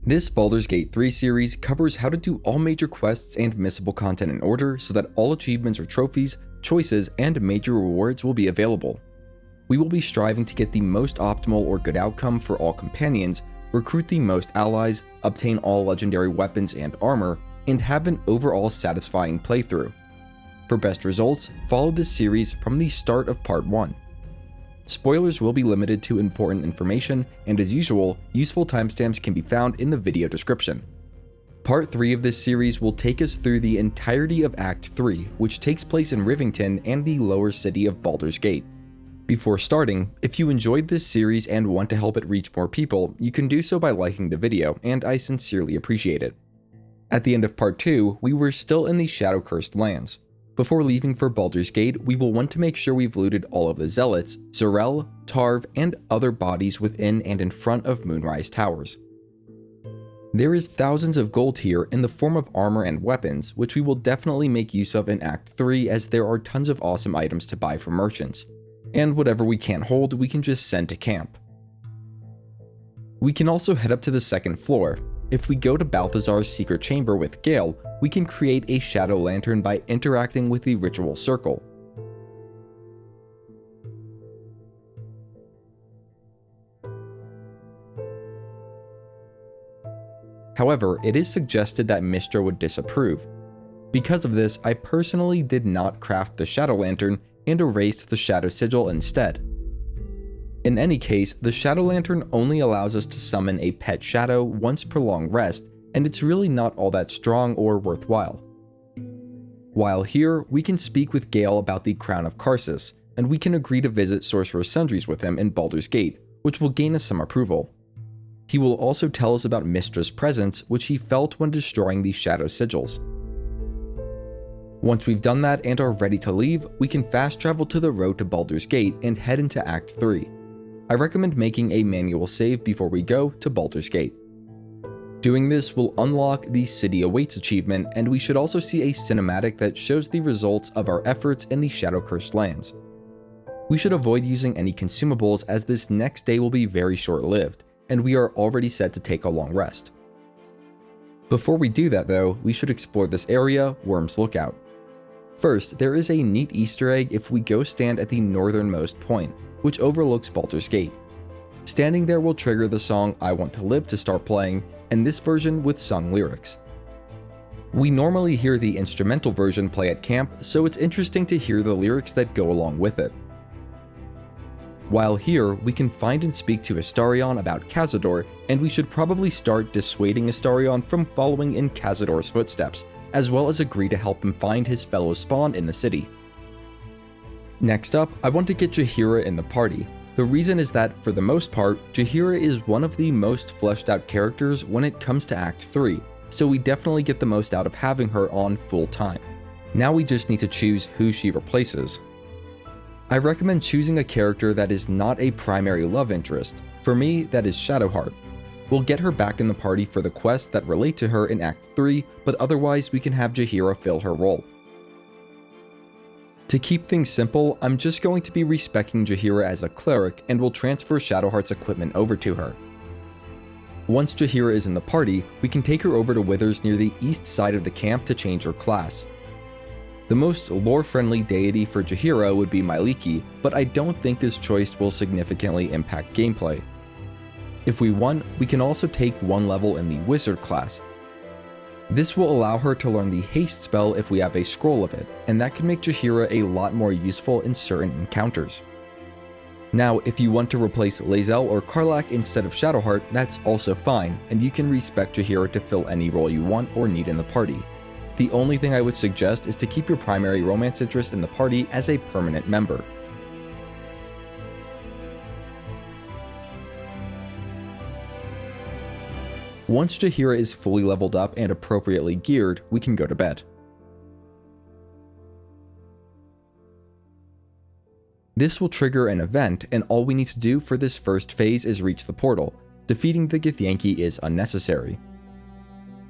This Baldur's Gate 3 series covers how to do all major quests and missable content in order so that all achievements or trophies, choices, and major rewards will be available. We will be striving to get the most optimal or good outcome for all companions, recruit the most allies, obtain all legendary weapons and armor, and have an overall satisfying playthrough. For best results, follow this series from the start of Part 1. Spoilers will be limited to important information, and as usual, useful timestamps can be found in the video description. Part 3 of this series will take us through the entirety of Act 3, which takes place in Rivington and the lower city of Baldur's Gate. Before starting, if you enjoyed this series and want to help it reach more people, you can do so by liking the video, and I sincerely appreciate it. At the end of Part 2, we were still in the Shadow-Cursed lands. Before leaving for Baldur's Gate, we will want to make sure we've looted all of the Zealots, Zorel, Tarv, and other bodies within and in front of Moonrise Towers. There is thousands of gold here in the form of armor and weapons, which we will definitely make use of in Act 3 as there are tons of awesome items to buy from merchants. And whatever we can't hold, we can just send to camp. We can also head up to the second floor. If we go to Balthazar's secret chamber with Gale, we can create a shadow lantern by interacting with the ritual circle. However, it is suggested that Mistra would disapprove. Because of this, I personally did not craft the shadow lantern and erased the shadow sigil instead. In any case, the shadow lantern only allows us to summon a pet shadow once per long rest, and it's really not all that strong or worthwhile. While here, we can speak with Gale about the Crown of Karsus, and we can agree to visit Sorcerer's Sundries with him in Baldur's Gate, which will gain us some approval. He will also tell us about Mistra's presence, which he felt when destroying the shadow sigils. Once we've done that and are ready to leave, we can fast travel to the road to Baldur's Gate and head into Act 3. I recommend making a manual save before we go to Baldur's Gate. Doing this will unlock the City Awaits achievement, and we should also see a cinematic that shows the results of our efforts in the Shadow-Cursed lands. We should avoid using any consumables as this next day will be very short-lived, and we are already set to take a long rest. Before we do that though, we should explore this area, Worm's Lookout. First, there is a neat Easter egg if we go stand at the northernmost point, which overlooks Baldur's Gate. Standing there will trigger the song I Want to Live to start playing, and this version with sung lyrics. We normally hear the instrumental version play at camp, so it's interesting to hear the lyrics that go along with it. While here, we can find and speak to Astarion about Cazador, and we should probably start dissuading Astarion from following in Cazador's footsteps, as well as agree to help him find his fellow spawn in the city. Next up, I want to get Jaheira in the party. The reason is that, for the most part, Jaheira is one of the most fleshed out characters when it comes to Act 3, so we definitely get the most out of having her on full time. Now we just need to choose who she replaces. I recommend choosing a character that is not a primary love interest. For me, that is Shadowheart. We'll get her back in the party for the quests that relate to her in Act 3, but otherwise we can have Jaheira fill her role. To keep things simple, I'm just going to be respecking Jaheira as a cleric and will transfer Shadowheart's equipment over to her. Once Jaheira is in the party, we can take her over to Withers near the east side of the camp to change her class. The most lore-friendly deity for Jaheira would be Myliki, but I don't think this choice will significantly impact gameplay. If we want, we can also take one level in the Wizard class. This will allow her to learn the haste spell if we have a scroll of it, and that can make Jaheira a lot more useful in certain encounters. Now, if you want to replace Lae'zel or Karlach instead of Shadowheart, that's also fine, and you can respec Jaheira to fill any role you want or need in the party. The only thing I would suggest is to keep your primary romance interest in the party as a permanent member. Once Jaheira is fully leveled up and appropriately geared, we can go to bed. This will trigger an event, and all we need to do for this first phase is reach the portal. Defeating the Githyanki is unnecessary.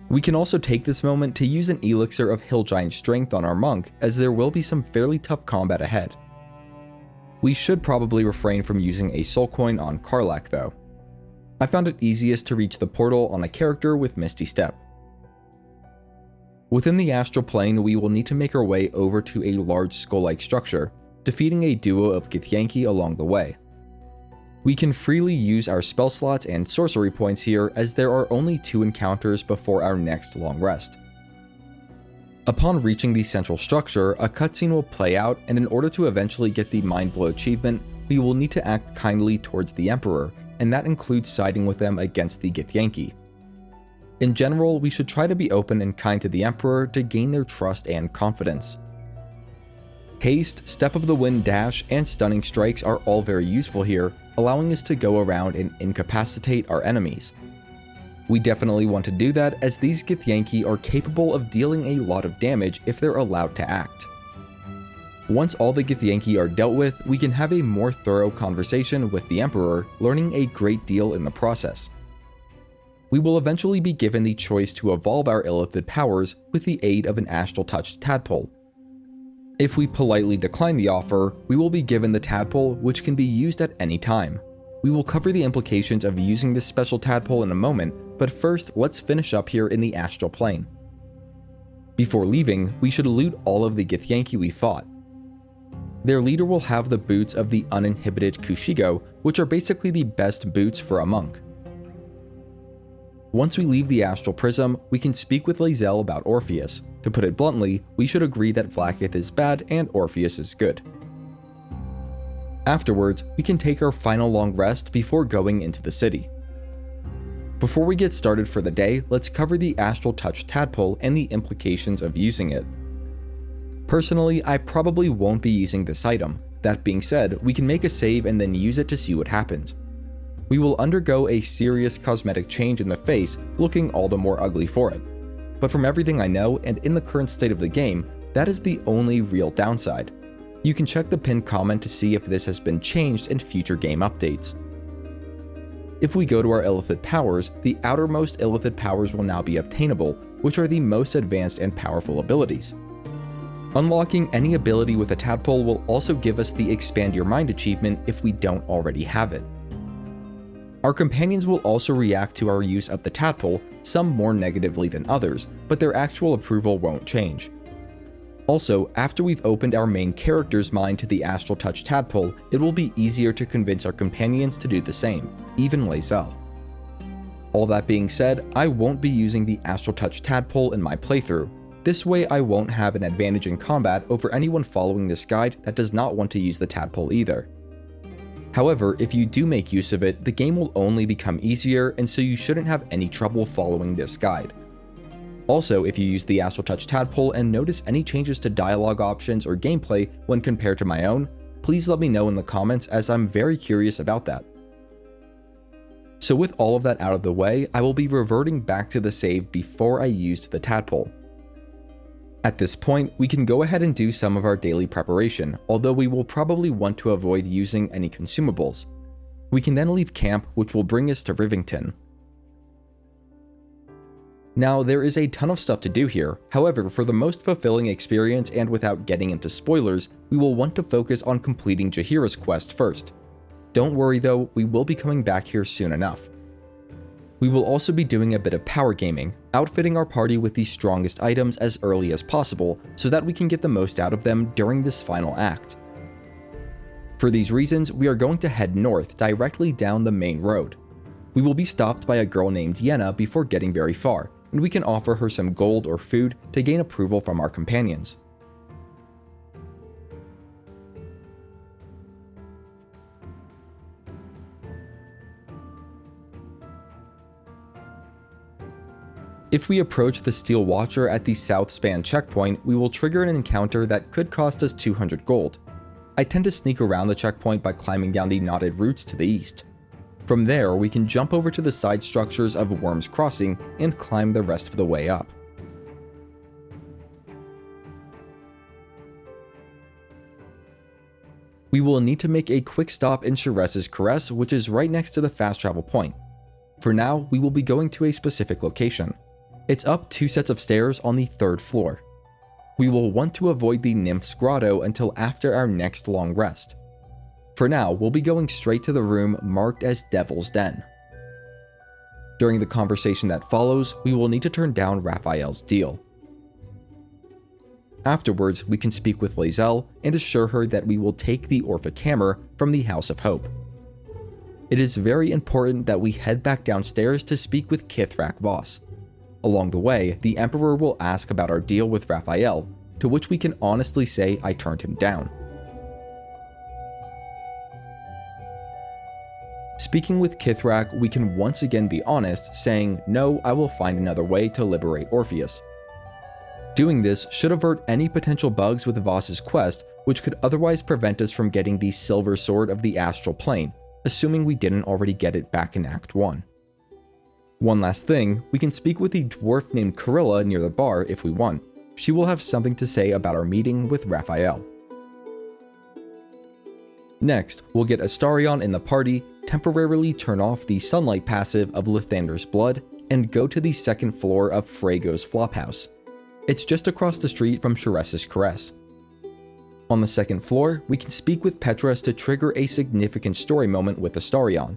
We can also take this moment to use an elixir of Hill Giant Strength on our monk, as there will be some fairly tough combat ahead. We should probably refrain from using a soul coin on Karlach though. I found it easiest to reach the portal on a character with Misty Step. Within the astral plane, we will need to make our way over to a large skull-like structure, defeating a duo of Githyanki along the way. We can freely use our spell slots and sorcery points here, as there are only 2 encounters before our next long rest. Upon reaching the central structure, a cutscene will play out, and in order to eventually get the Mind Blow achievement, we will need to act kindly towards the Emperor, and that includes siding with them against the Githyanki. In general, we should try to be open and kind to the Emperor to gain their trust and confidence. Haste, Step of the Wind Dash, and Stunning Strikes are all very useful here, allowing us to go around and incapacitate our enemies. We definitely want to do that, as these Githyanki are capable of dealing a lot of damage if they're allowed to act. Once all the Githyanki are dealt with, we can have a more thorough conversation with the Emperor, learning a great deal in the process. We will eventually be given the choice to evolve our illithid powers with the aid of an Astral-Touched Tadpole. If we politely decline the offer, we will be given the Tadpole, which can be used at any time. We will cover the implications of using this special Tadpole in a moment, but first let's finish up here in the astral plane. Before leaving, we should loot all of the Githyanki we fought. Their leader will have the boots of the uninhibited Kushigo, which are basically the best boots for a monk. Once we leave the Astral Prism, we can speak with Lae'zel about Orpheus. To put it bluntly, we should agree that Vlaakith is bad and Orpheus is good. Afterwards, we can take our final long rest before going into the city. Before we get started for the day, let's cover the Astral-Touched Tadpole and the implications of using it. Personally, I probably won't be using this item. That being said, we can make a save and then use it to see what happens. We will undergo a serious cosmetic change in the face, looking all the more ugly for it. But from everything I know, and in the current state of the game, that is the only real downside. You can check the pinned comment to see if this has been changed in future game updates. If we go to our illithid powers, the outermost illithid powers will now be obtainable, which are the most advanced and powerful abilities. Unlocking any ability with a Tadpole will also give us the Expand Your Mind achievement if we don't already have it. Our companions will also react to our use of the Tadpole, some more negatively than others, but their actual approval won't change. Also, after we've opened our main character's mind to the Astral-Touched Tadpole, it will be easier to convince our companions to do the same, even Lae'zel. All that being said, I won't be using the Astral-Touched Tadpole in my playthrough. This way I won't have an advantage in combat over anyone following this guide that does not want to use the Tadpole either. However, if you do make use of it, the game will only become easier, and so you shouldn't have any trouble following this guide. Also, if you use the Astral-Touched Tadpole and notice any changes to dialogue options or gameplay when compared to my own, please let me know in the comments, as I'm very curious about that. So with all of that out of the way, I will be reverting back to the save before I used the Tadpole. At this point, we can go ahead and do some of our daily preparation, although we will probably want to avoid using any consumables. We can then leave camp, which will bring us to Rivington. Now, there is a ton of stuff to do here. However, for the most fulfilling experience and without getting into spoilers, we will want to focus on completing Jaheira's quest first. Don't worry though, we will be coming back here soon enough. We will also be doing a bit of power gaming, outfitting our party with the strongest items as early as possible so that we can get the most out of them during this final act. For these reasons, we are going to head north directly down the main road. We will be stopped by a girl named Yenna before getting very far, and we can offer her some gold or food to gain approval from our companions. If we approach the Steel Watcher at the South Span checkpoint, we will trigger an encounter that could cost us 200 gold. I tend to sneak around the checkpoint by climbing down the knotted roots to the east. From there, we can jump over to the side structures of Worm's Crossing and climb the rest of the way up. We will need to make a quick stop in Sharess's Caress, which is right next to the fast travel point. For now, we will be going to a specific location. It's up 2 sets of stairs on the 3rd floor. We will want to avoid the Nymph's Grotto until after our next long rest. For now, we'll be going straight to the room marked as Devil's Den. During the conversation that follows, we will need to turn down Raphael's deal. Afterwards, we can speak with Lae'zel and assure her that we will take the Orphic Hammer from the House of Hope. It is very important that we head back downstairs to speak with Kithrak Voss. Along the way, the Emperor will ask about our deal with Raphael, to which we can honestly say I turned him down. Speaking with Kithrak, we can once again be honest, saying, "No, I will find another way to liberate Orpheus." Doing this should avert any potential bugs with Voss's quest, which could otherwise prevent us from getting the Silver Sword of the Astral Plane, assuming we didn't already get it back in Act 1. One last thing, we can speak with the dwarf named Corilla near the bar if we want. She will have something to say about our meeting with Raphael. Next, we'll get Astarion in the party, temporarily turn off the sunlight passive of Lathander's Blood, and go to the second floor of Frago's Flophouse. It's just across the street from Sharess's Caress. On the second floor, we can speak with Petras to trigger a significant story moment with Astarion.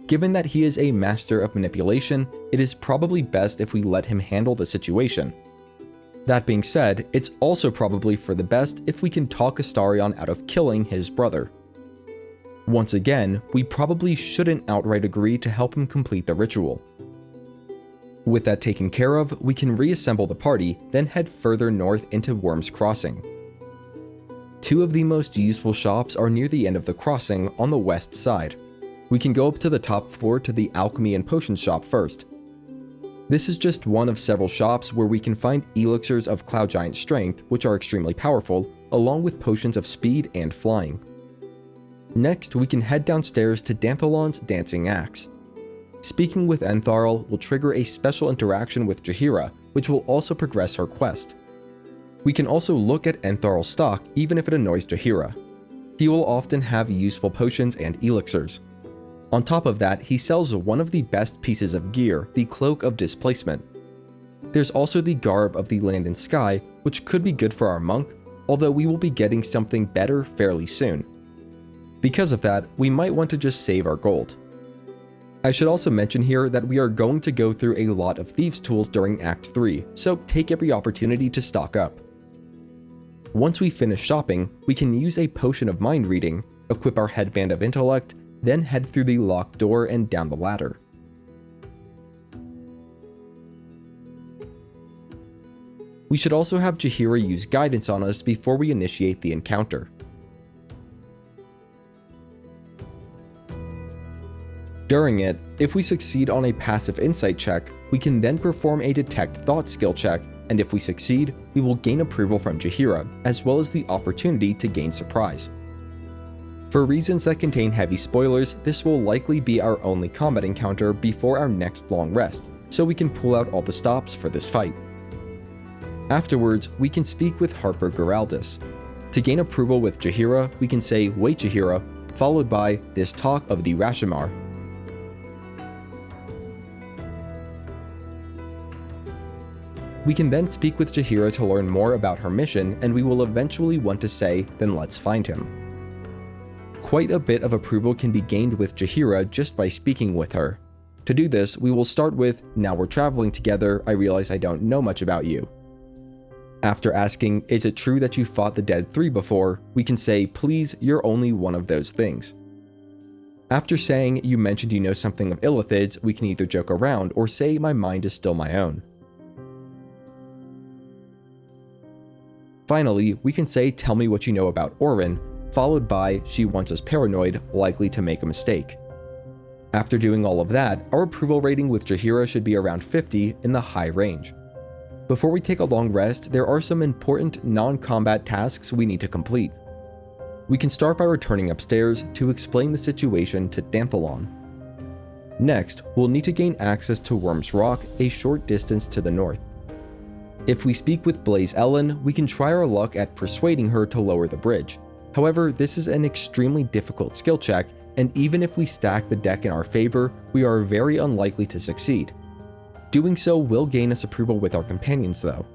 Given that he is a master of manipulation, it is probably best if we let him handle the situation. That being said, it's also probably for the best if we can talk Astarion out of killing his brother. Once again, we probably shouldn't outright agree to help him complete the ritual. With that taken care of, we can reassemble the party, then head further north into Worm's Crossing. Two of the most useful shops are near the end of the crossing on the west side. We can go up to the top floor to the Alchemy and Potions shop first. This is just one of several shops where we can find elixirs of Cloud Giant Strength, which are extremely powerful, along with potions of speed and flying. Next, we can head downstairs to Danthalon's Dancing Axe. Speaking with Entharl will trigger a special interaction with Jaheira, which will also progress her quest. We can also look at Entharl's stock even if it annoys Jaheira. He will often have useful potions and elixirs. On top of that, he sells one of the best pieces of gear, the Cloak of Displacement. There's also the Garb of the Land and Sky, which could be good for our monk, although we will be getting something better fairly soon. Because of that, we might want to just save our gold. I should also mention here that we are going to go through a lot of Thieves' Tools during Act 3, so take every opportunity to stock up. Once we finish shopping, we can use a Potion of Mind Reading, equip our Headband of Intellect, then head through the locked door and down the ladder. We should also have Jaheira use guidance on us before we initiate the encounter. During it, if we succeed on a passive insight check, we can then perform a detect thought skill check, and if we succeed, we will gain approval from Jaheira, as well as the opportunity to gain surprise. For reasons that contain heavy spoilers, this will likely be our only combat encounter before our next long rest, so we can pull out all the stops for this fight. Afterwards, we can speak with Harper Geraldus. To gain approval with Jaheira, we can say "Wait Jaheira," followed by "This talk of the Rashomar." We can then speak with Jaheira to learn more about her mission, and we will eventually want to say, "Then let's find him." Quite a bit of approval can be gained with Jaheira just by speaking with her. To do this, we will start with, "Now we're traveling together, I realize I don't know much about you." After asking, "Is it true that you fought the Dead 3 before?" we can say, "Please, you're only one of those things." After saying, "You mentioned you know something of Illithids," we can either joke around or say, "My mind is still my own." Finally, we can say, "Tell me what you know about Orin," followed by, "She wants us paranoid, likely to make a mistake." After doing all of that, our approval rating with Jaheira should be around 50 in the high range. Before we take a long rest, there are some important non-combat tasks we need to complete. We can start by returning upstairs to explain the situation to Danthalon. Next, we'll need to gain access to Worm's Rock, a short distance to the north. If we speak with Blaze Ellen, we can try our luck at persuading her to lower the bridge. However, this is an extremely difficult skill check, and even if we stack the deck in our favor, we are very unlikely to succeed. Doing so will gain us approval with our companions though.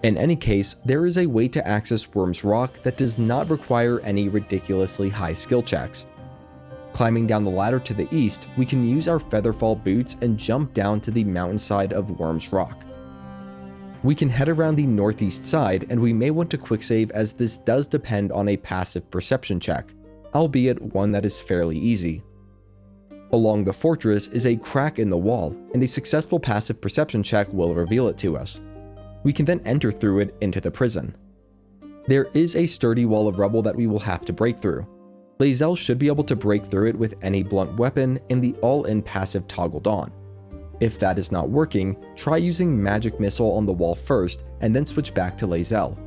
In any case, there is a way to access Worm's Rock that does not require any ridiculously high skill checks. Climbing down the ladder to the east, we can use our Featherfall boots and jump down to the mountainside of Worm's Rock. We can head around the northeast side, and we may want to quick save as this does depend on a passive perception check, albeit one that is fairly easy. Along the fortress is a crack in the wall, and a successful passive perception check will reveal it to us. We can then enter through it into the prison. There is a sturdy wall of rubble that we will have to break through. Lae'zel should be able to break through it with any blunt weapon and the all-in passive toggled on. If that is not working, try using Magic Missile on the wall first and then switch back to Lae'zel.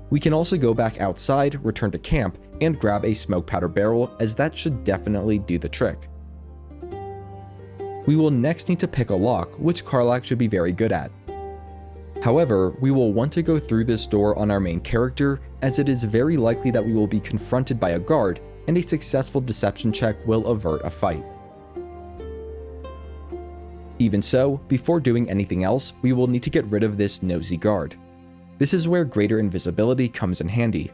We can also go back outside, return to camp, and grab a smoke powder barrel, as that should definitely do the trick. We will next need to pick a lock, which Karlach should be very good at. However, we will want to go through this door on our main character, as it is very likely that we will be confronted by a guard, and a successful deception check will avert a fight. Even so, before doing anything else, we will need to get rid of this nosy guard. This is where greater invisibility comes in handy.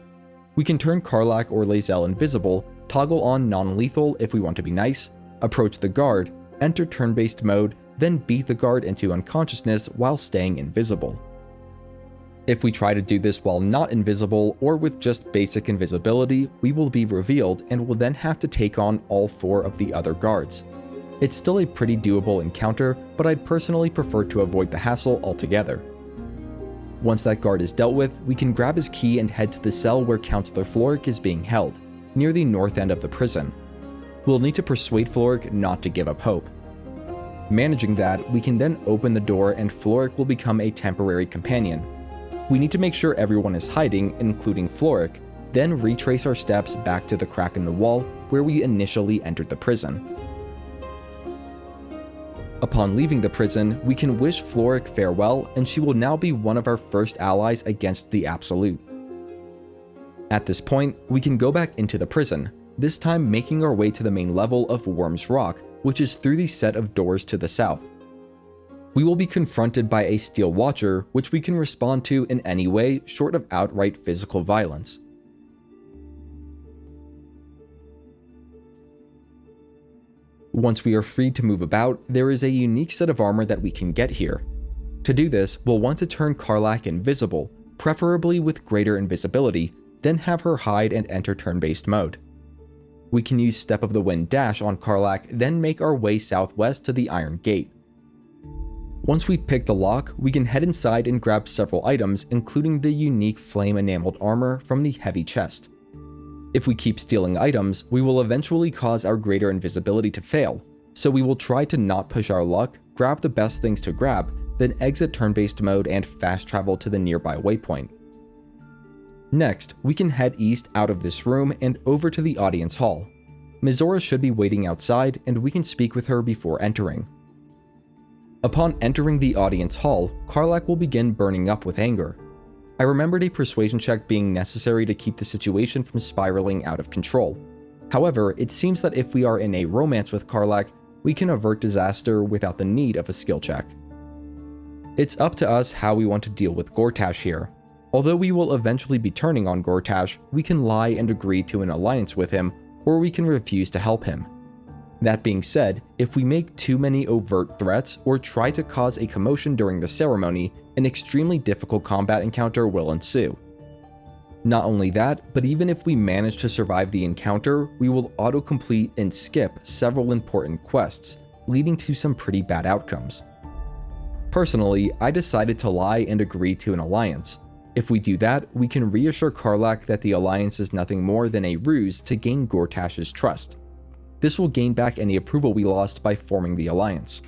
We can turn Karlach or Lae'zel invisible, toggle on non-lethal if we want to be nice, approach the guard, enter turn-based mode, then beat the guard into unconsciousness while staying invisible. If we try to do this while not invisible or with just basic invisibility, we will be revealed and will then have to take on all 4 of the other guards. It's still a pretty doable encounter, but I'd personally prefer to avoid the hassle altogether. Once that guard is dealt with, we can grab his key and head to the cell where Counsellor Florrick is being held, near the north end of the prison. We'll need to persuade Florrick not to give up hope. Managing that, we can then open the door and Florrick will become a temporary companion. We need to make sure everyone is hiding, including Florrick, then retrace our steps back to the crack in the wall where we initially entered the prison. Upon leaving the prison, we can wish Florrick farewell, and she will now be one of our first allies against the Absolute. At this point, we can go back into the prison, this time making our way to the main level of Worm's Rock, which is through the set of doors to the south. We will be confronted by a Steel Watcher, which we can respond to in any way short of outright physical violence. Once we are free to move about, there is a unique set of armor that we can get here. To do this, we'll want to turn Karlach invisible, preferably with greater invisibility, then have her hide and enter turn-based mode. We can use Step of the Wind Dash on Karlach, then make our way southwest to the Iron Gate. Once we've picked the lock, we can head inside and grab several items, including the unique flame-enameled armor from the heavy chest. If we keep stealing items, we will eventually cause our greater invisibility to fail, so we will try to not push our luck, grab the best things to grab, then exit turn-based mode and fast travel to the nearby waypoint. Next, we can head east out of this room and over to the audience hall. Mizora should be waiting outside, and we can speak with her before entering. Upon entering the audience hall, Karlach will begin burning up with anger. I remembered a persuasion check being necessary to keep the situation from spiraling out of control. However, it seems that if we are in a romance with Karlach, we can avert disaster without the need of a skill check. It's up to us how we want to deal with Gortash here. Although we will eventually be turning on Gortash, we can lie and agree to an alliance with him, or we can refuse to help him. That being said, if we make too many overt threats or try to cause a commotion during the ceremony, an extremely difficult combat encounter will ensue. Not only that, but even if we manage to survive the encounter, we will autocomplete and skip several important quests, leading to some pretty bad outcomes. Personally, I decided to lie and agree to an alliance. If we do that, we can reassure Karlach that the alliance is nothing more than a ruse to gain Gortash's trust. This will gain back any approval we lost by forming the alliance.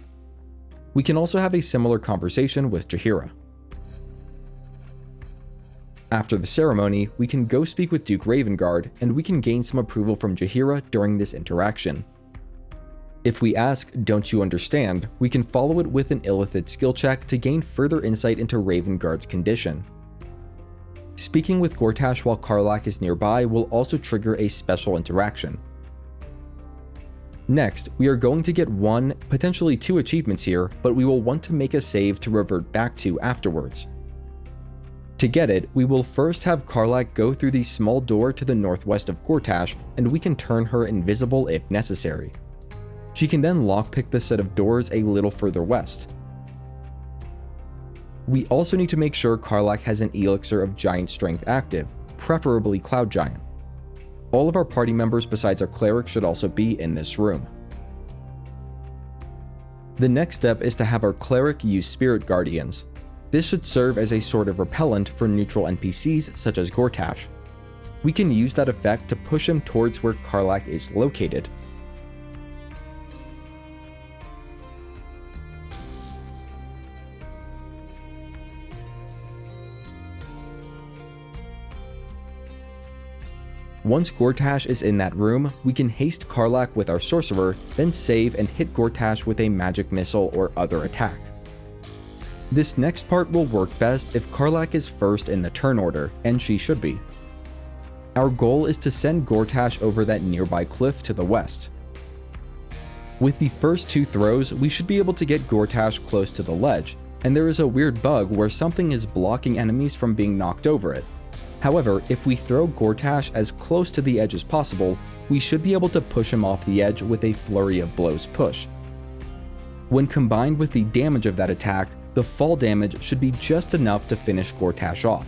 We can also have a similar conversation with Jaheira. After the ceremony, we can go speak with Duke Ravengard, and we can gain some approval from Jaheira during this interaction. If we ask, "Don't you understand?" we can follow it with an Illithid skill check to gain further insight into Ravengard's condition. Speaking with Gortash while Karlach is nearby will also trigger a special interaction. Next, we are going to get 1, potentially 2 achievements here, but we will want to make a save to revert back to afterwards. To get it, we will first have Karlach go through the small door to the northwest of Gortash, and we can turn her invisible if necessary. She can then lockpick the set of doors a little further west. We also need to make sure Karlach has an elixir of giant strength active, preferably Cloud Giant. All of our party members besides our cleric should also be in this room. The next step is to have our cleric use Spirit Guardians. This should serve as a sort of repellent for neutral NPCs such as Gortash. We can use that effect to push him towards where Karlach is located. Once Gortash is in that room, we can haste Karlach with our sorcerer, then save and hit Gortash with a magic missile or other attack. This next part will work best if Karlach is first in the turn order, and she should be. Our goal is to send Gortash over that nearby cliff to the west. With the first 2 throws, we should be able to get Gortash close to the ledge, and there is a weird bug where something is blocking enemies from being knocked over it. However, if we throw Gortash as close to the edge as possible, we should be able to push him off the edge with a flurry of blows push. When combined with the damage of that attack, the fall damage should be just enough to finish Gortash off.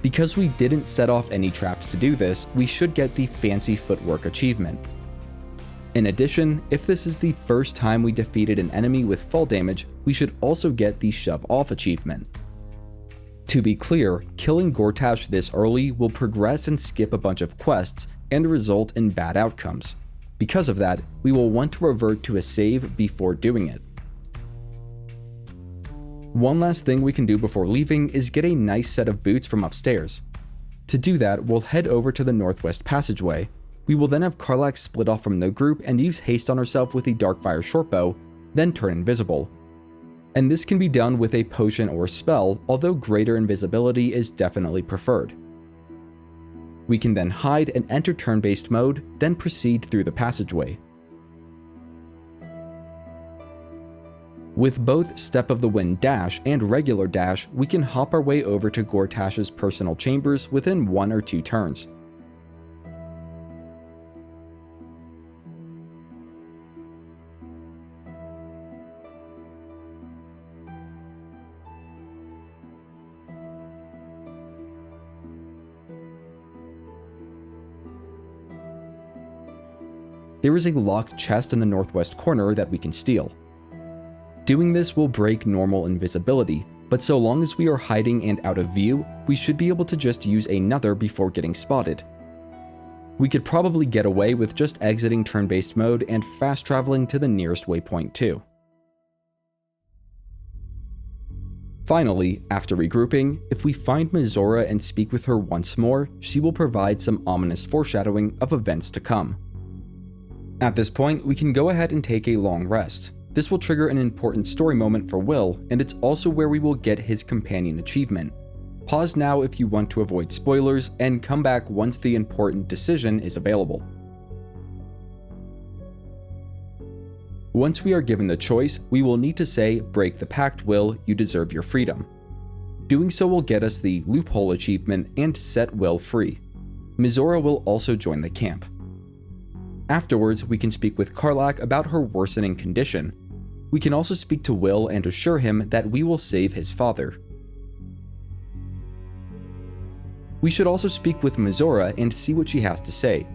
Because we didn't set off any traps to do this, we should get the Fancy Footwork achievement. In addition, if this is the first time we defeated an enemy with fall damage, we should also get the Shove Off achievement. To be clear, killing Gortash this early will progress and skip a bunch of quests and result in bad outcomes. Because of that, we will want to revert to a save before doing it. One last thing we can do before leaving is get a nice set of boots from upstairs. To do that, we'll head over to the northwest passageway. We will then have Karlach split off from the group and use haste on herself with the Darkfire shortbow, then turn invisible. And this can be done with a potion or spell, although greater invisibility is definitely preferred. We can then hide and enter turn-based mode, then proceed through the passageway. With both Step of the Wind dash and regular dash, we can hop our way over to Gortash's personal chambers within 1 or 2 turns. There is a locked chest in the northwest corner that we can steal. Doing this will break normal invisibility, but so long as we are hiding and out of view, we should be able to just use another before getting spotted. We could probably get away with just exiting turn-based mode and fast traveling to the nearest waypoint too. Finally, after regrouping, if we find Mizora and speak with her once more, she will provide some ominous foreshadowing of events to come. At this point, we can go ahead and take a long rest. This will trigger an important story moment for Will, and it's also where we will get his companion achievement. Pause now if you want to avoid spoilers, and come back once the important decision is available. Once we are given the choice, we will need to say, "Break the pact, Will, you deserve your freedom." Doing so will get us the Loophole achievement and set Will free. Mizora will also join the camp. Afterwards, we can speak with Karlach about her worsening condition. We can also speak to Will and assure him that we will save his father. We should also speak with Mizora and see what she has to say.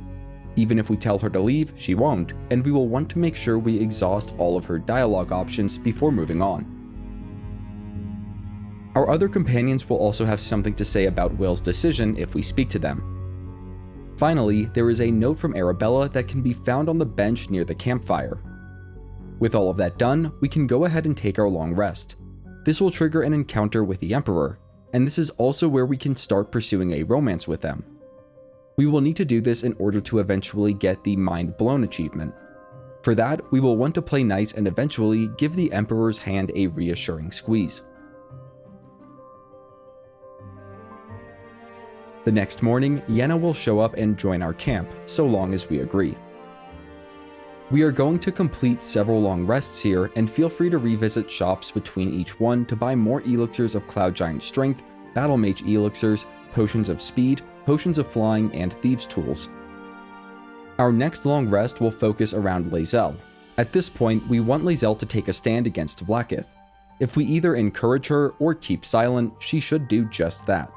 Even if we tell her to leave, she won't, and we will want to make sure we exhaust all of her dialogue options before moving on. Our other companions will also have something to say about Will's decision if we speak to them. Finally, there is a note from Arabella that can be found on the bench near the campfire. With all of that done, we can go ahead and take our long rest. This will trigger an encounter with the Emperor, and this is also where we can start pursuing a romance with them. We will need to do this in order to eventually get the Mind Blown achievement. For that, we will want to play nice and eventually give the Emperor's hand a reassuring squeeze. The next morning, Yenna will show up and join our camp, so long as we agree. We are going to complete several long rests here, and feel free to revisit shops between each one to buy more elixirs of Cloud Giant strength battle mage elixirs, potions of speed, potions of flying, and thieves' tools. Our next long rest will focus around Lae'zel. At this point, we want Lae'zel to take a stand against Vlaakith. If we either encourage her or keep silent, she should do just that.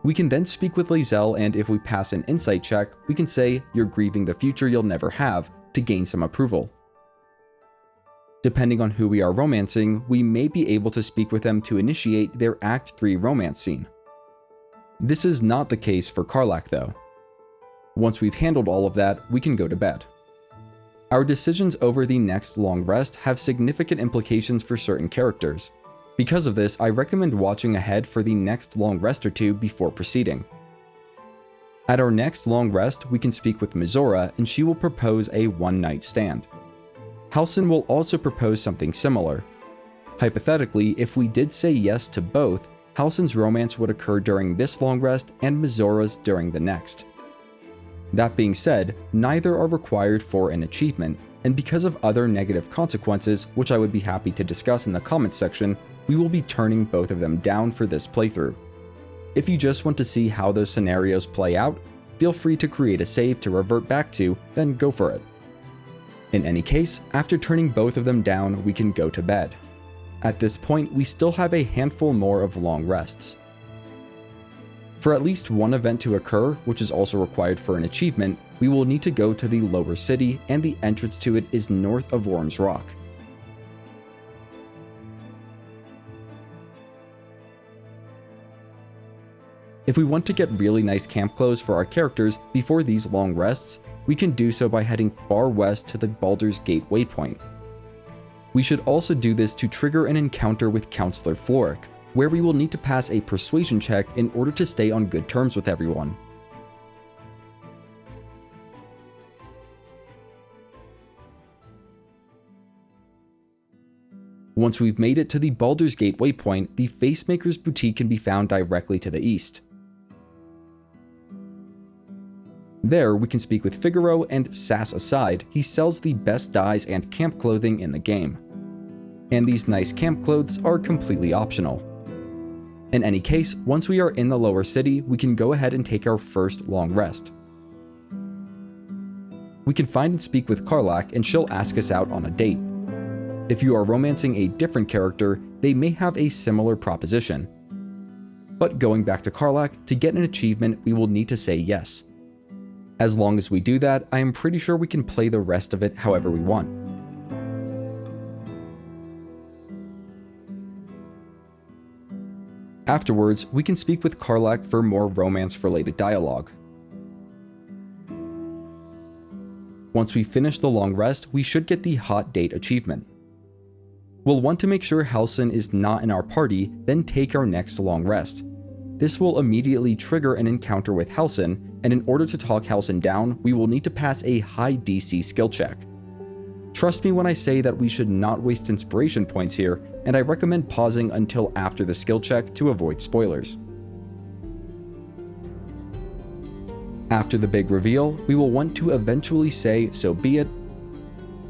We can then speak with Lae'zel, and if we pass an insight check, we can say, "You're grieving the future you'll never have," to gain some approval. Depending on who we are romancing, we may be able to speak with them to initiate their Act 3 romance scene. This is not the case for Karlach though. Once we've handled all of that, we can go to bed. Our decisions over the next long rest have significant implications for certain characters. Because of this, I recommend watching ahead for the next long rest or two before proceeding. At our next long rest, we can speak with Mizora and she will propose a one-night stand. Halsin will also propose something similar. Hypothetically, if we did say yes to both, Halsin's romance would occur during this long rest and Mizora's during the next. That being said, neither are required for an achievement, and because of other negative consequences, which I would be happy to discuss in the comments section, we will be turning both of them down for this playthrough. If you just want to see how those scenarios play out, feel free to create a save to revert back to, then go for it. In any case, after turning both of them down, we can go to bed. At this point, we still have a handful more of long rests. For at least one event to occur, which is also required for an achievement, we will need to go to the lower city, and the entrance to it is north of Worm's Rock. If we want to get really nice camp clothes for our characters before these long rests, we can do so by heading far west to the Baldur's Gate waypoint. We should also do this to trigger an encounter with Counsellor Florrick, where we will need to pass a persuasion check in order to stay on good terms with everyone. Once we've made it to the Baldur's Gate waypoint, the Facemaker's Boutique can be found directly to the east. There, we can speak with Figaro, and sass aside, he sells the best dyes and camp clothing in the game. And these nice camp clothes are completely optional. In any case, once we are in the lower city, we can go ahead and take our first long rest. We can find and speak with Karlach, and she'll ask us out on a date. If you are romancing a different character, they may have a similar proposition. But going back to Karlach, to get an achievement, we will need to say yes. As long as we do that, I am pretty sure we can play the rest of it however we want. Afterwards, we can speak with Karlach for more romance-related dialogue. Once we finish the long rest, we should get the Hot Date achievement. We'll want to make sure Halsin is not in our party, then take our next long rest. This will immediately trigger an encounter with Halsin, and in order to talk Halsin down, we will need to pass a high DC skill check. Trust me when I say that we should not waste inspiration points here, and I recommend pausing until after the skill check to avoid spoilers. After the big reveal, we will want to eventually say, "So be it,"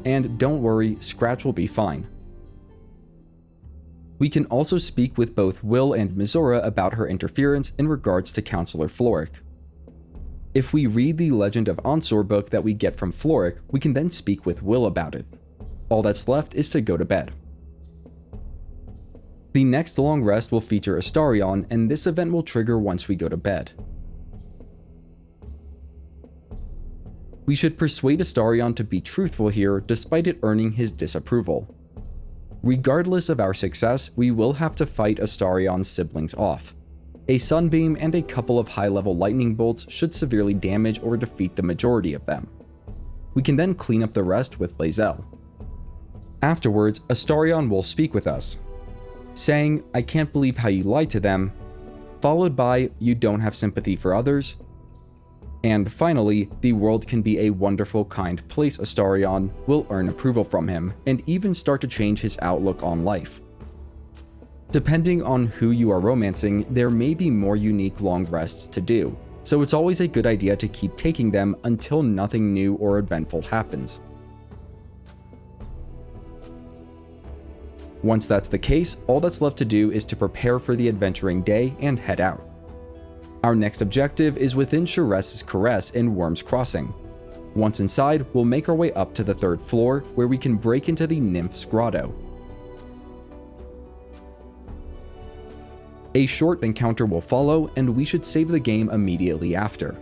and don't worry, Scratch will be fine. We can also speak with both Will and Mizora about her interference in regards to Counsellor Florrick. If we read the Legend of Onsor book that we get from Florrick, we can then speak with Will about it. All that's left is to go to bed. The next long rest will feature Astarion, and this event will trigger once we go to bed. We should persuade Astarion to be truthful here, despite it earning his disapproval. Regardless of our success, we will have to fight Astarion's siblings off. A sunbeam and a couple of high-level lightning bolts should severely damage or defeat the majority of them. We can then clean up the rest with Lae'zel. Afterwards, Astarion will speak with us, saying, "I can't believe how you lied to them," followed by, "You don't have sympathy for others," and finally, "The world can be a wonderful, kind place." Astarion will earn approval from him, and even start to change his outlook on life. Depending on who you are romancing, there may be more unique long rests to do, so it's always a good idea to keep taking them until nothing new or eventful happens. Once that's the case, all that's left to do is to prepare for the adventuring day and head out. Our next objective is within Sharess's Caress in Worm's Crossing. Once inside, we'll make our way up to the 3rd floor, where we can break into the Nymph's Grotto. A short encounter will follow, and we should save the game immediately after.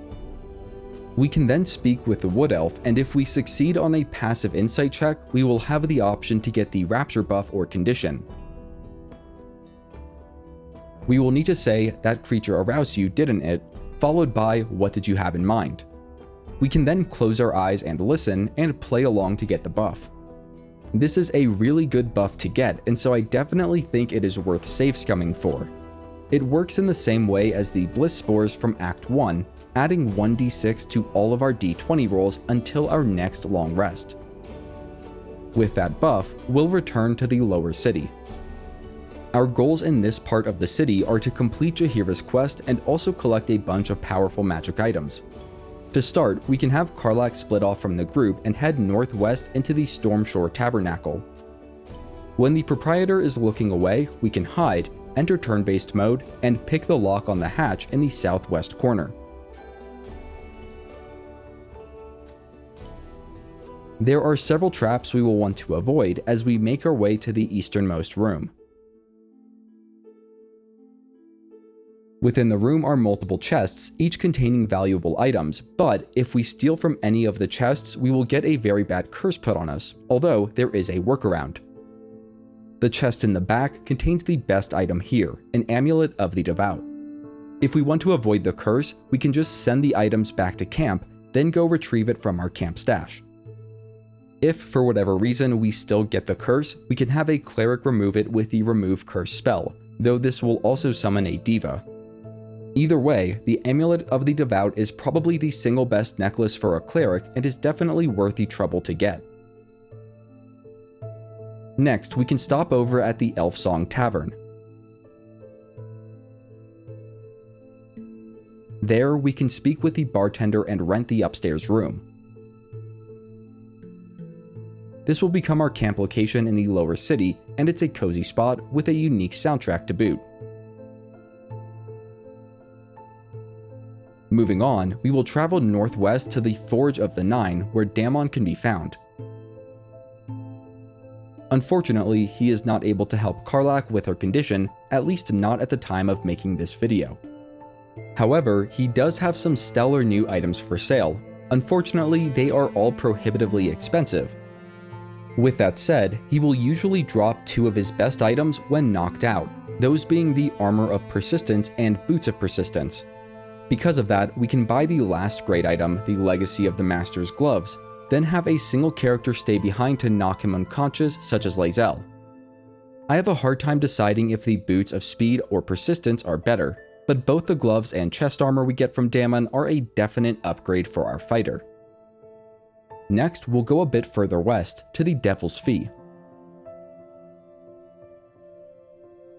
We can then speak with the Wood Elf, and if we succeed on a passive insight check, we will have the option to get the Rapture Buff or condition. We will need to say, "That creature aroused you, didn't it?" followed by, "What did you have in mind?" We can then close our eyes and listen, and play along to get the buff. This is a really good buff to get, and so I definitely think it is worth save scumming for. It works in the same way as the Bliss Spores from Act 1, adding 1d6 to all of our d20 rolls until our next long rest. With that buff, we'll return to the lower city. Our goals in this part of the city are to complete Jaheira's quest and also collect a bunch of powerful magic items. To start, we can have Karlach split off from the group and head northwest into the Stormshore Tabernacle. When the proprietor is looking away, we can hide, enter turn-based mode, and pick the lock on the hatch in the southwest corner. There are several traps we will want to avoid as we make our way to the easternmost room. Within the room are multiple chests, each containing valuable items, but if we steal from any of the chests, we will get a very bad curse put on us, although there is a workaround. The chest in the back contains the best item here, an Amulet of the Devout. If we want to avoid the curse, we can just send the items back to camp, then go retrieve it from our camp stash. If, for whatever reason, we still get the curse, we can have a cleric remove it with the Remove Curse spell, though this will also summon a diva. Either way, the Amulet of the Devout is probably the single best necklace for a cleric and is definitely worth the trouble to get. Next, we can stop over at the Elfsong Tavern. There, we can speak with the bartender and rent the upstairs room. This will become our camp location in the lower city, and it's a cozy spot with a unique soundtrack to boot. Moving on, we will travel northwest to the Forge of the Nine, where Damon can be found. Unfortunately, he is not able to help Karlach with her condition, at least not at the time of making this video. However, he does have some stellar new items for sale. Unfortunately, they are all prohibitively expensive. With that said, he will usually drop 2 of his best items when knocked out, those being the Armor of Persistence and Boots of Persistence. Because of that, we can buy the last great item, the Legacy of the Master's Gloves, then have a single character stay behind to knock him unconscious, such as Lae'zel. I have a hard time deciding if the Boots of Speed or Persistence are better, but both the gloves and chest armor we get from Damon are a definite upgrade for our fighter. Next, we'll go a bit further west, to the Devil's Fee.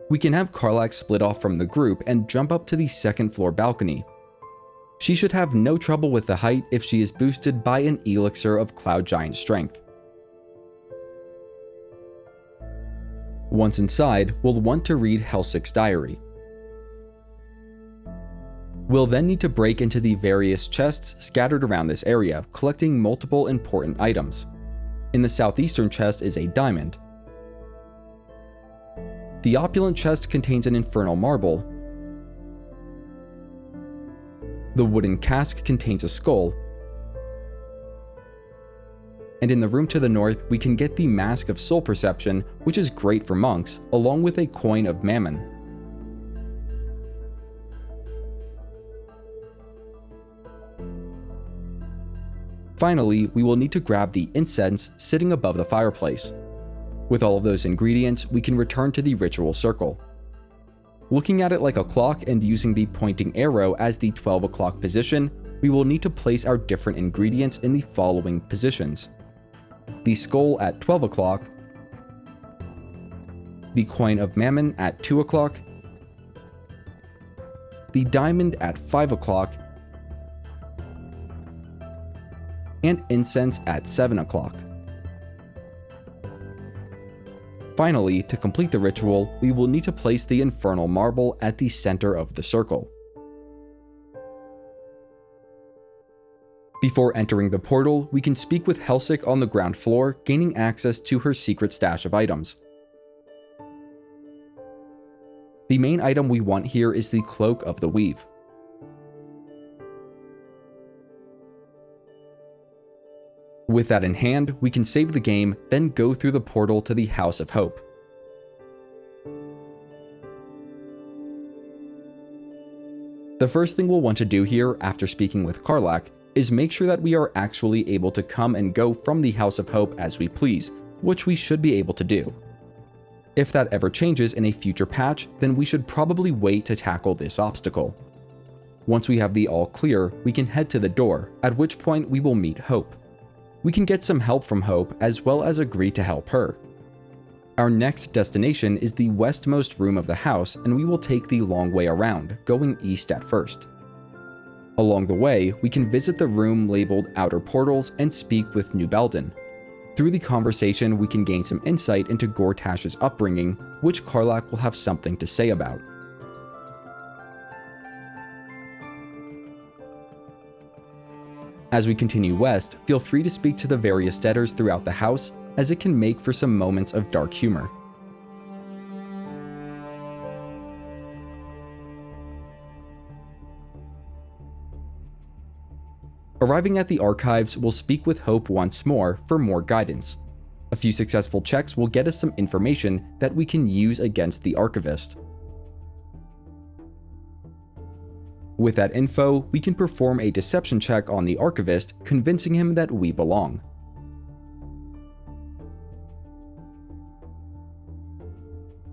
We can have Karlach split off from the group and jump up to the 2nd floor balcony. She should have no trouble with the height if she is boosted by an elixir of Cloud Giant Strength. Once inside, we'll want to read Helsik's diary. We'll then need to break into the various chests scattered around this area, collecting multiple important items. In the southeastern chest is a diamond. The opulent chest contains an infernal marble. The wooden cask contains a skull. And in the room to the north, we can get the Mask of Soul Perception, which is great for monks, along with a coin of mammon. Finally, we will need to grab the incense sitting above the fireplace. With all of those ingredients, we can return to the ritual circle. Looking at it like a clock and using the pointing arrow as the 12 o'clock position, we will need to place our different ingredients in the following positions: the skull at 12 o'clock, the coin of mammon at 2 o'clock, the diamond at 5 o'clock, and incense at 7 o'clock. Finally, to complete the ritual, we will need to place the infernal marble at the center of the circle. Before entering the portal, we can speak with Hellsick on the ground floor, gaining access to her secret stash of items. The main item we want here is the Cloak of the Weave. With that in hand, we can save the game, then go through the portal to the House of Hope. The first thing we'll want to do here, after speaking with Karlach, is make sure that we are actually able to come and go from the House of Hope as we please, which we should be able to do. If that ever changes in a future patch, then we should probably wait to tackle this obstacle. Once we have the all clear, we can head to the door, at which point we will meet Hope. We can get some help from Hope, as well as agree to help her. Our next destination is the westmost room of the house, and we will take the long way around, going east at first. Along the way, we can visit the room labeled Outer Portals and speak with New Belden. Through the conversation, we can gain some insight into Gortash's upbringing, which Karlach will have something to say about. As we continue west, feel free to speak to the various debtors throughout the house, as it can make for some moments of dark humor. Arriving at the archives, we'll speak with Hope once more for more guidance. A few successful checks will get us some information that we can use against the archivist. With that info, we can perform a deception check on the archivist, convincing him that we belong.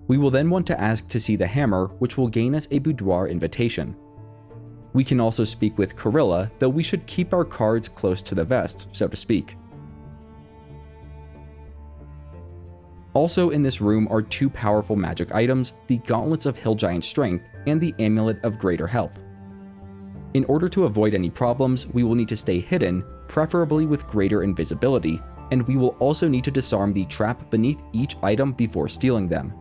We will then want to ask to see the hammer, which will gain us a boudoir invitation. We can also speak with Corilla, though we should keep our cards close to the vest, so to speak. Also in this room are two powerful magic items, the Gauntlets of Hill Giant Strength and the Amulet of Greater Health. In order to avoid any problems, we will need to stay hidden, preferably with greater invisibility, and we will also need to disarm the trap beneath each item before stealing them.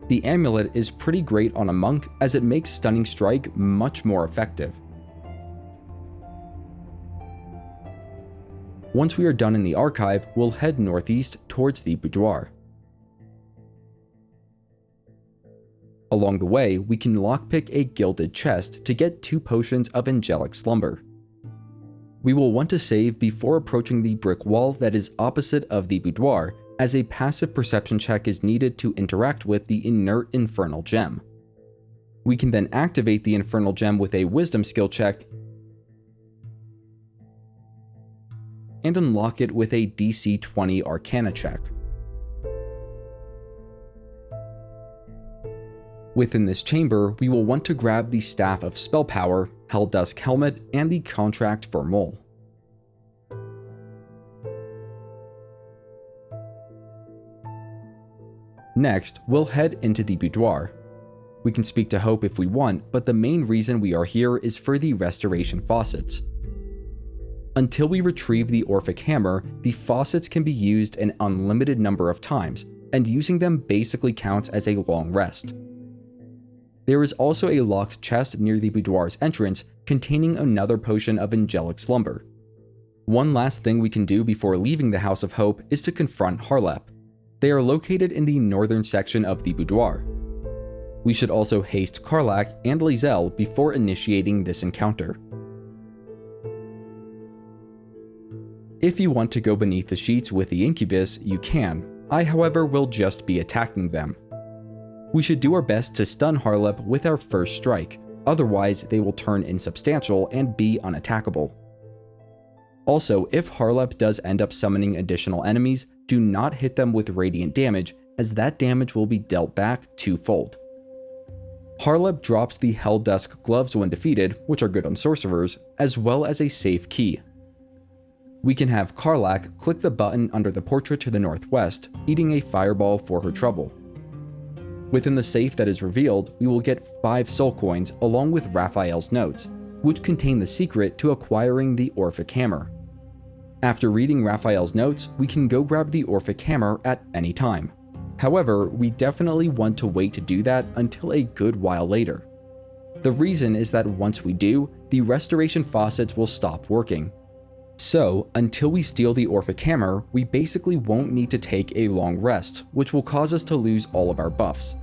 The amulet is pretty great on a monk as it makes Stunning Strike much more effective. Once we are done in the archive, we'll head northeast towards the boudoir. Along the way, we can lockpick a gilded chest to get 2 potions of angelic slumber. We will want to save before approaching the brick wall that is opposite of the boudoir, as a passive perception check is needed to interact with the inert infernal gem. We can then activate the infernal gem with a wisdom skill check and unlock it with a DC 20 Arcana check. Within this chamber, we will want to grab the Staff of Spell Power, Helldusk Helmet, and the Contract for Mole. Next, we'll head into the boudoir. We can speak to Hope if we want, but the main reason we are here is for the restoration faucets. Until we retrieve the Orphic Hammer, the faucets can be used an unlimited number of times, and using them basically counts as a long rest. There is also a locked chest near the boudoir's entrance containing another potion of angelic slumber. One last thing we can do before leaving the House of Hope is to confront Harlep. They are located in the northern section of the boudoir. We should also haste Karlach and Lae'zel before initiating this encounter. If you want to go beneath the sheets with the Incubus, you can. I, however, will just be attacking them. We should do our best to stun Harlep with our first strike, otherwise they will turn insubstantial and be unattackable. Also, if Harlep does end up summoning additional enemies, do not hit them with radiant damage, as that damage will be dealt back twofold. Harlep drops the Helldusk gloves when defeated, which are good on sorcerers, as well as a safe key. We can have Karlach click the button under the portrait to the northwest, eating a fireball for her trouble. Within the safe that is revealed, we will get 5 soul coins along with Raphael's notes, which contain the secret to acquiring the Orphic Hammer. After reading Raphael's notes, we can go grab the Orphic Hammer at any time. However, we definitely want to wait to do that until a good while later. The reason is that once we do, the restoration faucets will stop working. So, until we steal the Orphic Hammer, we basically won't need to take a long rest, which will cause us to lose all of our buffs.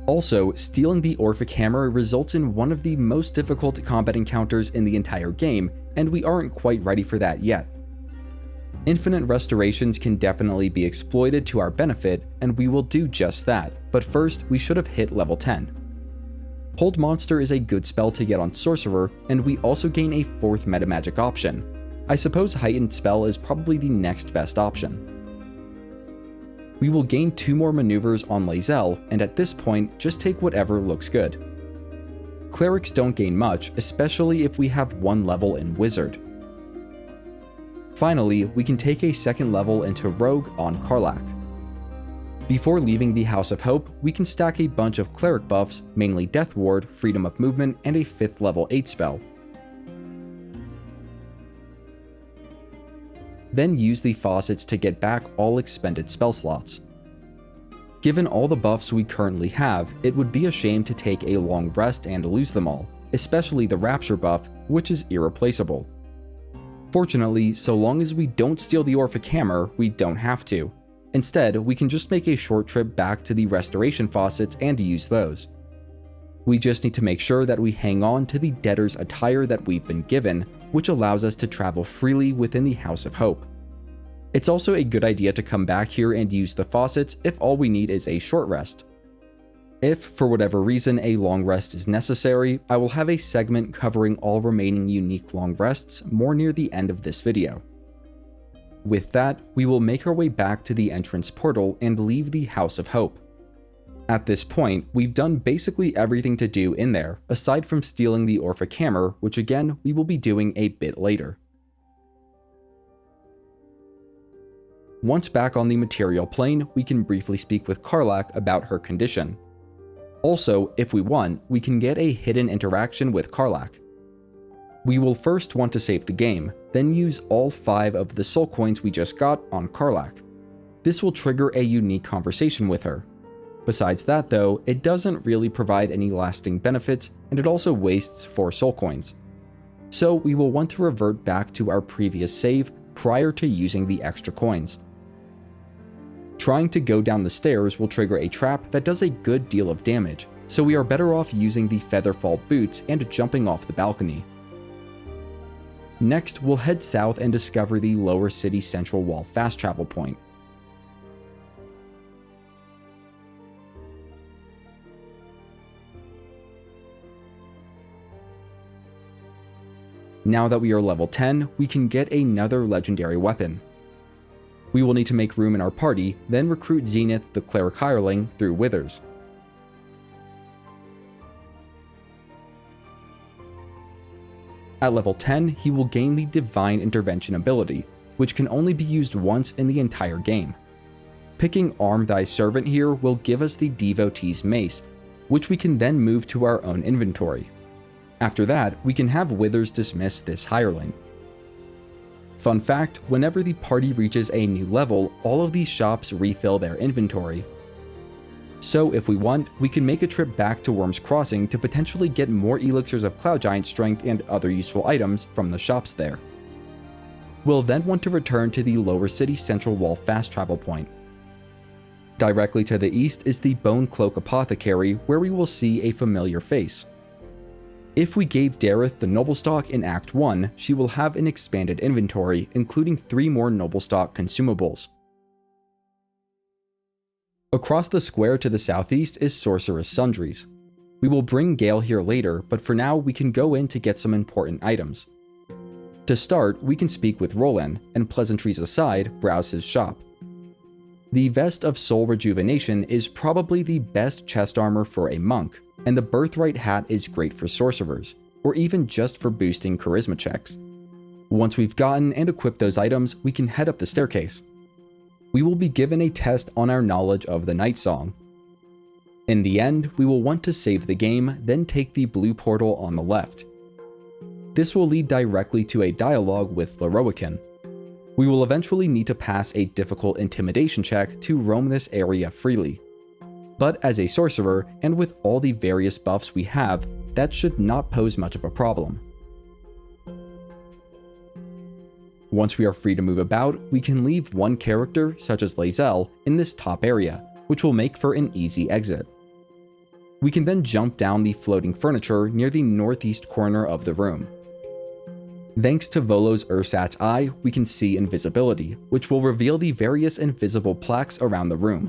Also, stealing the Orphic Hammer results in one of the most difficult combat encounters in the entire game, and we aren't quite ready for that yet. Infinite restorations can definitely be exploited to our benefit, and we will do just that, but first we should have hit level 10. Hold Monster is a good spell to get on Sorcerer, and we also gain a 4th metamagic option. I suppose Heightened Spell is probably the next best option. We will gain 2 more maneuvers on Lae'zel, and at this point, just take whatever looks good. Clerics don't gain much, especially if we have 1 level in Wizard. Finally, we can take a 2nd level into Rogue on Karlach. Before leaving the House of Hope, we can stack a bunch of cleric buffs, mainly Death Ward, Freedom of Movement, and a 5th level 8 spell. Then use the faucets to get back all expended spell slots. Given all the buffs we currently have, it would be a shame to take a long rest and lose them all, especially the Rapture Buff, which is irreplaceable. Fortunately, so long as we don't steal the Orphic Hammer, we don't have to. Instead, we can just make a short trip back to the restoration faucets and use those. We just need to make sure that we hang on to the debtor's attire that we've been given, which allows us to travel freely within the House of Hope. It's also a good idea to come back here and use the faucets if all we need is a short rest. If, for whatever reason, a long rest is necessary, I will have a segment covering all remaining unique long rests more near the end of this video. With that, we will make our way back to the entrance portal and leave the House of Hope. At this point, we've done basically everything to do in there, aside from stealing the Orphic Hammer, which again, we will be doing a bit later. Once back on the material plane, we can briefly speak with Karlach about her condition. Also, if we want, we can get a hidden interaction with Karlach. We will first want to save the game, then use all 5 of the soul coins we just got on Karlach. This will trigger a unique conversation with her. Besides that though, it doesn't really provide any lasting benefits, and it also wastes 4 soul coins. So we will want to revert back to our previous save prior to using the extra coins. Trying to go down the stairs will trigger a trap that does a good deal of damage, so we are better off using the Featherfall boots and jumping off the balcony. Next, we'll head south and discover the Lower City Central Wall fast travel point. Now that we are level 10, we can get another legendary weapon. We will need to make room in our party, then recruit Zenith, the Cleric Hireling, through Withers. At level 10, he will gain the Divine Intervention ability, which can only be used once in the entire game. Picking Arm Thy Servant here will give us the Devotee's Mace, which we can then move to our own inventory. After that, we can have Withers dismiss this hireling. Fun fact, whenever the party reaches a new level, all of these shops refill their inventory. So if we want, we can make a trip back to Worm's Crossing to potentially get more elixirs of Cloud Giant Strength and other useful items from the shops there. We'll then want to return to the Lower City Central Wall fast travel point. Directly to the east is the Bone Cloak Apothecary, where we will see a familiar face. If we gave Dareth the Noblestock in Act 1, she will have an expanded inventory, including 3 more Noblestock consumables. Across the square to the southeast is Sorceress Sundries. We will bring Gale here later, but for now we can go in to get some important items. To start, we can speak with Roland, and pleasantries aside, browse his shop. The Vest of Soul Rejuvenation is probably the best chest armor for a monk, and the Birthright Hat is great for sorcerers, or even just for boosting charisma checks. Once we've gotten and equipped those items, we can head up the staircase. We will be given a test on our knowledge of the Night Song. In the end, we will want to save the game, then take the blue portal on the left. This will lead directly to a dialogue with Lorroakan. We will eventually need to pass a difficult intimidation check to roam this area freely. But as a sorcerer, and with all the various buffs we have, that should not pose much of a problem. Once we are free to move about, we can leave one character, such as Lae'zel, in this top area, which will make for an easy exit. We can then jump down the floating furniture near the northeast corner of the room. Thanks to Volo's Ursat's Eye, we can see invisibility, which will reveal the various invisible plaques around the room.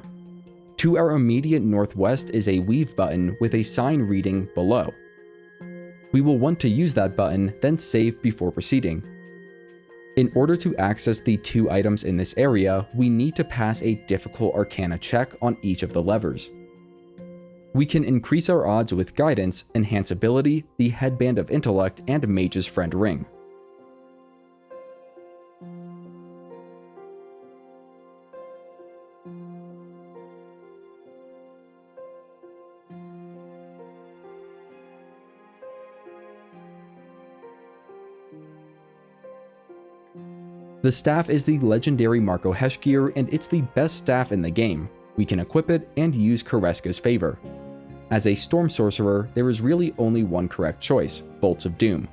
To our immediate northwest is a weave button with a sign reading below. We will want to use that button, then save before proceeding. In order to access the 2 items in this area, we need to pass a difficult Arcana check on each of the levers. We can increase our odds with Guidance, Enhance Ability, the Headband of Intellect, and Mage's Friend Ring. The staff is the legendary Markoheshkir, and it's the best staff in the game. We can equip it and use Koreska's favor. As a storm sorcerer, there is really only one correct choice, Bolts of Doom.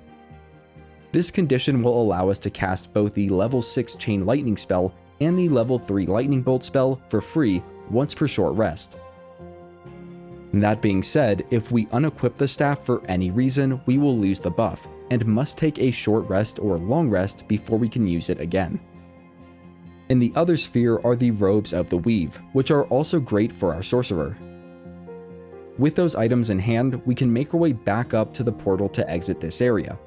This condition will allow us to cast both the level 6 Chain Lightning spell and the level 3 Lightning Bolt spell for free once per short rest. That being said, if we unequip the staff for any reason, we will lose the buff, and must take a short rest or long rest before we can use it again. In the other sphere are the Robes of the Weave, which are also great for our sorcerer. With those items in hand, we can make our way back up to the portal to exit this area.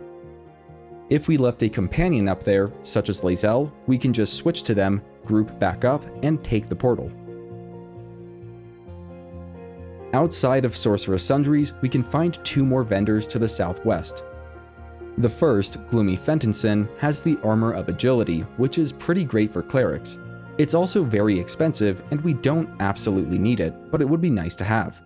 If we left a companion up there, such as Lae'zel, we can just switch to them, group back up, and take the portal. Outside of Sorcerous Sundries, we can find 2 more vendors to the southwest. The first, Gloomy Fentonson, has the Armor of Agility, which is pretty great for clerics. It's also very expensive, and we don't absolutely need it, but it would be nice to have.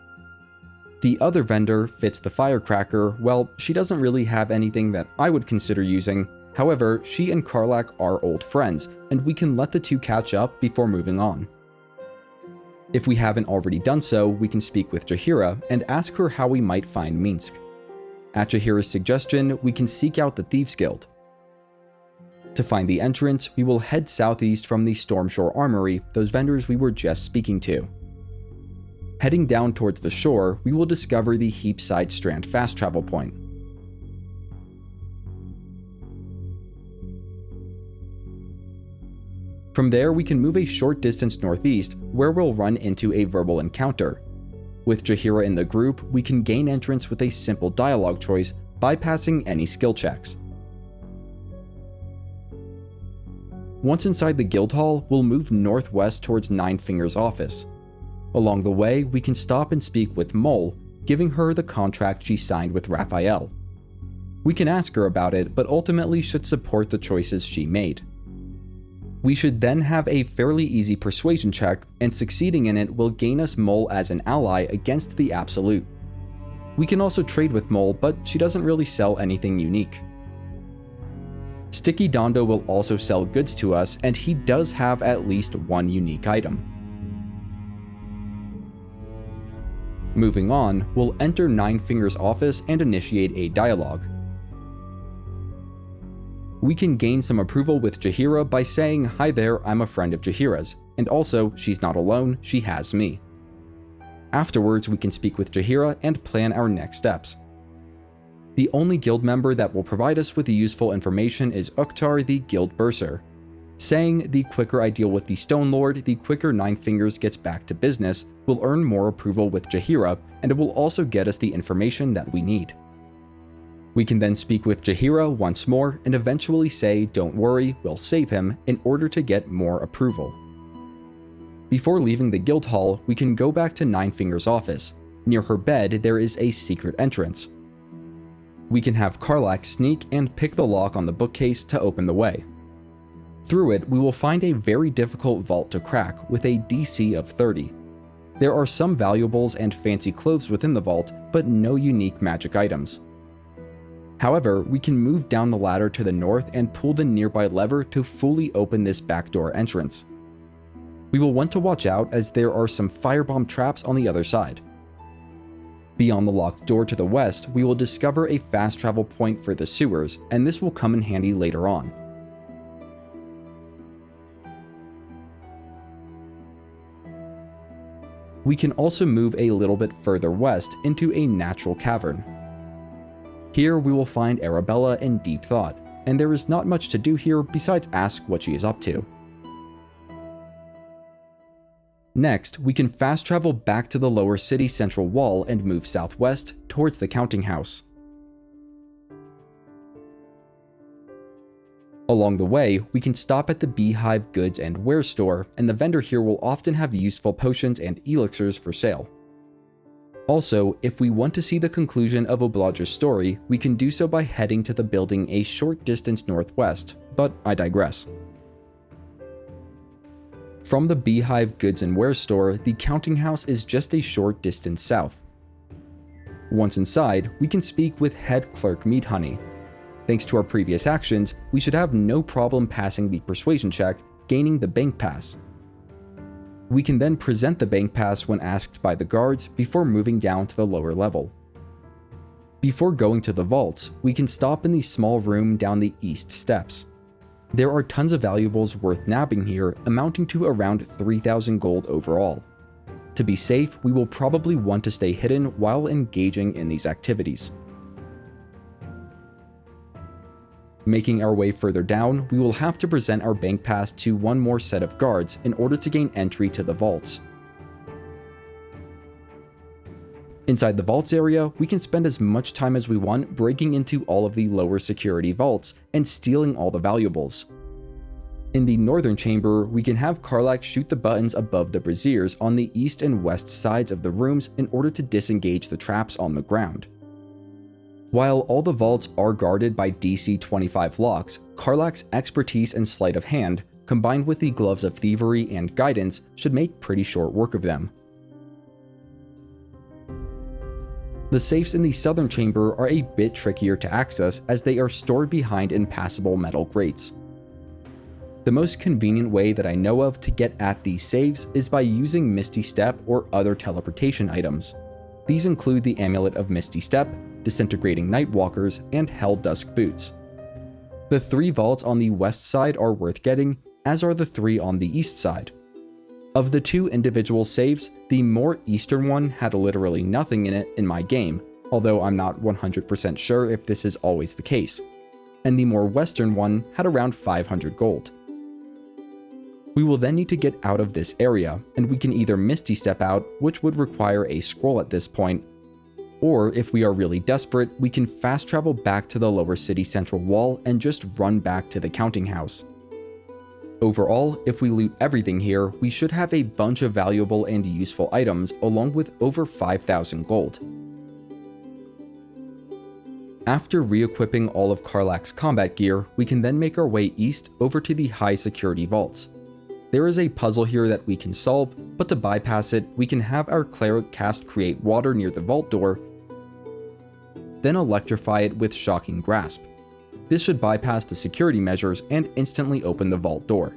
The other vendor, Fitz the Firecracker, well, she doesn't really have anything that I would consider using. However, she and Karlach are old friends, and we can let the 2 catch up before moving on. If we haven't already done so, we can speak with Jaheira and ask her how we might find Minsc. At Jaheira's suggestion, we can seek out the Thieves Guild. To find the entrance, we will head southeast from the Stormshore Armory, those vendors we were just speaking to. Heading down towards the shore, we will discover the Heapside Strand fast travel point. From there, we can move a short distance northeast, where we'll run into a verbal encounter. With Jaheira in the group, we can gain entrance with a simple dialogue choice, bypassing any skill checks. Once inside the guild hall, we'll move northwest towards Ninefinger's office. Along the way, we can stop and speak with Mole, giving her the contract she signed with Raphael. We can ask her about it, but ultimately should support the choices she made. We should then have a fairly easy persuasion check, and succeeding in it will gain us Mole as an ally against the Absolute. We can also trade with Mole, but she doesn't really sell anything unique. Sticky Dondo will also sell goods to us, and he does have at least one unique item. Moving on, we'll enter Ninefinger's office and initiate a dialogue. We can gain some approval with Jaheira by saying, "Hi there, I'm a friend of Jaheira's," and also, she's not alone, she has me. Afterwards, we can speak with Jaheira and plan our next steps. The only guild member that will provide us with the useful information is Uktar, the guild bursar, saying the quicker I deal with the Stone Lord, the quicker Ninefingers gets back to business, will earn more approval with Jaheira, and it will also get us the information that we need. We can then speak with Jaheira once more and eventually say, "Don't worry, we'll save him," in order to get more approval. Before leaving the guild hall, we can go back to Ninefinger's office. Near her bed, there is a secret entrance. We can have Karlach sneak and pick the lock on the bookcase to open the way. Through it, we will find a very difficult vault to crack with a DC of 30. There are some valuables and fancy clothes within the vault, but no unique magic items. However, we can move down the ladder to the north and pull the nearby lever to fully open this backdoor entrance. We will want to watch out as there are some firebomb traps on the other side. Beyond the locked door to the west, we will discover a fast travel point for the sewers, and this will come in handy later on. We can also move a little bit further west into a natural cavern. Here we will find Arabella in deep thought, and there is not much to do here besides ask what she is up to. Next, we can fast travel back to the lower city central wall and move southwest towards the counting house. Along the way, we can stop at the Beehive Goods and Ware store, and the vendor here will often have useful potions and elixirs for sale. Also, if we want to see the conclusion of Oblaja's story, we can do so by heading to the building a short distance northwest, but I digress. From the Beehive Goods and Ware store, the counting house is just a short distance south. Once inside, we can speak with head clerk Meadhoney. Thanks to our previous actions, we should have no problem passing the persuasion check, gaining the bank pass. We can then present the bank pass when asked by the guards before moving down to the lower level. Before going to the vaults, we can stop in the small room down the east steps. There are tons of valuables worth nabbing here, amounting to around 3,000 gold overall. To be safe, we will probably want to stay hidden while engaging in these activities. Making our way further down, we will have to present our bank pass to one more set of guards in order to gain entry to the vaults. Inside the vaults area, we can spend as much time as we want breaking into all of the lower security vaults and stealing all the valuables. In the northern chamber, we can have Karlach shoot the buttons above the braziers on the east and west sides of the rooms in order to disengage the traps on the ground. While all the vaults are guarded by DC 25 locks, Karlach's expertise and sleight of hand, combined with the gloves of thievery and guidance, should make pretty short work of them. The safes in the southern chamber are a bit trickier to access as they are stored behind impassable metal grates. The most convenient way that I know of to get at these safes is by using Misty Step or other teleportation items. These include the Amulet of Misty Step, Disintegrating Nightwalkers, and Helldusk Boots. The 3 vaults on the west side are worth getting, as are the 3 on the east side. Of the 2 individual saves, the more eastern one had literally nothing in it in my game, although I'm not 100% sure if this is always the case, and the more western one had around 500 gold. We will then need to get out of this area, and we can either Misty Step out, which would require a scroll at this point, or if we are really desperate, we can fast travel back to the lower city central wall and just run back to the counting house. Overall, if we loot everything here, we should have a bunch of valuable and useful items along with over 5,000 gold. After re-equipping all of Karlach's combat gear, we can then make our way east over to the high security vaults. There is a puzzle here that we can solve, but to bypass it, we can have our cleric cast Create Water near the vault door, then electrify it with Shocking Grasp. This should bypass the security measures and instantly open the vault door.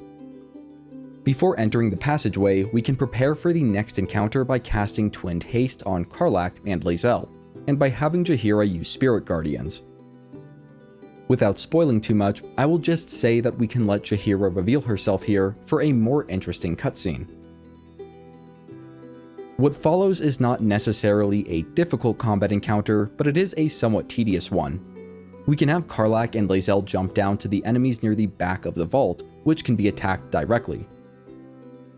Before entering the passageway, we can prepare for the next encounter by casting Twinned Haste on Karlach and Lae'zel, and by having Jaheira use Spirit Guardians. Without spoiling too much, I will just say that we can let Jaheira reveal herself here for a more interesting cutscene. What follows is not necessarily a difficult combat encounter, but it is a somewhat tedious one. We can have Karlach and Lae'zel jump down to the enemies near the back of the vault, which can be attacked directly.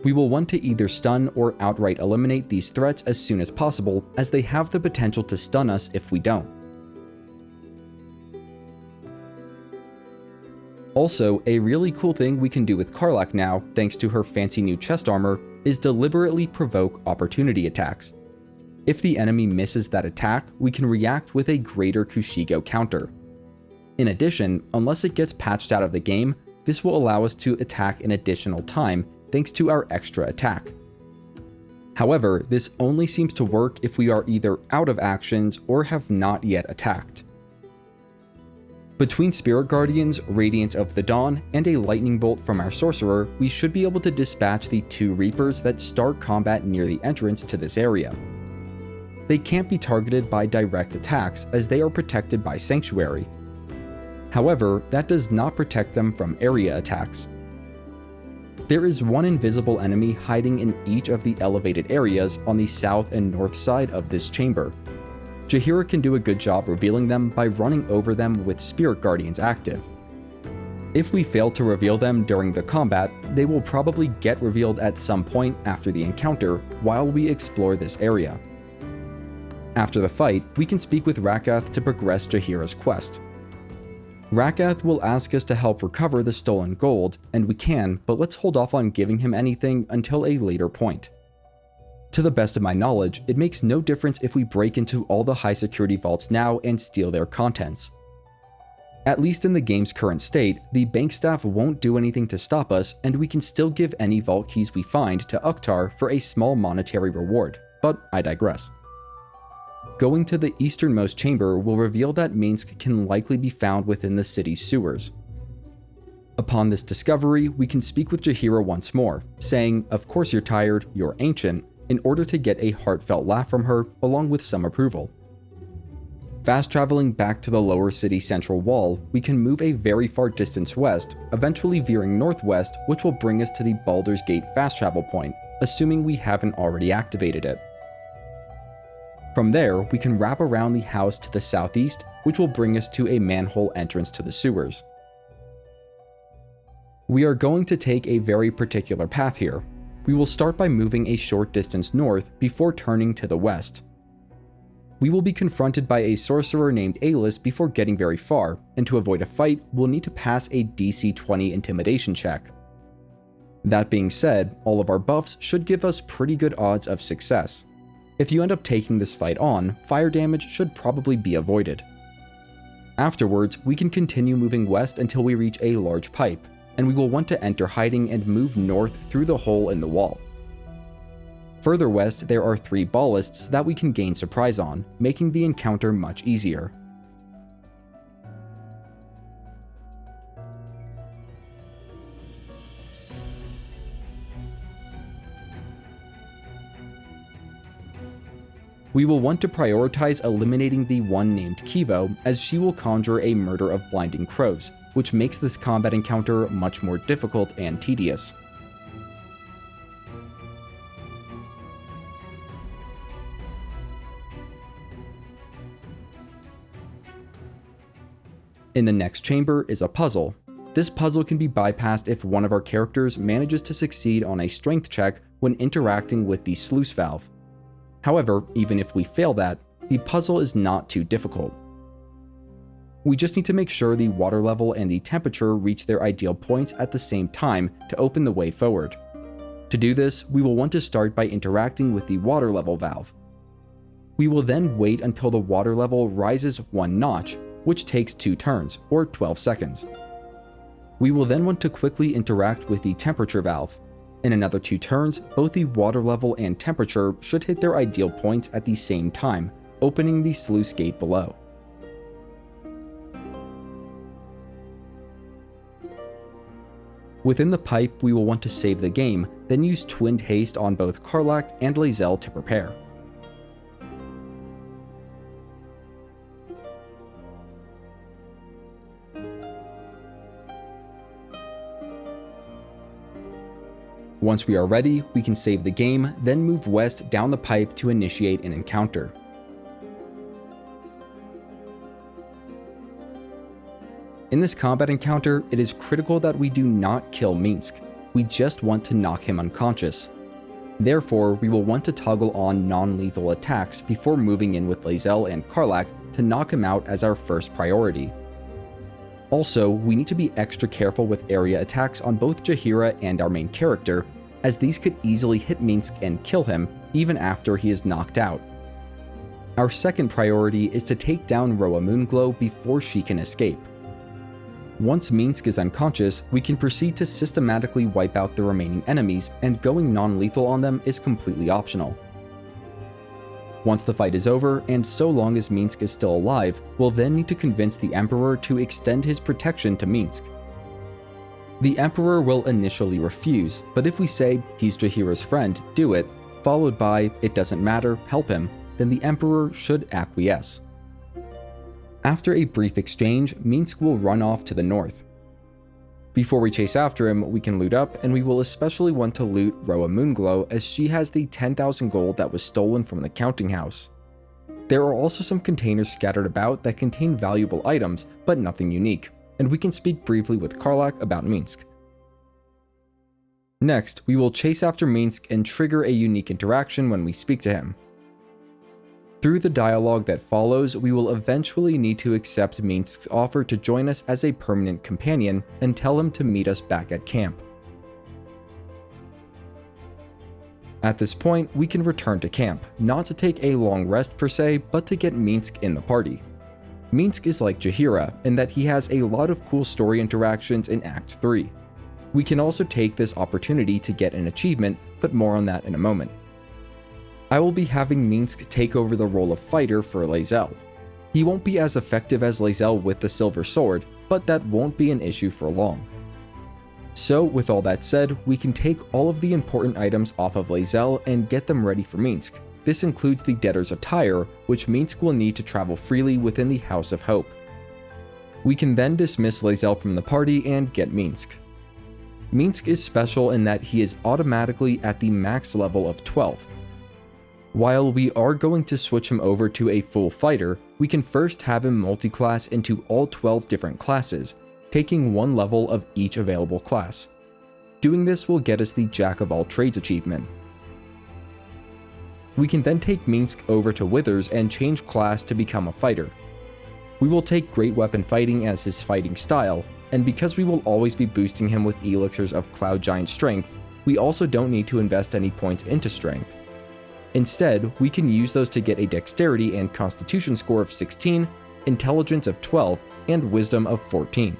We will want to either stun or outright eliminate these threats as soon as possible, as they have the potential to stun us if we don't. Also, a really cool thing we can do with Karlach now, thanks to her fancy new chest armor, is deliberately provoke opportunity attacks. If the enemy misses that attack, we can react with a greater Kushigo counter. In addition, unless it gets patched out of the game, this will allow us to attack an additional time thanks to our extra attack. However, this only seems to work if we are either out of actions or have not yet attacked. Between Spirit Guardians, Radiance of the Dawn, and a Lightning Bolt from our Sorcerer, we should be able to dispatch the 2 Reapers that start combat near the entrance to this area. They can't be targeted by direct attacks as they are protected by Sanctuary. However, that does not protect them from area attacks. There is one invisible enemy hiding in each of the elevated areas on the south and north side of this chamber. Jaheira can do a good job revealing them by running over them with Spirit Guardians active. If we fail to reveal them during the combat, they will probably get revealed at some point after the encounter while we explore this area. After the fight, we can speak with Rakath to progress Jaheira's quest. Rakath will ask us to help recover the stolen gold, and we can, but let's hold off on giving him anything until a later point. To the best of my knowledge, it makes no difference if we break into all the high security vaults now and steal their contents. At least in the game's current state, the bank staff won't do anything to stop us, and we can still give any vault keys we find to Uktar for a small monetary reward, but I digress. Going to the easternmost chamber will reveal that Minsc can likely be found within the city's sewers. Upon this discovery, we can speak with Jaheira once more, saying, "Of course you're tired, you're ancient," in order to get a heartfelt laugh from her, along with some approval. Fast traveling back to the lower city central wall, we can move a very far distance west, eventually veering northwest, which will bring us to the Baldur's Gate fast travel point, assuming we haven't already activated it. From there, we can wrap around the house to the southeast, which will bring us to a manhole entrance to the sewers. We are going to take a very particular path here. We will start by moving a short distance north before turning to the west. We will be confronted by a sorcerer named Alis before getting very far, and to avoid a fight, we'll need to pass a DC 20 intimidation check. That being said, all of our buffs should give us pretty good odds of success. If you end up taking this fight on, fire damage should probably be avoided. Afterwards, we can continue moving west until we reach a large pipe, and we will want to enter hiding and move north through the hole in the wall. Further west, there are 3 ballists that we can gain surprise on, making the encounter much easier. We will want to prioritize eliminating the one named Kivo, as she will conjure a murder of blinding crows, which makes this combat encounter much more difficult and tedious. In the next chamber is a puzzle. This puzzle can be bypassed if one of our characters manages to succeed on a strength check when interacting with the sluice valve. However, even if we fail that, the puzzle is not too difficult. We just need to make sure the water level and the temperature reach their ideal points at the same time to open the way forward. To do this, we will want to start by interacting with the water level valve. We will then wait until the water level rises 1 notch, which takes 2 turns, or 12 seconds. We will then want to quickly interact with the temperature valve. In another 2 turns, both the water level and temperature should hit their ideal points at the same time, opening the sluice gate below. Within the pipe, we will want to save the game, then use Twinned Haste on both Karlach and Lae'zel to prepare. Once we are ready, we can save the game, then move west down the pipe to initiate an encounter. In this combat encounter, it is critical that we do not kill Minsc. We just want to knock him unconscious. Therefore, we will want to toggle on non-lethal attacks before moving in with Lae'zel and Karlach to knock him out as our first priority. Also, we need to be extra careful with area attacks on both Jaheira and our main character, as these could easily hit Minsc and kill him even after he is knocked out. Our second priority is to take down Roa Moonglow before she can escape. Once Minsc is unconscious, we can proceed to systematically wipe out the remaining enemies, and going non-lethal on them is completely optional. Once the fight is over, and so long as Minsc is still alive, we'll then need to convince the Emperor to extend his protection to Minsc. The Emperor will initially refuse, but if we say, he's Jaheira's friend, do it, followed by, it doesn't matter, help him, then the Emperor should acquiesce. After a brief exchange, Minsc will run off to the north. Before we chase after him, we can loot up, and we will especially want to loot Roa Moonglow as she has the 10,000 gold that was stolen from the counting house. There are also some containers scattered about that contain valuable items, but nothing unique, and we can speak briefly with Karlach about Minsc. Next, we will chase after Minsc and trigger a unique interaction when we speak to him. Through the dialogue that follows, we will eventually need to accept Minsc's offer to join us as a permanent companion and tell him to meet us back at camp. At this point, we can return to camp, not to take a long rest per se, but to get Minsc in the party. Minsc is like Jaheira in that he has a lot of cool story interactions in Act 3. We can also take this opportunity to get an achievement, but more on that in a moment. I will be having Minsc take over the role of fighter for Lae'zel. He won't be as effective as Lae'zel with the silver sword, but that won't be an issue for long. So with all that said, we can take all of the important items off of Lae'zel and get them ready for Minsc. This includes the debtor's attire, which Minsc will need to travel freely within the House of Hope. We can then dismiss Lae'zel from the party and get Minsc. Minsc is special in that he is automatically at the max level of 12. While we are going to switch him over to a full fighter, we can first have him multi-class into all 12 different classes, taking one level of each available class. Doing this will get us the Jack of all trades achievement. We can then take Minsc over to Withers and change class to become a fighter. We will take Great Weapon Fighting as his fighting style, and because we will always be boosting him with elixirs of Cloud Giant Strength, we also don't need to invest any points into Strength. Instead, we can use those to get a Dexterity and Constitution score of 16, Intelligence of 12, and Wisdom of 14.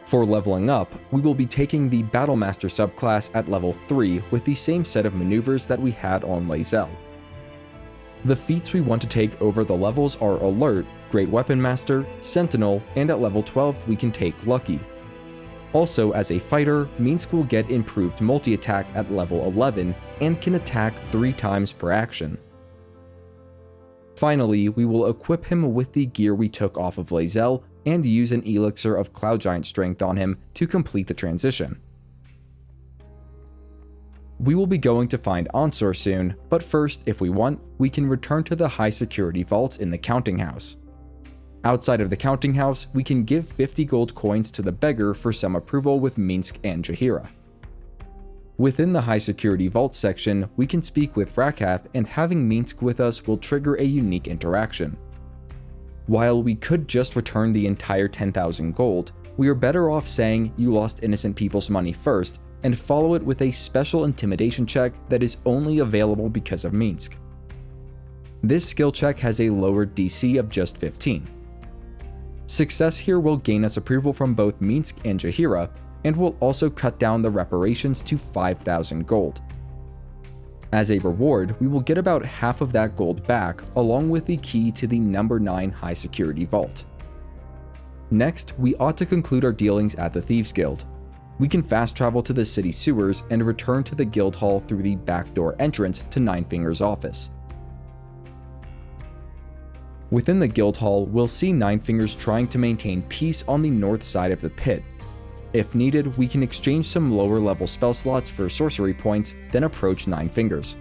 For leveling up, we will be taking the Battlemaster subclass at level 3 with the same set of maneuvers that we had on Lae'zel. The feats we want to take over the levels are Alert, Great Weapon Master, Sentinel, and at level 12 we can take Lucky. Also, as a fighter, Minsc will get improved multi-attack at level 11 and can attack 3 times per action. Finally, we will equip him with the gear we took off of Lae'zel and use an elixir of Cloud Giant Strength on him to complete the transition. We will be going to find Onsor soon, but first, if we want, we can return to the high security vaults in the counting house. Outside of the counting house, we can give 50 gold coins to the beggar for some approval with Minsc and Jaheira. Within the high security vault section, we can speak with Rakath, and having Minsc with us will trigger a unique interaction. While we could just return the entire 10,000 gold, we are better off saying you lost innocent people's money first, and follow it with a special intimidation check that is only available because of Minsc. This skill check has a lowered DC of just 15. Success here will gain us approval from both Minsc and Jaheira, and will also cut down the reparations to 5,000 gold. As a reward, we will get about half of that gold back, along with the key to the number 9 high security vault. Next, we ought to conclude our dealings at the Thieves Guild. We can fast travel to the city sewers and return to the guild hall through the backdoor entrance to Ninefinger's office. Within the guild hall, we'll see Ninefingers trying to maintain peace on the north side of the pit. If needed, we can exchange some lower level spell slots for sorcery points, then approach Ninefingers.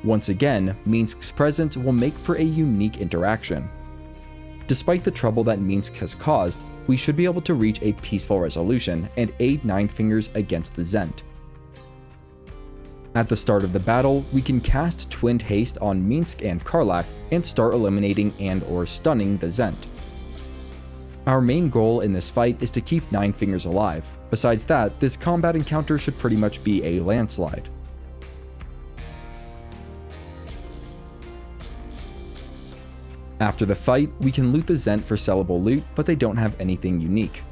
Once again, Minsc's presence will make for a unique interaction. Despite the trouble that Minsc has caused, we should be able to reach a peaceful resolution and aid Ninefingers against the Zhent. At the start of the battle, we can cast Twinned Haste on Minsc and Karlach and start eliminating and/or stunning the Zhent. Our main goal in this fight is to keep Ninefingers alive. Besides that, this combat encounter should pretty much be a landslide. After the fight, we can loot the Zhent for sellable loot, but they don't have anything unique.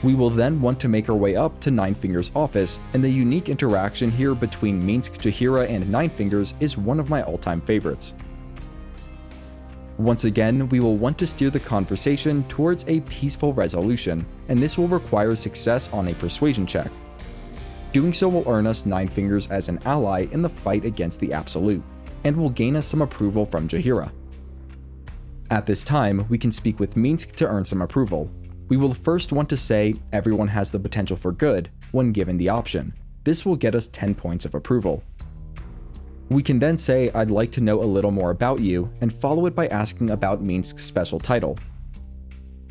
We will then want to make our way up to Ninefinger's office, and the unique interaction here between Minsc, Jaheira, and Ninefingers is one of my all-time favorites. Once again, we will want to steer the conversation towards a peaceful resolution, and this will require success on a persuasion check. Doing so will earn us Ninefingers as an ally in the fight against the Absolute, and will gain us some approval from Jaheira. At this time, we can speak with Minsc to earn some approval. We will first want to say everyone has the potential for good when given the option. This will get us 10 points of approval. We can then say I'd like to know a little more about you and follow it by asking about Minsc's special title.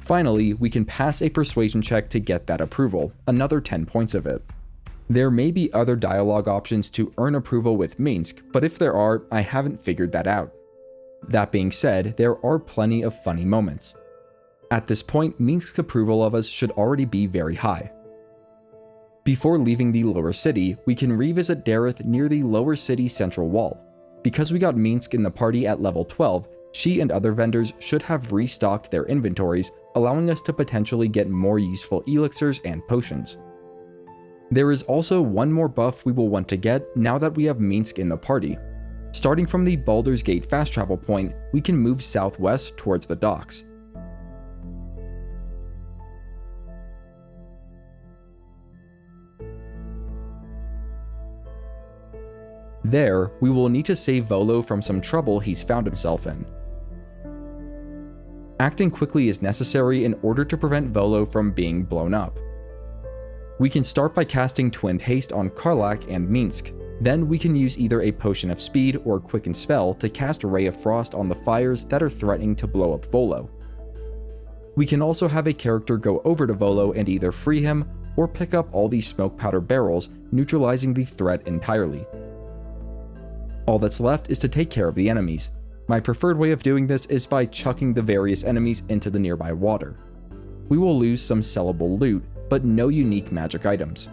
Finally, we can pass a persuasion check to get that approval, another 10 points of it. There may be other dialogue options to earn approval with Minsc, but if there are, I haven't figured that out. That being said, there are plenty of funny moments. At this point, Minsc's approval of us should already be very high. Before leaving the lower city, we can revisit Dareth near the lower city central wall. Because we got Minsc in the party at level 12, she and other vendors should have restocked their inventories, allowing us to potentially get more useful elixirs and potions. There is also one more buff we will want to get now that we have Minsc in the party. Starting from the Baldur's Gate fast travel point, we can move southwest towards the docks. There, we will need to save Volo from some trouble he's found himself in. Acting quickly is necessary in order to prevent Volo from being blown up. We can start by casting Twinned Haste on Karlach and Minsc. Then we can use either a Potion of Speed or Quicken Spell to cast Ray of Frost on the fires that are threatening to blow up Volo. We can also have a character go over to Volo and either free him or pick up all the smoke powder barrels, neutralizing the threat entirely. All that's left is to take care of the enemies. My preferred way of doing this is by chucking the various enemies into the nearby water. We will lose some sellable loot, but no unique magic items.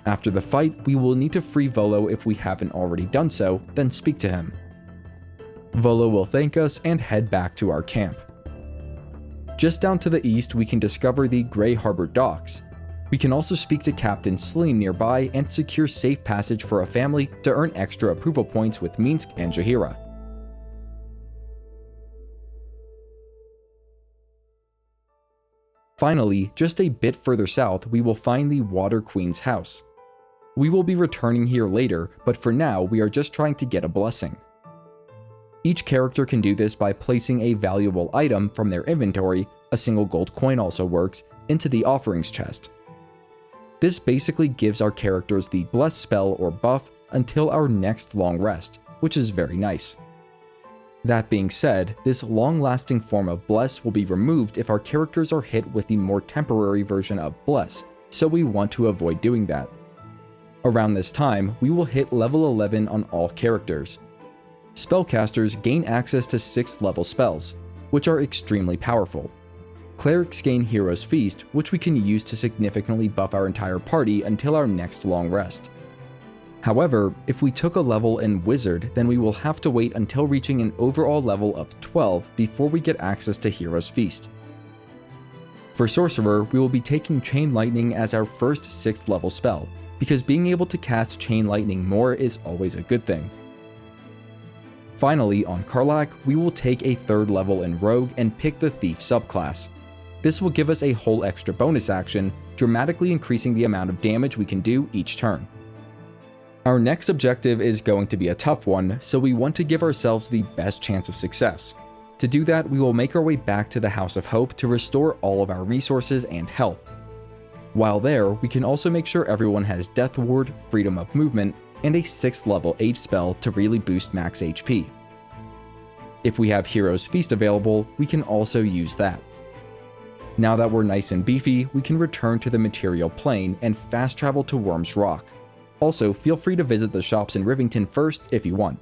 After the fight, we will need to free Volo if we haven't already done so, then speak to him. Volo will thank us and head back to our camp. Just down to the east, we can discover the Grey Harbor docks. We can also speak to Captain Sleem nearby and secure safe passage for a family to earn extra approval points with Minsc and Jaheira. Finally, just a bit further south, we will find the Water Queen's house. We will be returning here later, but for now, we are just trying to get a blessing. Each character can do this by placing a valuable item from their inventory, a single gold coin also works, into the offerings chest. This basically gives our characters the bless spell or buff until our next long rest, which is very nice. That being said, this long-lasting form of bless will be removed if our characters are hit with the more temporary version of bless, so we want to avoid doing that. Around this time, we will hit level 11 on all characters. Spellcasters gain access to 6th level spells, which are extremely powerful. Clerics gain Hero's Feast, which we can use to significantly buff our entire party until our next long rest. However, if we took a level in Wizard, then we will have to wait until reaching an overall level of 12 before we get access to Hero's Feast. For Sorcerer, we will be taking Chain Lightning as our first 6th level spell, because being able to cast Chain Lightning more is always a good thing. Finally, on Karlach, we will take a 3rd level in Rogue and pick the Thief subclass. This will give us a whole extra bonus action, dramatically increasing the amount of damage we can do each turn. Our next objective is going to be a tough one, so we want to give ourselves the best chance of success. To do that, we will make our way back to the House of Hope to restore all of our resources and health. While there, we can also make sure everyone has Death Ward, Freedom of Movement, and a 6th level H spell to really boost max HP. If we have Hero's Feast available, we can also use that. Now that we're nice and beefy, we can return to the material plane and fast travel to Worm's Rock. Also, feel free to visit the shops in Rivington first if you want.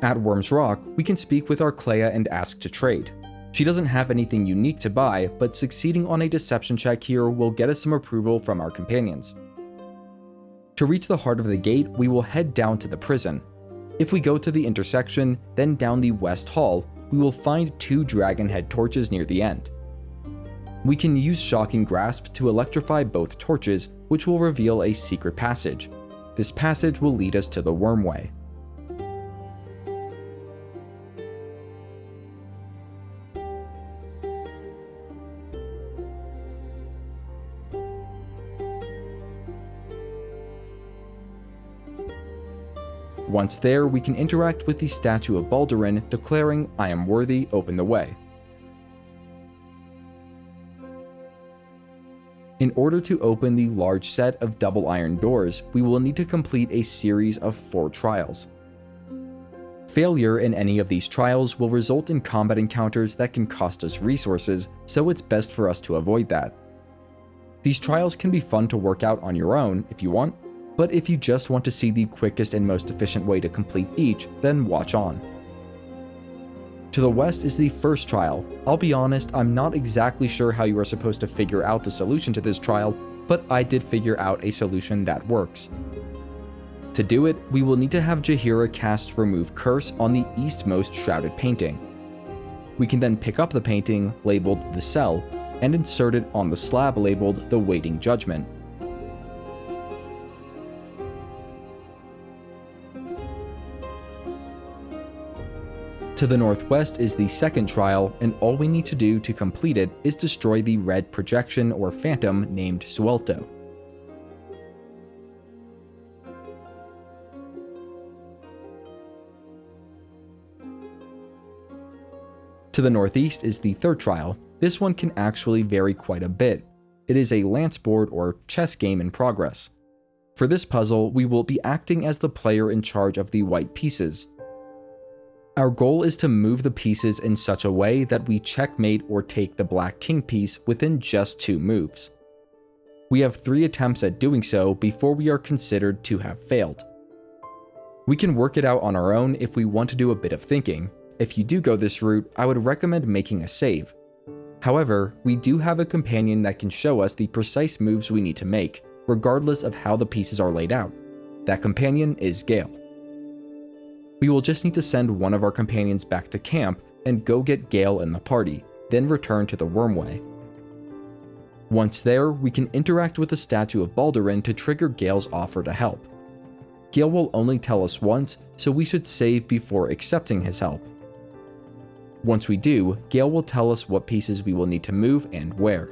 At Worm's Rock, we can speak with our Clea and ask to trade. She doesn't have anything unique to buy, but succeeding on a deception check here will get us some approval from our companions. To reach the heart of the gate, we will head down to the prison. If we go to the intersection, then down the West Hall, we will find 2 dragon head torches near the end. We can use Shocking Grasp to electrify both torches, which will reveal a secret passage. This passage will lead us to the Wyrmway. Once there, we can interact with the statue of Baldur, declaring, "I am worthy, open the way." In order to open the large set of double iron doors, we will need to complete a series of 4 trials. Failure in any of these trials will result in combat encounters that can cost us resources, so it's best for us to avoid that. These trials can be fun to work out on your own if you want, but if you just want to see the quickest and most efficient way to complete each, then watch on. To the west is the first trial. I'll be honest, I'm not exactly sure how you are supposed to figure out the solution to this trial, but I did figure out a solution that works. To do it, we will need to have Jaheira cast Remove Curse on the eastmost shrouded painting. We can then pick up the painting, labeled The Cell, and insert it on the slab labeled The Waiting Judgment. To the northwest is the second trial, and all we need to do to complete it is destroy the red projection or phantom named Suelto. To the northeast is the third trial. This one can actually vary quite a bit. It is a lance board or chess game in progress. For this puzzle, we will be acting as the player in charge of the white pieces. Our goal is to move the pieces in such a way that we checkmate or take the black king piece within just 2 moves. We have 3 attempts at doing so before we are considered to have failed. We can work it out on our own if we want to do a bit of thinking. If you do go this route, I would recommend making a save. However, we do have a companion that can show us the precise moves we need to make, regardless of how the pieces are laid out. That companion is Gale. We will just need to send one of our companions back to camp and go get Gale in the party, then return to the Wyrmway. Once there, we can interact with the statue of Baldur to trigger Gale's offer to help. Gale will only tell us once, so we should save before accepting his help. Once we do, Gale will tell us what pieces we will need to move and where.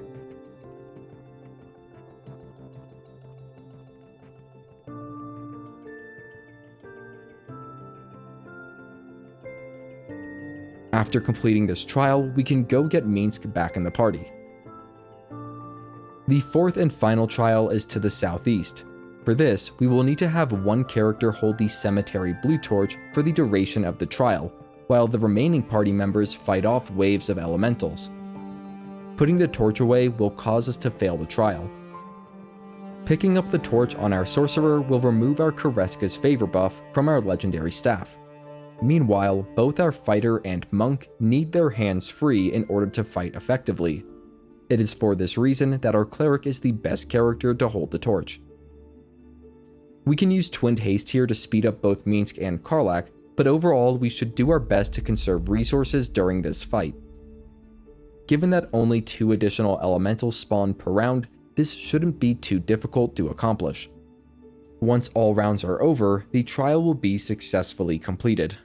After completing this trial, we can go get Minsc back in the party. The fourth and final trial is to the southeast. For this, we will need to have one character hold the cemetery blue torch for the duration of the trial, while the remaining party members fight off waves of elementals. Putting the torch away will cause us to fail the trial. Picking up the torch on our sorcerer will remove our Koreska's favor buff from our legendary staff. Meanwhile, both our fighter and monk need their hands free in order to fight effectively. It is for this reason that our cleric is the best character to hold the torch. We can use Twinned Haste here to speed up both Minsc and Karlach, but overall we should do our best to conserve resources during this fight. Given that only 2 additional elementals spawn per round, this shouldn't be too difficult to accomplish. Once all rounds are over, the trial will be successfully completed.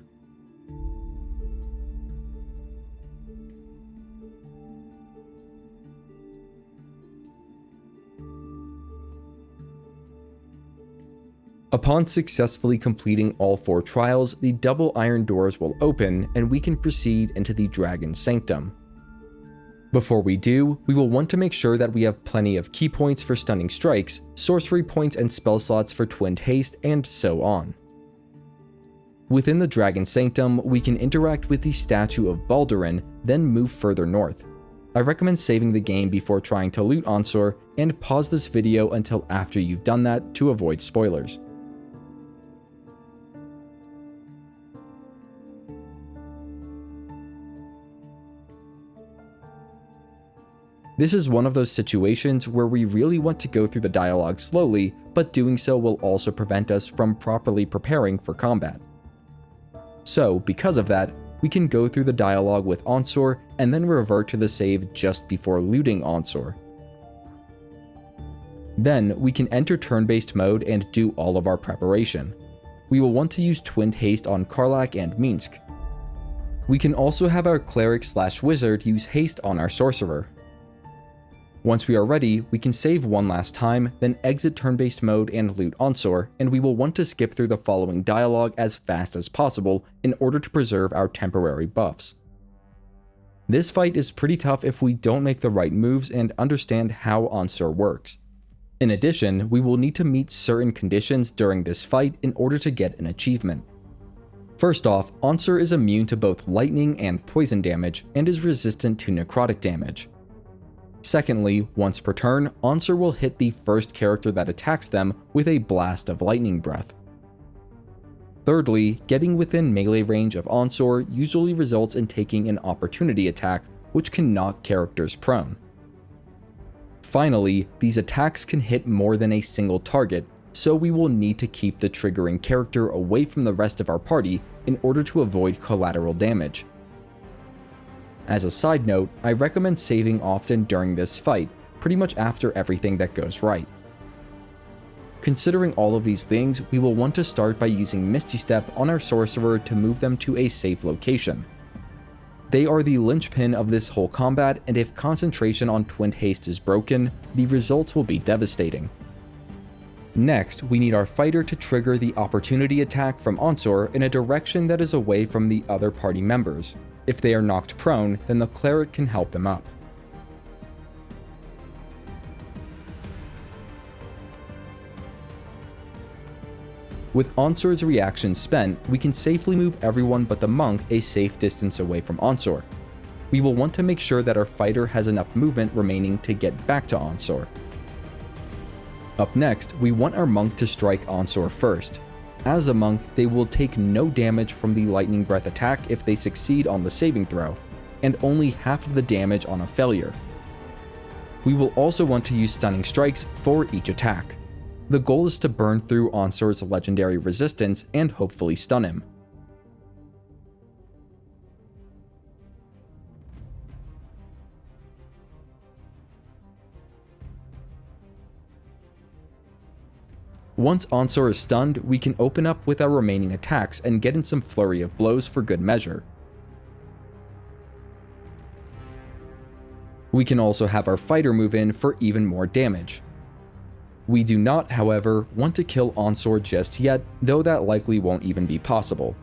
Upon successfully completing all 4 trials, the double iron doors will open and we can proceed into the Dragon's Sanctum. Before we do, we will want to make sure that we have plenty of key points for stunning strikes, sorcery points and spell slots for Twinned Haste, and so on. Within the Dragon's Sanctum, we can interact with the statue of Baldur, then move further north. I recommend saving the game before trying to loot Onsor, and pause this video until after you've done that to avoid spoilers. This is one of those situations where we really want to go through the dialogue slowly, but doing so will also prevent us from properly preparing for combat. So, because of that, we can go through the dialogue with Onsor and then revert to the save just before looting Onsor. Then, we can enter turn-based mode and do all of our preparation. We will want to use Twinned Haste on Karlach and Minsc. We can also have our Cleric/Wizard use Haste on our Sorcerer. Once we are ready, we can save one last time, then exit turn-based mode and loot Onsor, and we will want to skip through the following dialogue as fast as possible in order to preserve our temporary buffs. This fight is pretty tough if we don't make the right moves and understand how Onsor works. In addition, we will need to meet certain conditions during this fight in order to get an achievement. First off, Onsor is immune to both lightning and poison damage, and is resistant to necrotic damage. Secondly, once per turn, Onsor will hit the first character that attacks them with a blast of lightning breath. Thirdly, getting within melee range of Onsor usually results in taking an opportunity attack, which can knock characters prone. Finally, these attacks can hit more than a single target, so we will need to keep the triggering character away from the rest of our party in order to avoid collateral damage. As a side note, I recommend saving often during this fight, pretty much after everything that goes right. Considering all of these things, we will want to start by using Misty Step on our Sorcerer to move them to a safe location. They are the linchpin of this whole combat, and if concentration on Twinned Haste is broken, the results will be devastating. Next, we need our fighter to trigger the opportunity attack from Onsor in a direction that is away from the other party members. If they are knocked prone, then the cleric can help them up. With Onsor's reaction spent, we can safely move everyone but the monk a safe distance away from Onsor. We will want to make sure that our fighter has enough movement remaining to get back to Onsor. Up next, we want our monk to strike Onsor first. As a monk, they will take no damage from the lightning breath attack if they succeed on the saving throw, and only half of the damage on a failure. We will also want to use stunning strikes for each attack. The goal is to burn through Onsor's legendary resistance and hopefully stun him. Once Onsor is stunned, we can open up with our remaining attacks and get in some flurry of blows for good measure. We can also have our fighter move in for even more damage. We do not, however, want to kill Onsor just yet, though that likely won't even be possible.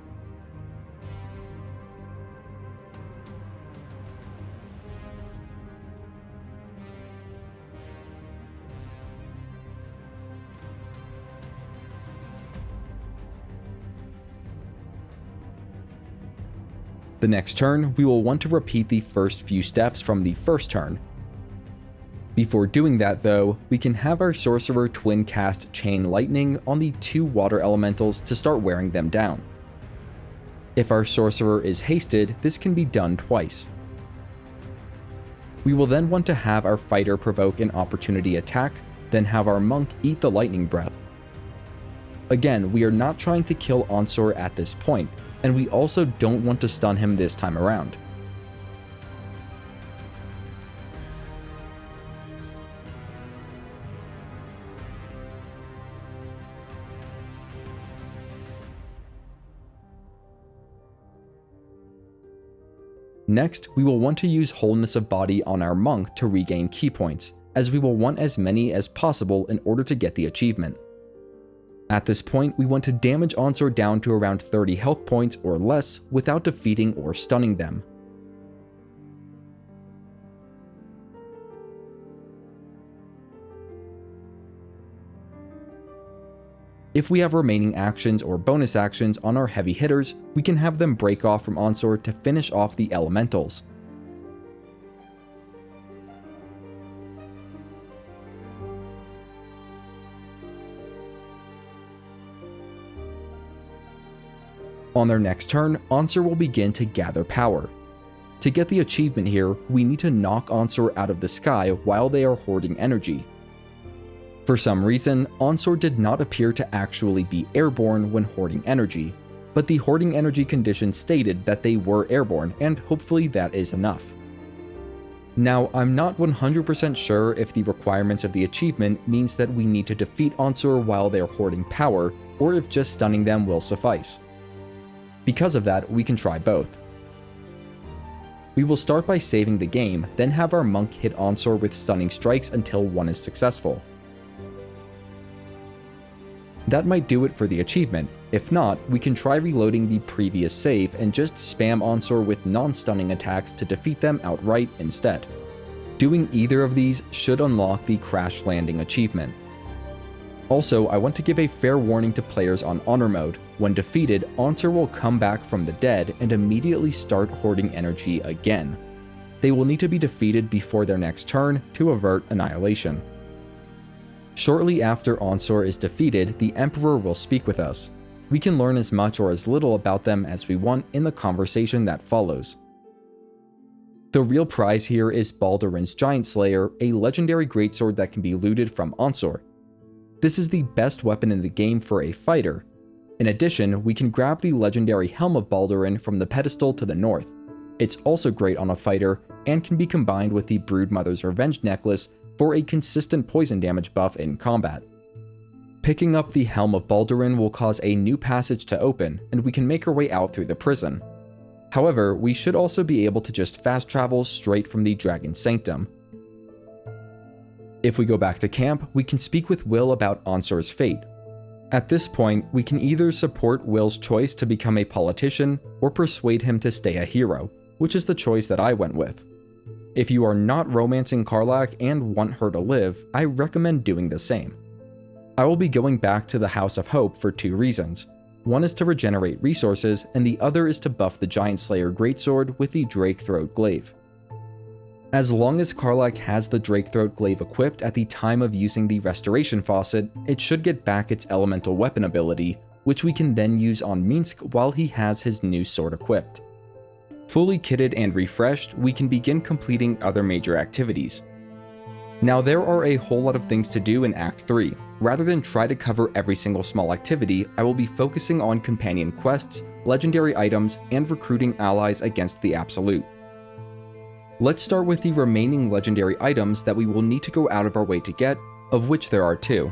The next turn, we will want to repeat the first few steps from the first turn. Before doing that though, we can have our Sorcerer twin cast Chain Lightning on the 2 water elementals to start wearing them down. If our Sorcerer is hasted, this can be done twice. We will then want to have our fighter provoke an opportunity attack, then have our monk eat the lightning breath. Again, we are not trying to kill Onsor at this point, and we also don't want to stun him this time around. Next, we will want to use Wholeness of Body on our monk to regain key points, as we will want as many as possible in order to get the achievement. At this point, we want to damage Onsor down to around 30 health points or less without defeating or stunning them. If we have remaining actions or bonus actions on our heavy hitters, we can have them break off from Onsor to finish off the elementals. On their next turn, Onsor will begin to gather power. To get the achievement here, we need to knock Onsor out of the sky while they are hoarding energy. For some reason, Onsor did not appear to actually be airborne when hoarding energy, but the hoarding energy condition stated that they were airborne, and hopefully that is enough. Now, I'm not 100% sure if the requirements of the achievement means that we need to defeat Onsor while they're hoarding power, or if just stunning them will suffice. Because of that, we can try both. We will start by saving the game, then have our monk hit Onsor with stunning strikes until one is successful. That might do it for the achievement. If not, we can try reloading the previous save and just spam Onsor with non-stunning attacks to defeat them outright instead. Doing either of these should unlock the Crash Landing achievement. Also, I want to give a fair warning to players on Honor Mode. When defeated, Onsor will come back from the dead and immediately start hoarding energy again. They will need to be defeated before their next turn to avert annihilation. Shortly after Onsor is defeated, the Emperor will speak with us. We can learn as much or as little about them as we want in the conversation that follows. The real prize here is Baldurin's Giant Slayer, a legendary greatsword that can be looted from Onsor. This is the best weapon in the game for a fighter. In addition, we can grab the legendary Helm of Baldurin from the pedestal to the north. It's also great on a fighter, and can be combined with the Broodmother's Revenge necklace for a consistent poison damage buff in combat. Picking up the Helm of Baldurin will cause a new passage to open, and we can make our way out through the prison. However, we should also be able to just fast travel straight from the Dragon Sanctum. If we go back to camp, we can speak with Will about Onsor's fate. At this point, we can either support Will's choice to become a politician, or persuade him to stay a hero, which is the choice that I went with. If you are not romancing Karlach and want her to live, I recommend doing the same. I will be going back to the House of Hope for two reasons. One is to regenerate resources, and the other is to buff the Giant Slayer Greatsword with the Drakethroat Glaive. As long as Karlach has the Drakethroat Glaive equipped at the time of using the Restoration Faucet, it should get back its elemental weapon ability, which we can then use on Minsc while he has his new sword equipped. Fully kitted and refreshed, we can begin completing other major activities. Now there are a whole lot of things to do in Act 3. Rather than try to cover every single small activity, I will be focusing on companion quests, legendary items, and recruiting allies against the Absolute. Let's start with the remaining legendary items that we will need to go out of our way to get, of which there are two.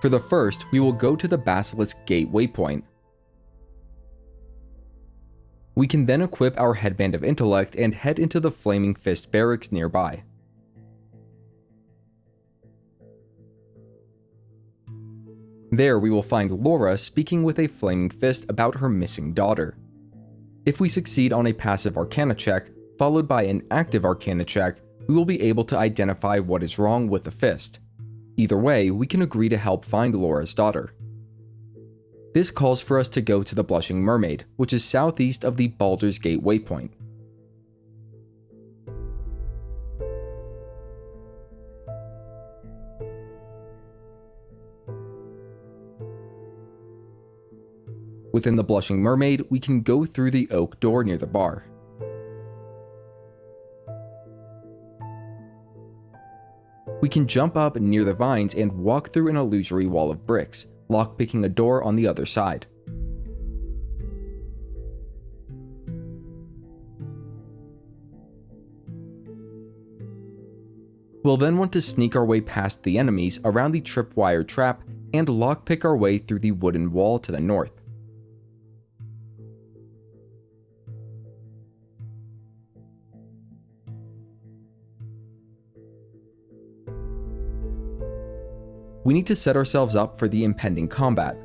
For the first, we will go to the Basilisk Gate waypoint. We can then equip our Headband of Intellect and head into the Flaming Fist barracks nearby. There we will find Laura speaking with a Flaming Fist about her missing daughter. If we succeed on a passive Arcana check, followed by an active Arcana check, we will be able to identify what is wrong with the fist. Either way, we can agree to help find Laura's daughter. This calls for us to go to the Blushing Mermaid, which is southeast of the Baldur's Gate waypoint. Within the Blushing Mermaid, we can go through the oak door near the bar. We can jump up near the vines and walk through an illusory wall of bricks, lockpicking a door on the other side. We'll then want to sneak our way past the enemies around the tripwire trap and lockpick our way through the wooden wall to the north. We need to set ourselves up for the impending combat.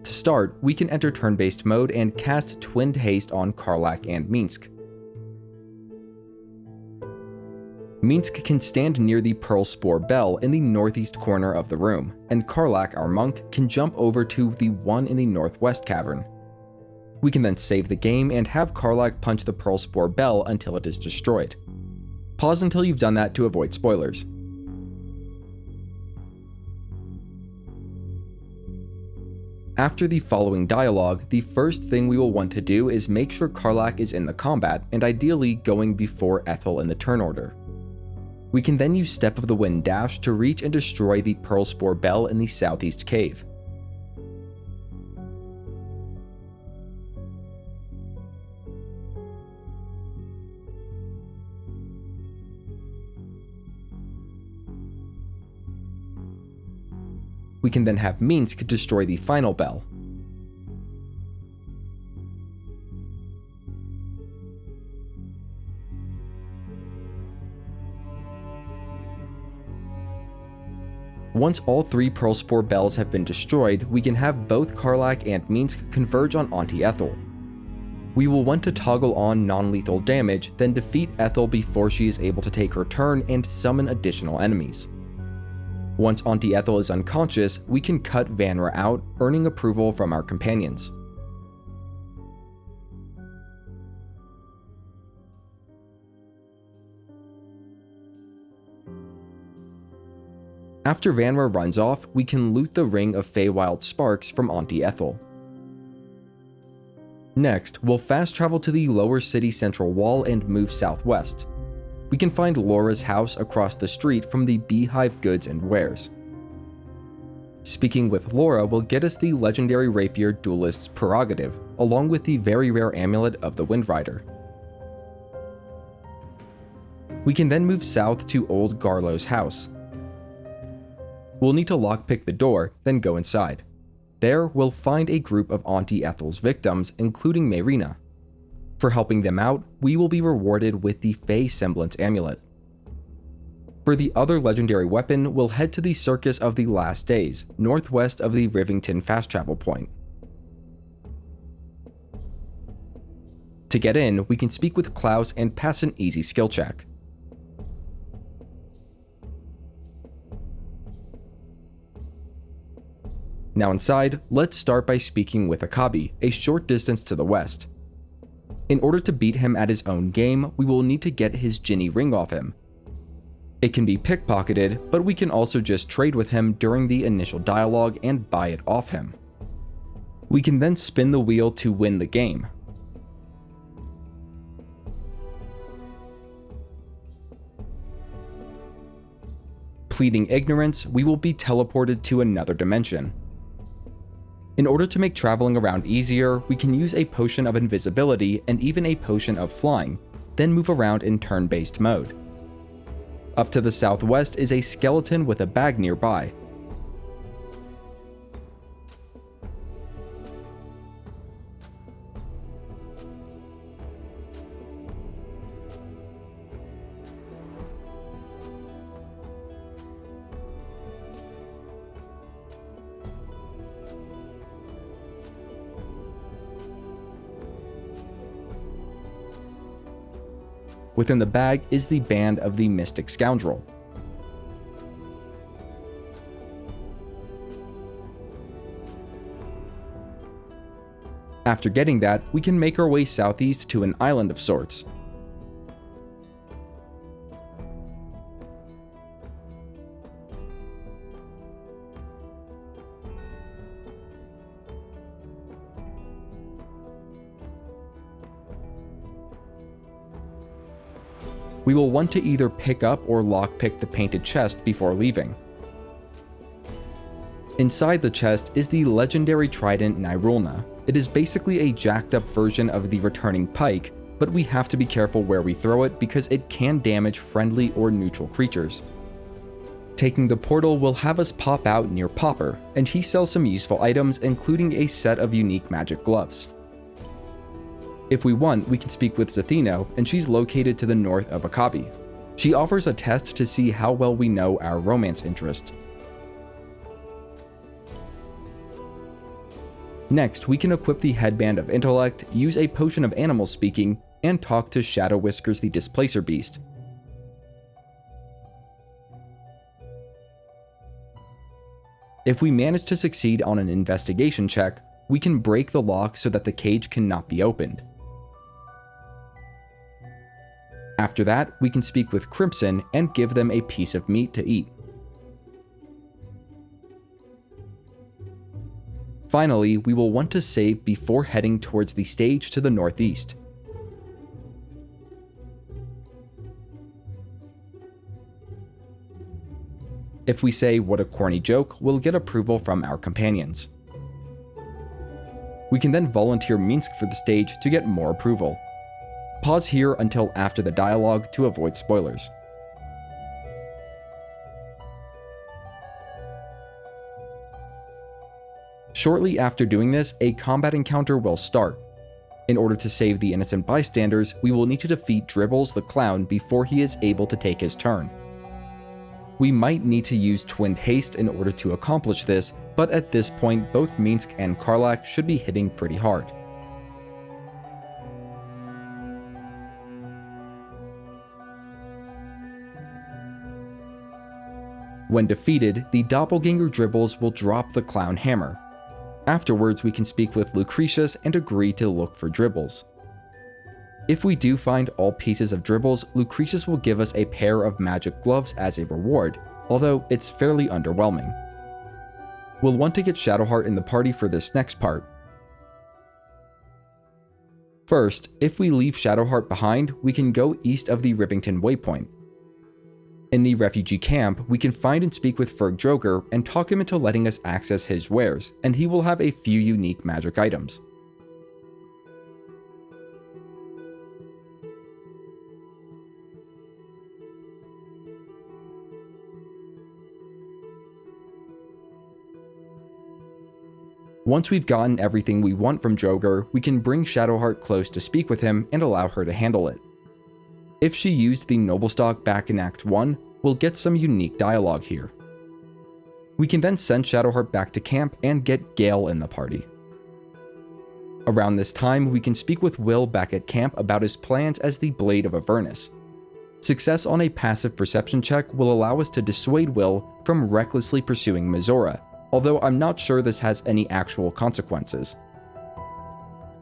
To start, we can enter turn-based mode and cast Twinned Haste on Karlach and Minsc. Minsc can stand near the Pearl Spore Bell in the northeast corner of the room, and Karlach, our monk, can jump over to the one in the northwest cavern. We can then save the game and have Karlach punch the Pearl Spore Bell until it is destroyed. Pause until you've done that to avoid spoilers. After the following dialogue, the first thing we will want to do is make sure Karlach is in the combat, and ideally going before Ethel in the turn order. We can then use Step of the Wind Dash to reach and destroy the Pearl Spore Bell in the southeast cave. We can then have Minsc destroy the final bell. Once all 3 Pearlspore bells have been destroyed, we can have both Karlach and Minsc converge on Auntie Ethel. We will want to toggle on non-lethal damage, then defeat Ethel before she is able to take her turn and summon additional enemies. Once Auntie Ethel is unconscious, we can cut Vanra out, earning approval from our companions. After Vanra runs off, we can loot the Ring of Feywild Sparks from Auntie Ethel. Next, we'll fast travel to the lower city central wall and move southwest. We can find Laura's house across the street from the Beehive Goods and Wares. Speaking with Laura will get us the legendary rapier Duelist's Prerogative, along with the very rare amulet of the Windrider. We can then move south to Old Garlow's house. We'll need to lockpick the door, then go inside. There, we'll find a group of Auntie Ethel's victims, including Mayrina. For helping them out, we will be rewarded with the Fey Semblance Amulet. For the other legendary weapon, we'll head to the Circus of the Last Days, northwest of the Rivington fast travel point. To get in, we can speak with Klaus and pass an easy skill check. Now inside, let's start by speaking with Akabi, a short distance to the west. In order to beat him at his own game, we will need to get his Ginny ring off him. It can be pickpocketed, but we can also just trade with him during the initial dialogue and buy it off him. We can then spin the wheel to win the game. Pleading ignorance, we will be teleported to another dimension. In order to make traveling around easier, we can use a potion of invisibility and even a potion of flying, then move around in turn-based mode. Up to the southwest is a skeleton with a bag nearby. Within the bag is the band of the Mystic Scoundrel. After getting that, we can make our way southeast to an island of sorts. We will want to either pick up or lockpick the painted chest before leaving. Inside the chest is the legendary trident Nirulna. It is basically a jacked up version of the returning pike, but we have to be careful where we throw it because it can damage friendly or neutral creatures. Taking the portal will have us pop out near Popper, and he sells some useful items including a set of unique magic gloves. If we want, we can speak with Zatheno, and she's located to the north of Akabi. She offers a test to see how well we know our romance interest. Next, we can equip the Headband of Intellect, use a potion of animal speaking, and talk to Shadow Whiskers the Displacer Beast. If we manage to succeed on an investigation check, we can break the lock so that the cage cannot be opened. After that, we can speak with Crimson and give them a piece of meat to eat. Finally, we will want to save before heading towards the stage to the northeast. If we say "what a corny joke," we'll get approval from our companions. We can then volunteer Minsc for the stage to get more approval. Pause here until after the dialogue to avoid spoilers. Shortly after doing this, a combat encounter will start. In order to save the innocent bystanders, we will need to defeat Dribbles the Clown before he is able to take his turn. We might need to use Twinned Haste in order to accomplish this, but at this point both Minsc and Karlach should be hitting pretty hard. When defeated, the doppelganger Dribbles will drop the Clown Hammer. Afterwards, we can speak with Lucretius and agree to look for Dribbles. If we do find all pieces of Dribbles, Lucretius will give us a pair of magic gloves as a reward, although it's fairly underwhelming. We'll want to get Shadowheart in the party for this next part. First, if we leave Shadowheart behind, we can go east of the Rivington waypoint. In the refugee camp, we can find and speak with Ferg Droger and talk him into letting us access his wares, and he will have a few unique magic items. Once we've gotten everything we want from Droger, we can bring Shadowheart close to speak with him and allow her to handle it. If she used the Noblestock back in Act 1, we'll get some unique dialogue here. We can then send Shadowheart back to camp and get Gale in the party. Around this time, we can speak with Will back at camp about his plans as the Blade of Avernus. Success on a passive perception check will allow us to dissuade Will from recklessly pursuing Mizora, although I'm not sure this has any actual consequences.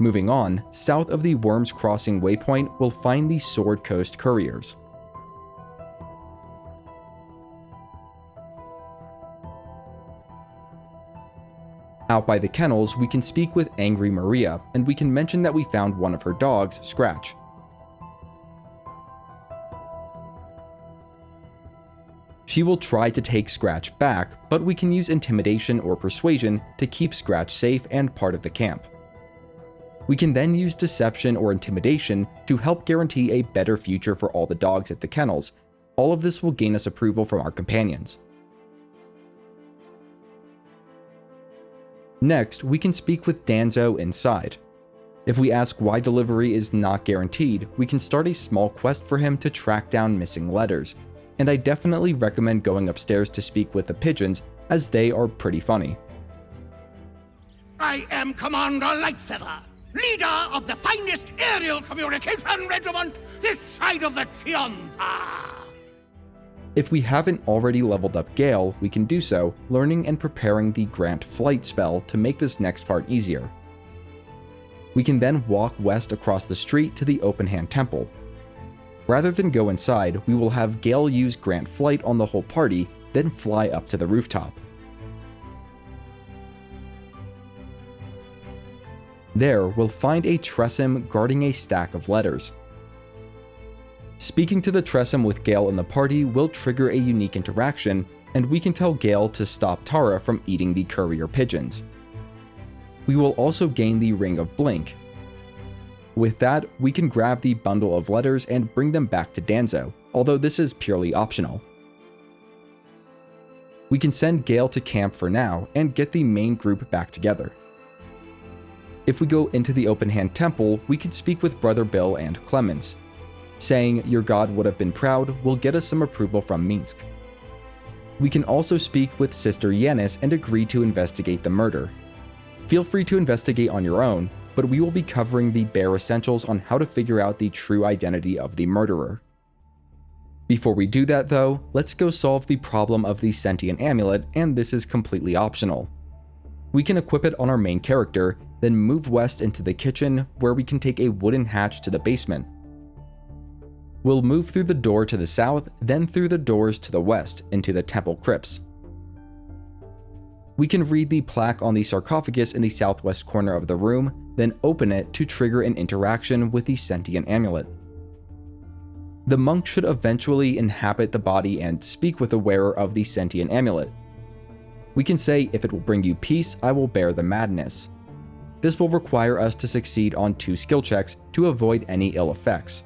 Moving on, south of the Worms Crossing waypoint, we'll find the Sword Coast Couriers. Out by the kennels, we can speak with Angry Maria, and we can mention that we found one of her dogs, Scratch. She will try to take Scratch back, but we can use Intimidation or Persuasion to keep Scratch safe and part of the camp. We can then use Deception or Intimidation to help guarantee a better future for all the dogs at the kennels. All of this will gain us approval from our companions. Next, we can speak with Danzo inside. If we ask why delivery is not guaranteed, we can start a small quest for him to track down missing letters, and I definitely recommend going upstairs to speak with the pigeons, as they are pretty funny. I am Commander Lightfeather, leader of the finest aerial communication regiment this side of the Triumpha. If we haven't already leveled up Gale, we can do so, learning and preparing the Grant Flight spell to make this next part easier. We can then walk west across the street to the Open Hand Temple. Rather than go inside, we will have Gale use Grant Flight on the whole party, then fly up to the rooftop. There, we'll find a Tressym guarding a stack of letters. Speaking to the Tressym with Gale in the party will trigger a unique interaction, and we can tell Gale to stop Tara from eating the courier pigeons. We will also gain the Ring of Blink. With that, we can grab the bundle of letters and bring them back to Danzo, although this is purely optional. We can send Gale to camp for now and get the main group back together. If we go into the Open Hand Temple, we can speak with Brother Bill and Clemens. Saying your god would have been proud will get us some approval from Minsc. We can also speak with Sister Yanis and agree to investigate the murder. Feel free to investigate on your own, but we will be covering the bare essentials on how to figure out the true identity of the murderer. Before we do that though, let's go solve the problem of the sentient amulet, and this is completely optional. We can equip it on our main character, then move west into the kitchen where we can take a wooden hatch to the basement. We'll move through the door to the south, then through the doors to the west into the temple crypts. We can read the plaque on the sarcophagus in the southwest corner of the room, then open it to trigger an interaction with the sentient amulet. The monk should eventually inhabit the body and speak with the wearer of the sentient amulet. We can say, if it will bring you peace, I will bear the madness. This will require us to succeed on 2 skill checks to avoid any ill effects.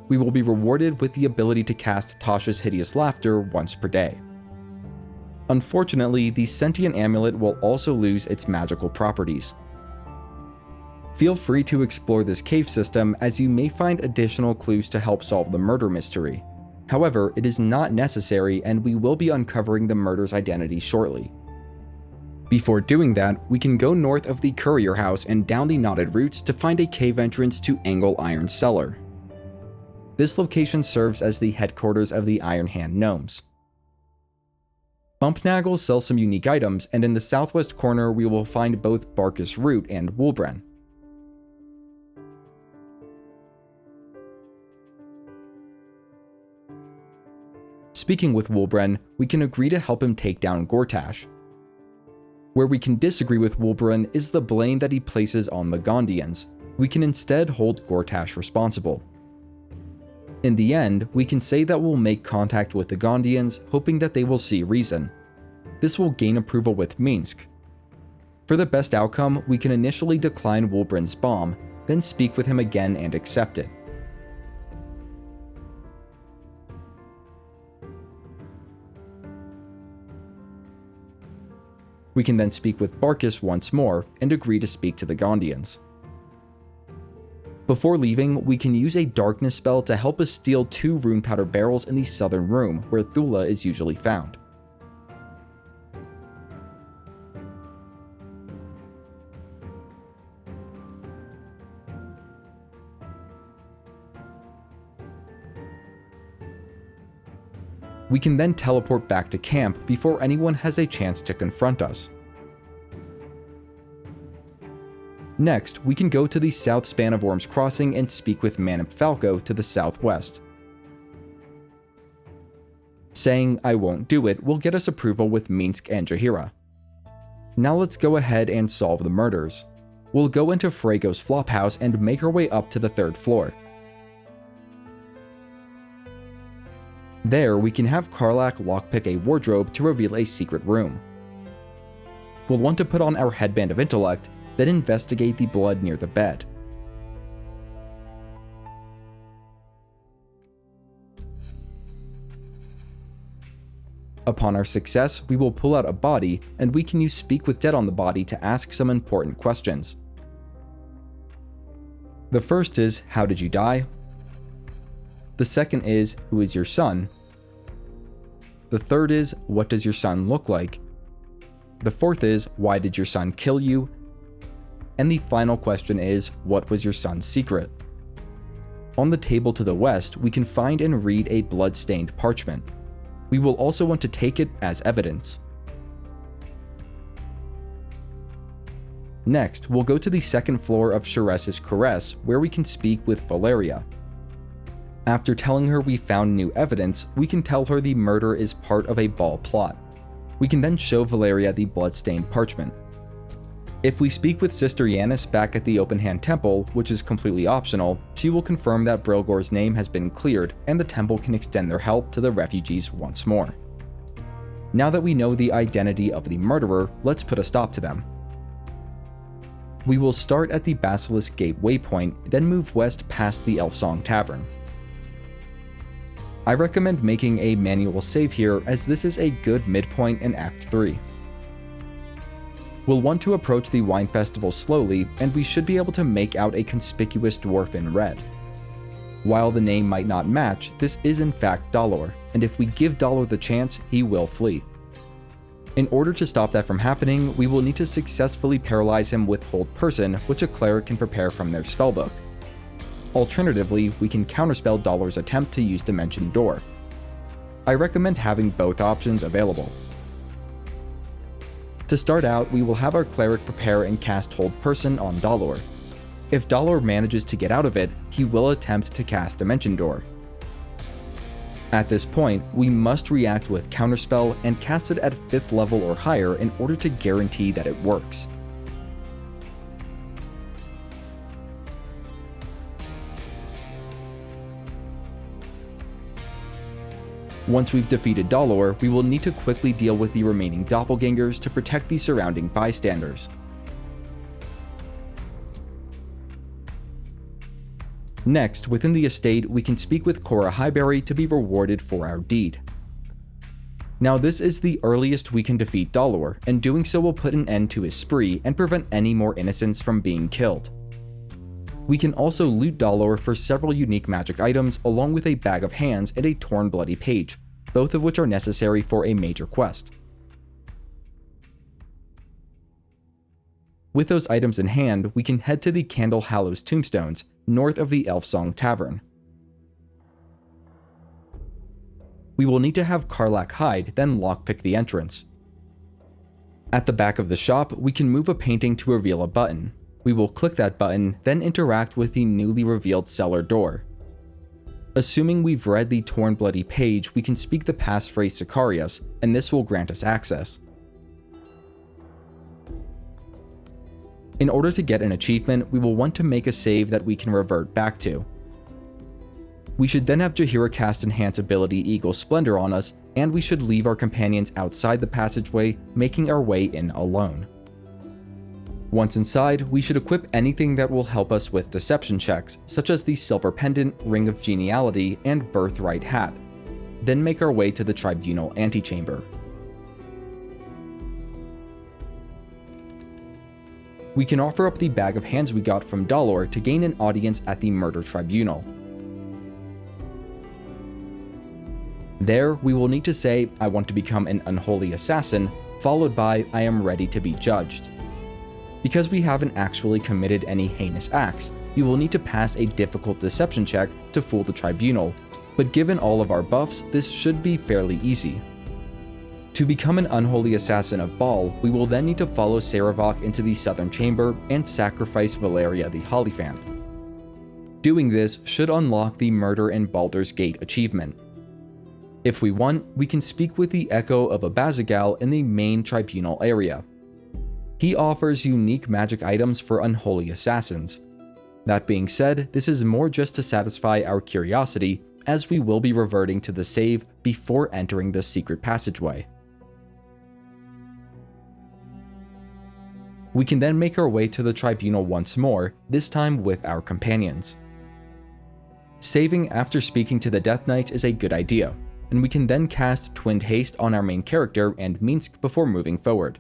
We will be rewarded with the ability to cast Tasha's Hideous Laughter once per day. Unfortunately, the sentient amulet will also lose its magical properties. Feel free to explore this cave system, as you may find additional clues to help solve the murder mystery. However, it is not necessary, and we will be uncovering the murder's identity shortly. Before doing that, we can go north of the courier house and down the knotted routes to find a cave entrance to Angle Iron Cellar. This location serves as the headquarters of the Iron Hand Gnomes. Bumpnagel sells some unique items, and in the southwest corner we will find both Barkus Root and Woolbren. Speaking with Woolbren, we can agree to help him take down Gortash. Where we can disagree with Woolbren is the blame that he places on the Gondians. We can instead hold Gortash responsible. In the end, we can say that we'll make contact with the Gondians, hoping that they will see reason. This will gain approval with Minsc. For the best outcome, we can initially decline Woolbren's bomb, then speak with him again and accept it. We can then speak with Barkus once more and agree to speak to the Gondians. Before leaving, we can use a darkness spell to help us steal 2 rune powder barrels in the southern room, where Thula is usually found. We can then teleport back to camp before anyone has a chance to confront us. Next, we can go to the south span of Worm's Crossing and speak with Manip Falco to the southwest. Saying "I won't do it" will get us approval with Minsc and Jaheira. Now let's go ahead and solve the murders. We'll go into Frego's flophouse and make our way up to the 3rd floor. There, we can have Karlach lockpick a wardrobe to reveal a secret room. We'll want to put on our headband of intellect, then investigate the blood near the bed. Upon our success, we will pull out a body, and we can use Speak with Dead on the body to ask some important questions. The first is, how did you die? The second is, who is your son? The third is, what does your son look like? The fourth is, why did your son kill you? And the final question is, what was your son's secret? On the table to the west, we can find and read a blood-stained parchment. We will also want to take it as evidence. Next, we'll go to the 2nd floor of Sharess's Caress, where we can speak with Valeria. After telling her we found new evidence, we can tell her the murder is part of a Ball plot. We can then show Valeria the blood-stained parchment. If we speak with Sister Yanis back at the Open Hand Temple, which is completely optional, she will confirm that Brilgor's name has been cleared and the temple can extend their help to the refugees once more. Now that we know the identity of the murderer, let's put a stop to them. We will start at the Basilisk Gate waypoint, then move west past the Elfsong Tavern. I recommend making a manual save here, as this is a good midpoint in Act 3. We'll want to approach the wine festival slowly, and we should be able to make out a conspicuous dwarf in red. While the name might not match, this is in fact Dalor, and if we give Dalor the chance, he will flee. In order to stop that from happening, we will need to successfully paralyze him with Hold Person, which a cleric can prepare from their spellbook. Alternatively, we can counterspell Dalor's attempt to use Dimension Door. I recommend having both options available. To start out, we will have our cleric prepare and cast Hold Person on Dalor. If Dalor manages to get out of it, he will attempt to cast Dimension Door. At this point, we must react with Counterspell and cast it at 5th level or higher in order to guarantee that it works. Once we've defeated Dalor, we will need to quickly deal with the remaining doppelgangers to protect the surrounding bystanders. Next, within the estate, we can speak with Cora Highberry to be rewarded for our deed. Now this is the earliest we can defeat Baldur, and doing so will put an end to his spree and prevent any more innocents from being killed. We can also loot Baldur for several unique magic items along with a bag of hands and a torn bloody page, both of which are necessary for a major quest. With those items in hand, we can head to the Candle Hallows tombstones, north of the Elfsong Tavern. We will need to have Karlach hide, then lockpick the entrance. At the back of the shop, we can move a painting to reveal a button. We will click that button, then interact with the newly revealed cellar door. Assuming we've read the torn bloody page, we can speak the passphrase Sicarius, and this will grant us access. In order to get an achievement, we will want to make a save that we can revert back to. We should then have Jaheira cast Enhance ability Eagle Splendor on us, and we should leave our companions outside the passageway, making our way in alone. Once inside, we should equip anything that will help us with deception checks, such as the Silver Pendant, Ring of Geniality, and Birthright Hat, then make our way to the Tribunal Antechamber. We can offer up the bag of hands we got from Baldur to gain an audience at the Murder Tribunal. There, we will need to say, "I want to become an unholy assassin," followed by, "I am ready to be judged." Because we haven't actually committed any heinous acts, we will need to pass a difficult deception check to fool the tribunal, but given all of our buffs, this should be fairly easy. To become an unholy assassin of Baal, we will then need to follow Sarevok into the southern chamber and sacrifice Valeria the Hollyphant. Doing this should unlock the Murder in Baldur's Gate achievement. If we want, we can speak with the Echo of Abazigal in the main tribunal area. He offers unique magic items for unholy assassins. That being said, this is more just to satisfy our curiosity, as we will be reverting to the save before entering the secret passageway. We can then make our way to the tribunal once more, this time with our companions. Saving after speaking to the Death Knights is a good idea, and we can then cast Twinned Haste on our main character and Minsc before moving forward.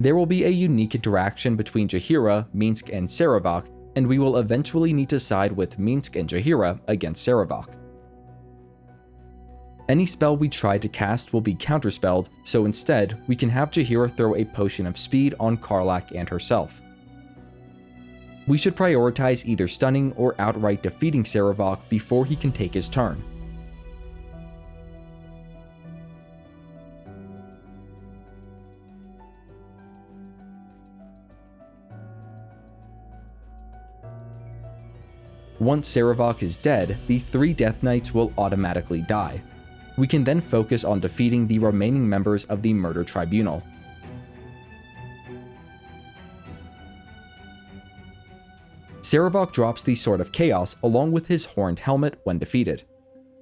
There will be a unique interaction between Jaheira, Minsc, and Sarevok, and we will eventually need to side with Minsc and Jaheira against Sarevok. Any spell we try to cast will be counterspelled, so instead, we can have Jaheira throw a potion of speed on Karlach and herself. We should prioritize either stunning or outright defeating Sarevok before he can take his turn. Once Sarevok is dead, the 3 Death Knights will automatically die. We can then focus on defeating the remaining members of the Murder Tribunal. Sarevok drops the Sword of Chaos along with his horned helmet when defeated.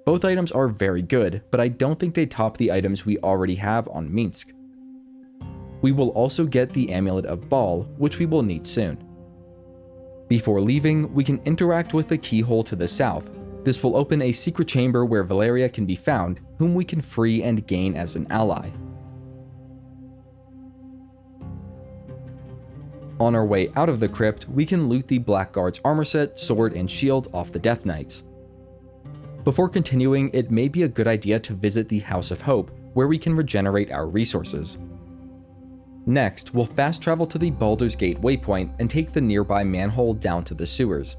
Both items are very good, but I don't think they top the items we already have on Minsc. We will also get the Amulet of Baal, which we will need soon. Before leaving, we can interact with the keyhole to the south. This will open a secret chamber where Valeria can be found, whom we can free and gain as an ally. On our way out of the crypt, we can loot the Blackguard's armor set, sword, and shield off the Death Knights. Before continuing, it may be a good idea to visit the House of Hope, where we can regenerate our resources. Next, we'll fast travel to the Baldur's Gate waypoint and take the nearby manhole down to the sewers.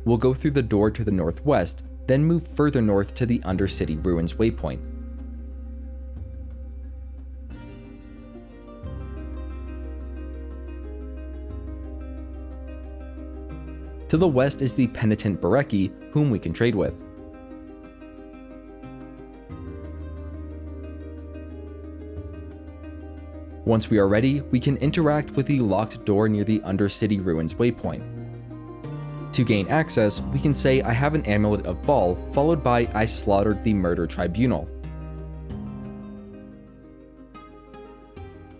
We'll go through the door to the northwest, then move further north to the Undercity Ruins waypoint. To the west is the Penitent Bereki, whom we can trade with. Once we are ready, we can interact with the locked door near the Undercity Ruins waypoint. To gain access, we can say I have an Amulet of Baal, followed by I slaughtered the Murder Tribunal.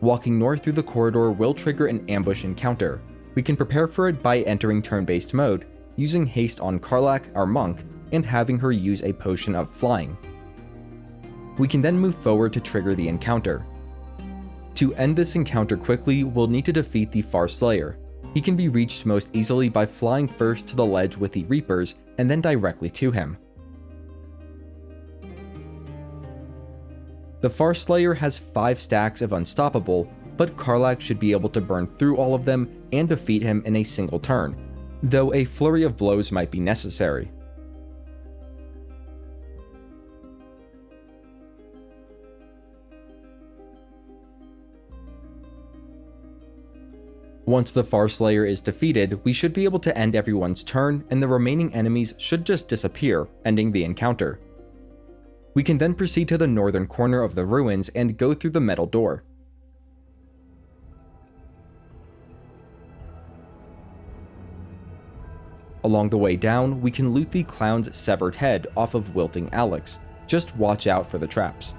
Walking north through the corridor will trigger an ambush encounter. We can prepare for it by entering turn-based mode, using haste on Karlach, our monk, and having her use a potion of flying. We can then move forward to trigger the encounter. To end this encounter quickly, we'll need to defeat the Farslayer. He can be reached most easily by flying first to the ledge with the Reapers, and then directly to him. The Farslayer has 5 stacks of Unstoppable, but Karlach should be able to burn through all of them and defeat him in a single turn, though a flurry of blows might be necessary. Once the Farslayer is defeated, we should be able to end everyone's turn, and the remaining enemies should just disappear, ending the encounter. We can then proceed to the northern corner of the ruins and go through the metal door. Along the way down, we can loot the clown's severed head off of wilting Alex. Just watch out for the traps.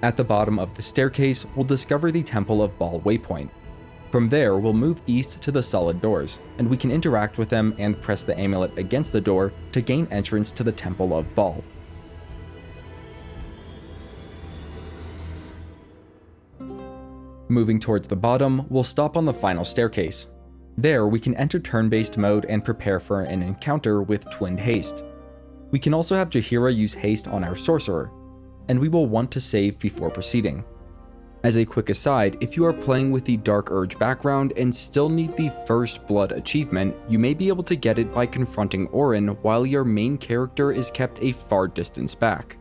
At the bottom of the staircase, we'll discover the Temple of Ball waypoint. From there, we'll move east to the solid doors, and we can interact with them and press the amulet against the door to gain entrance to the Temple of Ball. Moving towards the bottom, we'll stop on the final staircase. There, we can enter turn-based mode and prepare for an encounter with Twinned Haste. We can also have Jaheira use haste on our sorcerer, and we will want to save before proceeding. As a quick aside, if you are playing with the Dark Urge background and still need the First Blood achievement, you may be able to get it by confronting Orin while your main character is kept a far distance back.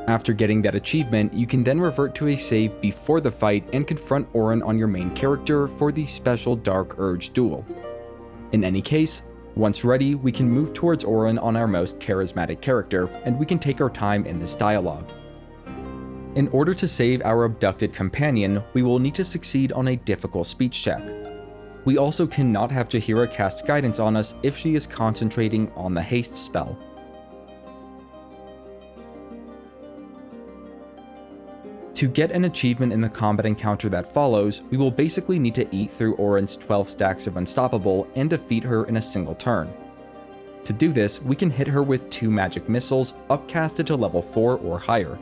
After getting that achievement, you can then revert to a save before the fight and confront Orin on your main character for the special Dark Urge duel. In any case, once ready, we can move towards Orin on our most charismatic character, and we can take our time in this dialogue. In order to save our abducted companion, we will need to succeed on a difficult speech check. We also cannot have Jaheira cast guidance on us if she is concentrating on the haste spell. To get an achievement in the combat encounter that follows, we will basically need to eat through Orin's 12 stacks of Unstoppable and defeat her in a single turn. To do this, we can hit her with 2 magic missiles upcasted to level 4 or higher.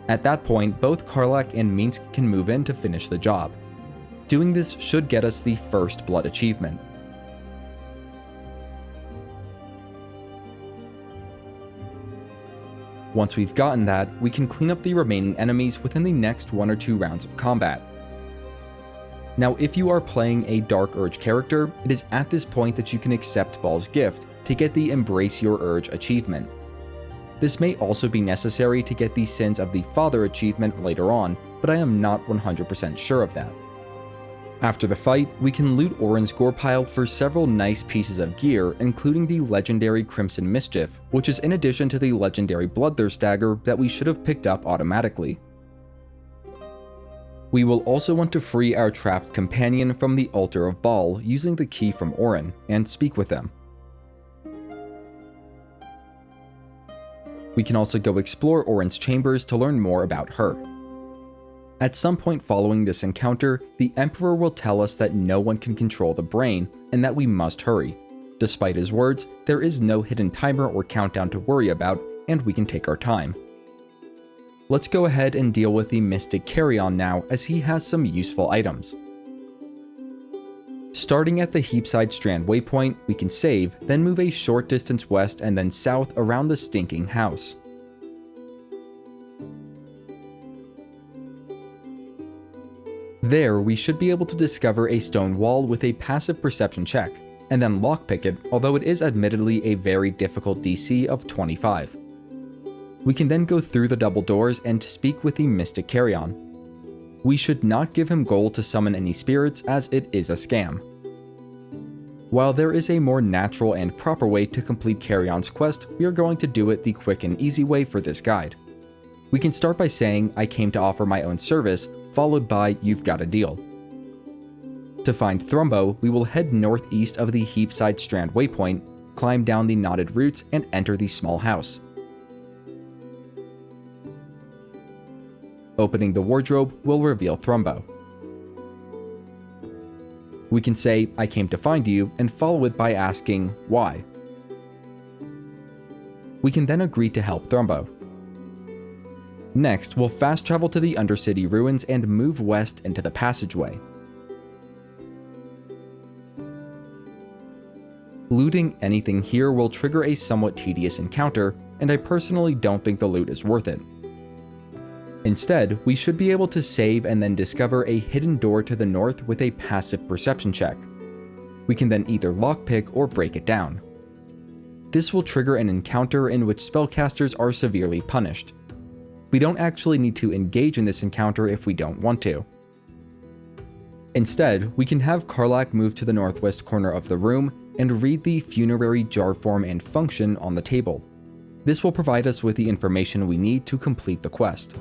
At that point, both Karlach and Minsc can move in to finish the job. Doing this should get us the First Blood achievement. Once we've gotten that, we can clean up the remaining enemies within the next 1 or 2 rounds of combat. Now, if you are playing a Dark Urge character, it is at this point that you can accept Ball's gift to get the Embrace Your Urge achievement. This may also be necessary to get the Sins of the Father achievement later on, but I am not 100% sure of that. After the fight, we can loot Orin's gore pile for several nice pieces of gear, including the legendary Crimson Mischief, which is in addition to the legendary Bloodthirst Dagger that we should have picked up automatically. We will also want to free our trapped companion from the Altar of Ball using the key from Orin, and speak with them. We can also go explore Orin's chambers to learn more about her. At some point following this encounter, the Emperor will tell us that no one can control the brain, and that we must hurry. Despite his words, there is no hidden timer or countdown to worry about, and we can take our time. Let's go ahead and deal with the Mystic Carrion now, as he has some useful items. Starting at the Heapside Strand waypoint, we can save, then move a short distance west and then south around the Stinking House. There, we should be able to discover a stone wall with a passive perception check, and then lockpick it, although it is admittedly a very difficult DC of 25. We can then go through the double doors and speak with the Mystic Carrion. We should not give him gold to summon any spirits, as it is a scam. While there is a more natural and proper way to complete Carrion's quest, we are going to do it the quick and easy way for this guide. We can start by saying, "I came to offer my own service," followed by, "You've got a deal." To find Thrumbo, we will head northeast of the Heapside Strand waypoint, climb down the knotted roots, and enter the small house. Opening the wardrobe will reveal Thrumbo. We can say, "I came to find you," and follow it by asking, "Why?" We can then agree to help Thrumbo. Next, we'll fast travel to the Undercity ruins and move west into the passageway. Looting anything here will trigger a somewhat tedious encounter, and I personally don't think the loot is worth it. Instead, we should be able to save and then discover a hidden door to the north with a passive perception check. We can then either lockpick or break it down. This will trigger an encounter in which spellcasters are severely punished. We don't actually need to engage in this encounter if we don't want to. Instead, we can have Karlach move to the northwest corner of the room and read the funerary jar form and function on the table. This will provide us with the information we need to complete the quest.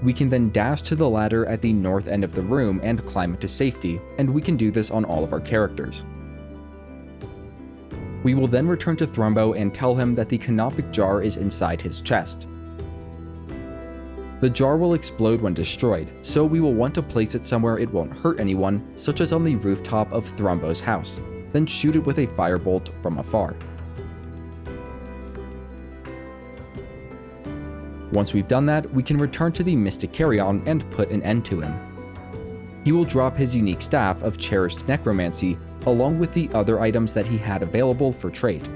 We can then dash to the ladder at the north end of the room and climb it to safety, and we can do this on all of our characters. We will then return to Thrumbo and tell him that the canopic jar is inside his chest. The jar will explode when destroyed, so we will want to place it somewhere it won't hurt anyone, such as on the rooftop of Thrumbo's house, then shoot it with a firebolt from afar. Once we've done that, we can return to the Mystic Carrion and put an end to him. He will drop his unique staff of Cherished Necromancy, along with the other items that he had available for trade.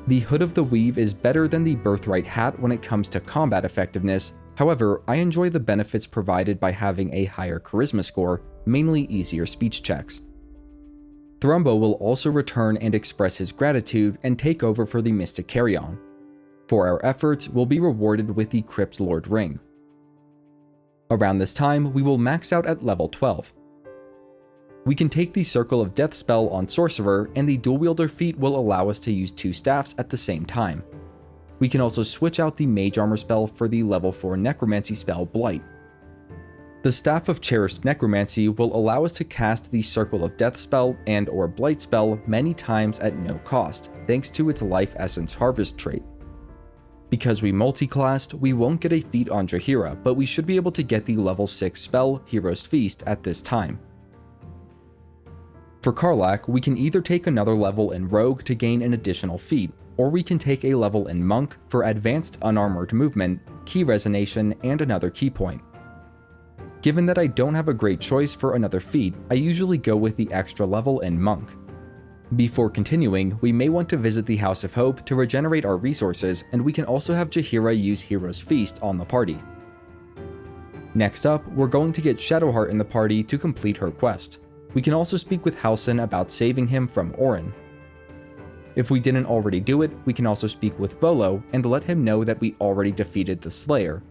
The Hood of the Weave is better than the Birthright Hat when it comes to combat effectiveness, however, I enjoy the benefits provided by having a higher charisma score, mainly easier speech checks. Thrumbo will also return and express his gratitude and take over for the Mystic Carrion. For our efforts, we'll be rewarded with the Crypt Lord Ring. Around this time, we will max out at level 12. We can take the Circle of Death spell on Sorcerer, and the Dual Wielder feat will allow us to use 2 staffs at the same time. We can also switch out the Mage Armor spell for the level 4 Necromancy spell Blight. The Staff of Cherished Necromancy will allow us to cast the Circle of Death spell and/or Blight spell many times at no cost, thanks to its Life Essence Harvest trait. Because we multi-classed, we won't get a feat on Jaheira, but we should be able to get the level 6 spell, Hero's Feast, at this time. For Karlach, we can either take another level in Rogue to gain an additional feat, or we can take a level in Monk for advanced unarmored movement, key resonation, and another key point. Given that I don't have a great choice for another feat, I usually go with the extra level in Monk. Before continuing, we may want to visit the House of Hope to regenerate our resources, and we can also have Jaheira use Hero's Feast on the party. Next up, we're going to get Shadowheart in the party to complete her quest. We can also speak with Halsin about saving him from Orin. If we didn't already do it, we can also speak with Volo and let him know that we already defeated the Slayer.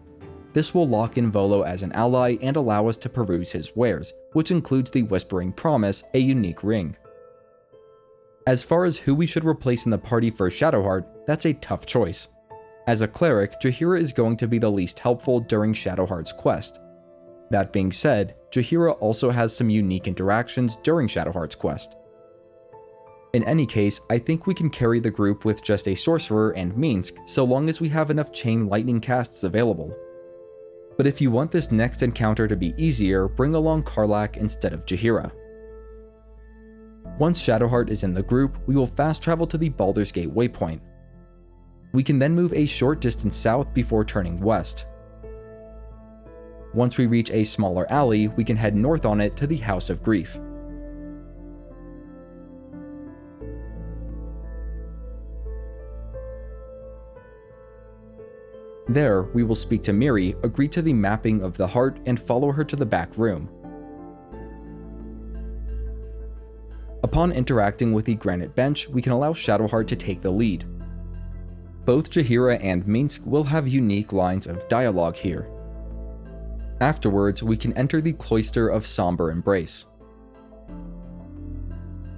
This will lock in Volo as an ally and allow us to peruse his wares, which includes the Whispering Promise, a unique ring. As far as who we should replace in the party for Shadowheart, that's a tough choice. As a cleric, Jaheira is going to be the least helpful during Shadowheart's quest. That being said, Jaheira also has some unique interactions during Shadowheart's quest. In any case, I think we can carry the group with just a Sorcerer and Minsc so long as we have enough Chain Lightning casts available. But if you want this next encounter to be easier, bring along Karlach instead of Jaheira. Once Shadowheart is in the group, we will fast travel to the Baldur's Gate waypoint. We can then move a short distance south before turning west. Once we reach a smaller alley, we can head north on it to the House of Grief. There, we will speak to Miri, agree to the mapping of the heart, and follow her to the back room. Upon interacting with the granite bench, we can allow Shadowheart to take the lead. Both Jaheira and Minsc will have unique lines of dialogue here. Afterwards, we can enter the Cloister of Somber Embrace.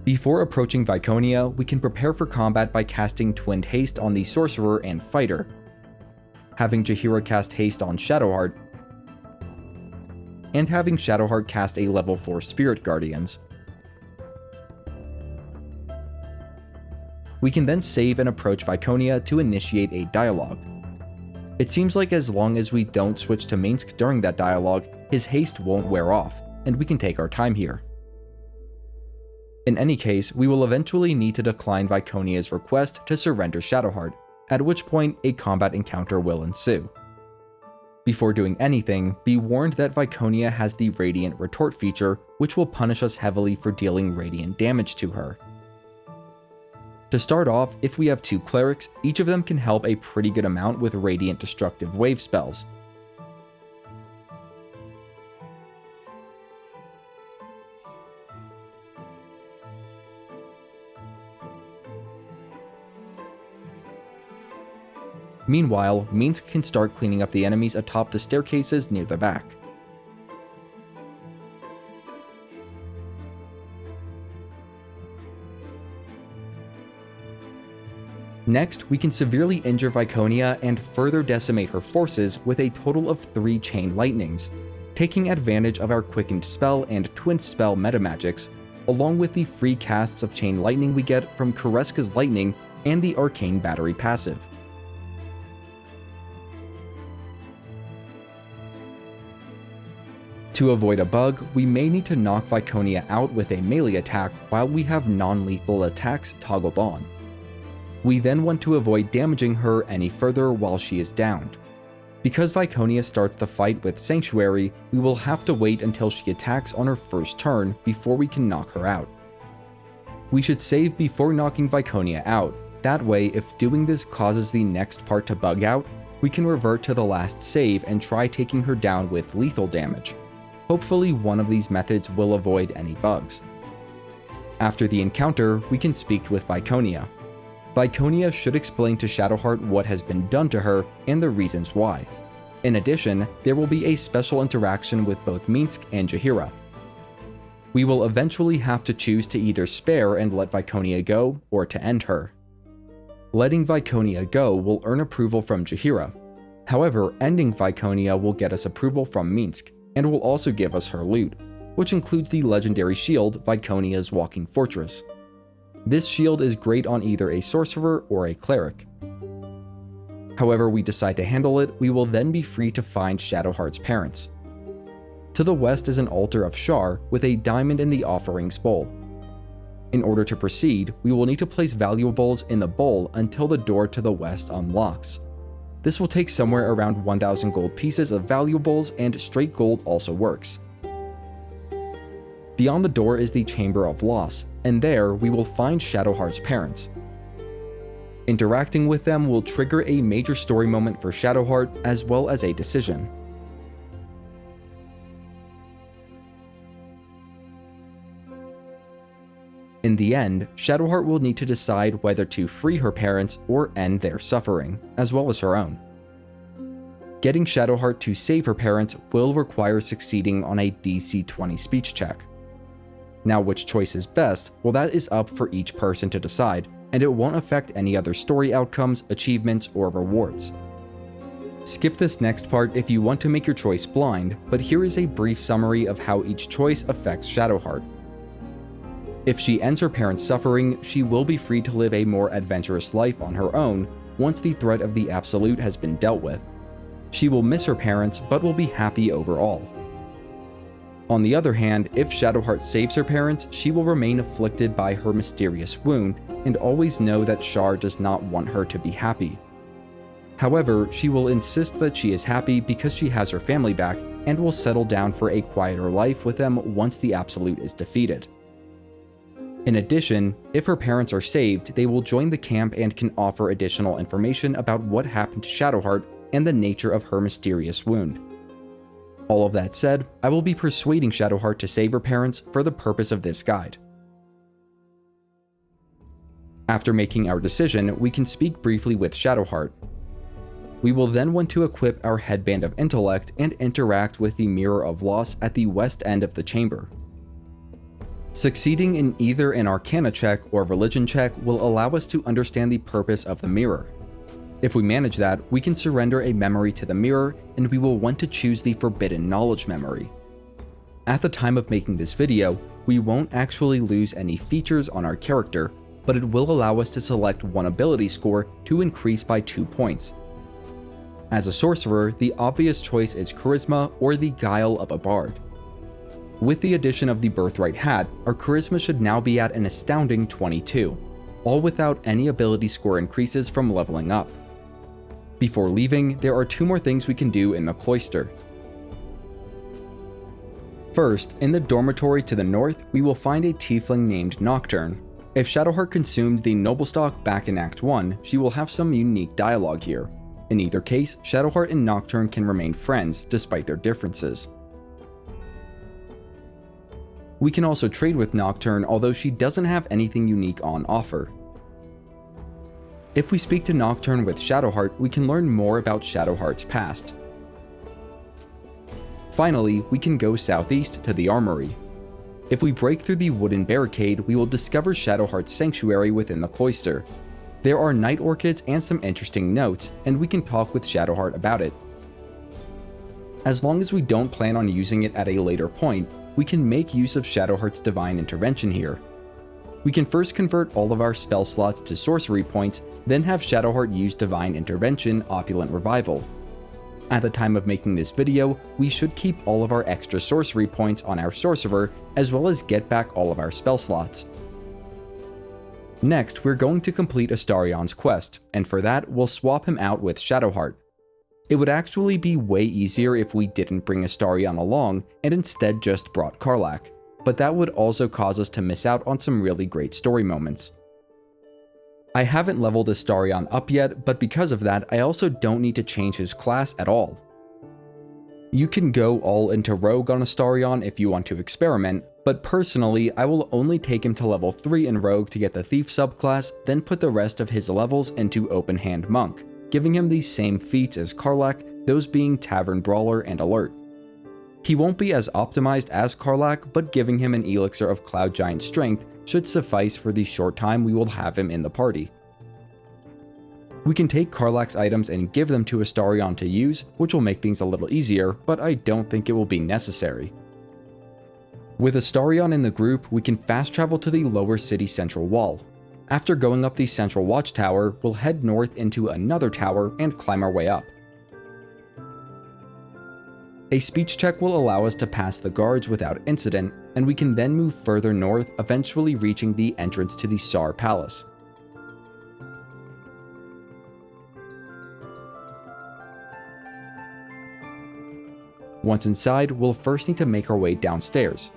Before approaching Viconia, we can prepare for combat by casting Twinned Haste on the Sorcerer and Fighter, having Jaheira cast Haste on Shadowheart, and having Shadowheart cast a level 4 Spirit Guardians. We can then save and approach Viconia to initiate a dialogue. It seems like as long as we don't switch to Minsc during that dialogue, his haste won't wear off, and we can take our time here. In any case, we will eventually need to decline Viconia's request to surrender Shadowheart, at which point a combat encounter will ensue. Before doing anything, be warned that Viconia has the Radiant Retort feature, which will punish us heavily for dealing radiant damage to her. To start off, if we have 2 clerics, each of them can help a pretty good amount with Radiant Destructive Wave spells. Meanwhile, Minsc can start cleaning up the enemies atop the staircases near the back. Next, we can severely injure Viconia and further decimate her forces with a total of 3 Chain Lightnings, taking advantage of our Quickened Spell and Twin Spell metamagics, along with the free casts of Chain Lightning we get from Koreska's Lightning and the Arcane Battery passive. To avoid a bug, we may need to knock Viconia out with a melee attack while we have non-lethal attacks toggled on. We then want to avoid damaging her any further while she is downed. Because Viconia starts the fight with Sanctuary, we will have to wait until she attacks on her first turn before we can knock her out. We should save before knocking Viconia out, that way if doing this causes the next part to bug out, we can revert to the last save and try taking her down with lethal damage. Hopefully one of these methods will avoid any bugs. After the encounter, we can speak with Viconia. Viconia should explain to Shadowheart what has been done to her and the reasons why. In addition, there will be a special interaction with both Minsc and Jaheira. We will eventually have to choose to either spare and let Viconia go, or to end her. Letting Viconia go will earn approval from Jaheira. However, ending Viconia will get us approval from Minsc, and will also give us her loot, which includes the legendary shield Viconia's Walking Fortress. This shield is great on either a sorcerer or a cleric. However we decide to handle it, we will then be free to find Shadowheart's parents. To the west is an altar of Shar with a diamond in the offerings bowl. In order to proceed, we will need to place valuables in the bowl until the door to the west unlocks. This will take somewhere around 1,000 gold pieces of valuables, and straight gold also works. Beyond the door is the Chamber of Loss, and there we will find Shadowheart's parents. Interacting with them will trigger a major story moment for Shadowheart as well as a decision. In the end, Shadowheart will need to decide whether to free her parents or end their suffering, as well as her own. Getting Shadowheart to save her parents will require succeeding on a DC 20 speech check. Now which choice is best, well that is up for each person to decide, and it won't affect any other story outcomes, achievements, or rewards. Skip this next part if you want to make your choice blind, but here is a brief summary of how each choice affects Shadowheart. If she ends her parents' suffering, she will be free to live a more adventurous life on her own once the threat of the Absolute has been dealt with. She will miss her parents, but will be happy overall. On the other hand, if Shadowheart saves her parents, she will remain afflicted by her mysterious wound, and always know that Shar does not want her to be happy. However, she will insist that she is happy because she has her family back, and will settle down for a quieter life with them once the Absolute is defeated. In addition, if her parents are saved, they will join the camp and can offer additional information about what happened to Shadowheart and the nature of her mysterious wound. All of that said, I will be persuading Shadowheart to save her parents for the purpose of this guide. After making our decision, we can speak briefly with Shadowheart. We will then want to equip our Headband of Intellect and interact with the Mirror of Loss at the west end of the chamber. Succeeding in either an Arcana check or Religion check will allow us to understand the purpose of the mirror. If we manage that, we can surrender a memory to the mirror, and we will want to choose the Forbidden Knowledge memory. At the time of making this video, we won't actually lose any features on our character, but it will allow us to select one ability score to increase by 2 points. As a sorcerer, the obvious choice is Charisma or the Guile of a Bard. With the addition of the Birthright Hat, our Charisma should now be at an astounding 22, all without any ability score increases from leveling up. Before leaving, there are 2 more things we can do in the cloister. First, in the dormitory to the north, we will find a tiefling named Nocturne. If Shadowheart consumed the Noble-Stock back in Act 1, she will have some unique dialogue here. In either case, Shadowheart and Nocturne can remain friends despite their differences. We can also trade with Nocturne, although she doesn't have anything unique on offer. If we speak to Nocturne with Shadowheart, we can learn more about Shadowheart's past. Finally, we can go southeast to the armory. If we break through the wooden barricade, we will discover Shadowheart's sanctuary within the cloister. There are night orchids and some interesting notes, and we can talk with Shadowheart about it. As long as we don't plan on using it at a later point, we can make use of Shadowheart's Divine Intervention here. We can first convert all of our spell slots to sorcery points, then have Shadowheart use Divine Intervention Opulent Revival. At the time of making this video, we should keep all of our extra sorcery points on our sorcerer, as well as get back all of our spell slots. Next, we're going to complete Astarion's quest, and for that, we'll swap him out with Shadowheart. It would actually be way easier if we didn't bring Astarion along and instead just brought Karlach, but that would also cause us to miss out on some really great story moments. I haven't leveled Astarion up yet, but because of that, I also don't need to change his class at all. You can go all into Rogue on Astarion if you want to experiment, but personally, I will only take him to level 3 in Rogue to get the Thief subclass, then put the rest of his levels into Open Hand Monk, giving him these same feats as Karlach, those being Tavern Brawler and Alert. He won't be as optimized as Karlach, but giving him an Elixir of Cloud Giant Strength should suffice for the short time we will have him in the party. We can take Karlach's items and give them to Astarion to use, which will make things a little easier, but I don't think it will be necessary. With Astarion in the group, we can fast travel to the lower city central wall. After going up the central watchtower, we'll head north into another tower and climb our way up. A speech check will allow us to pass the guards without incident, and we can then move further north, eventually reaching the entrance to the Sar Palace. Once inside, we'll first need to make our way downstairs.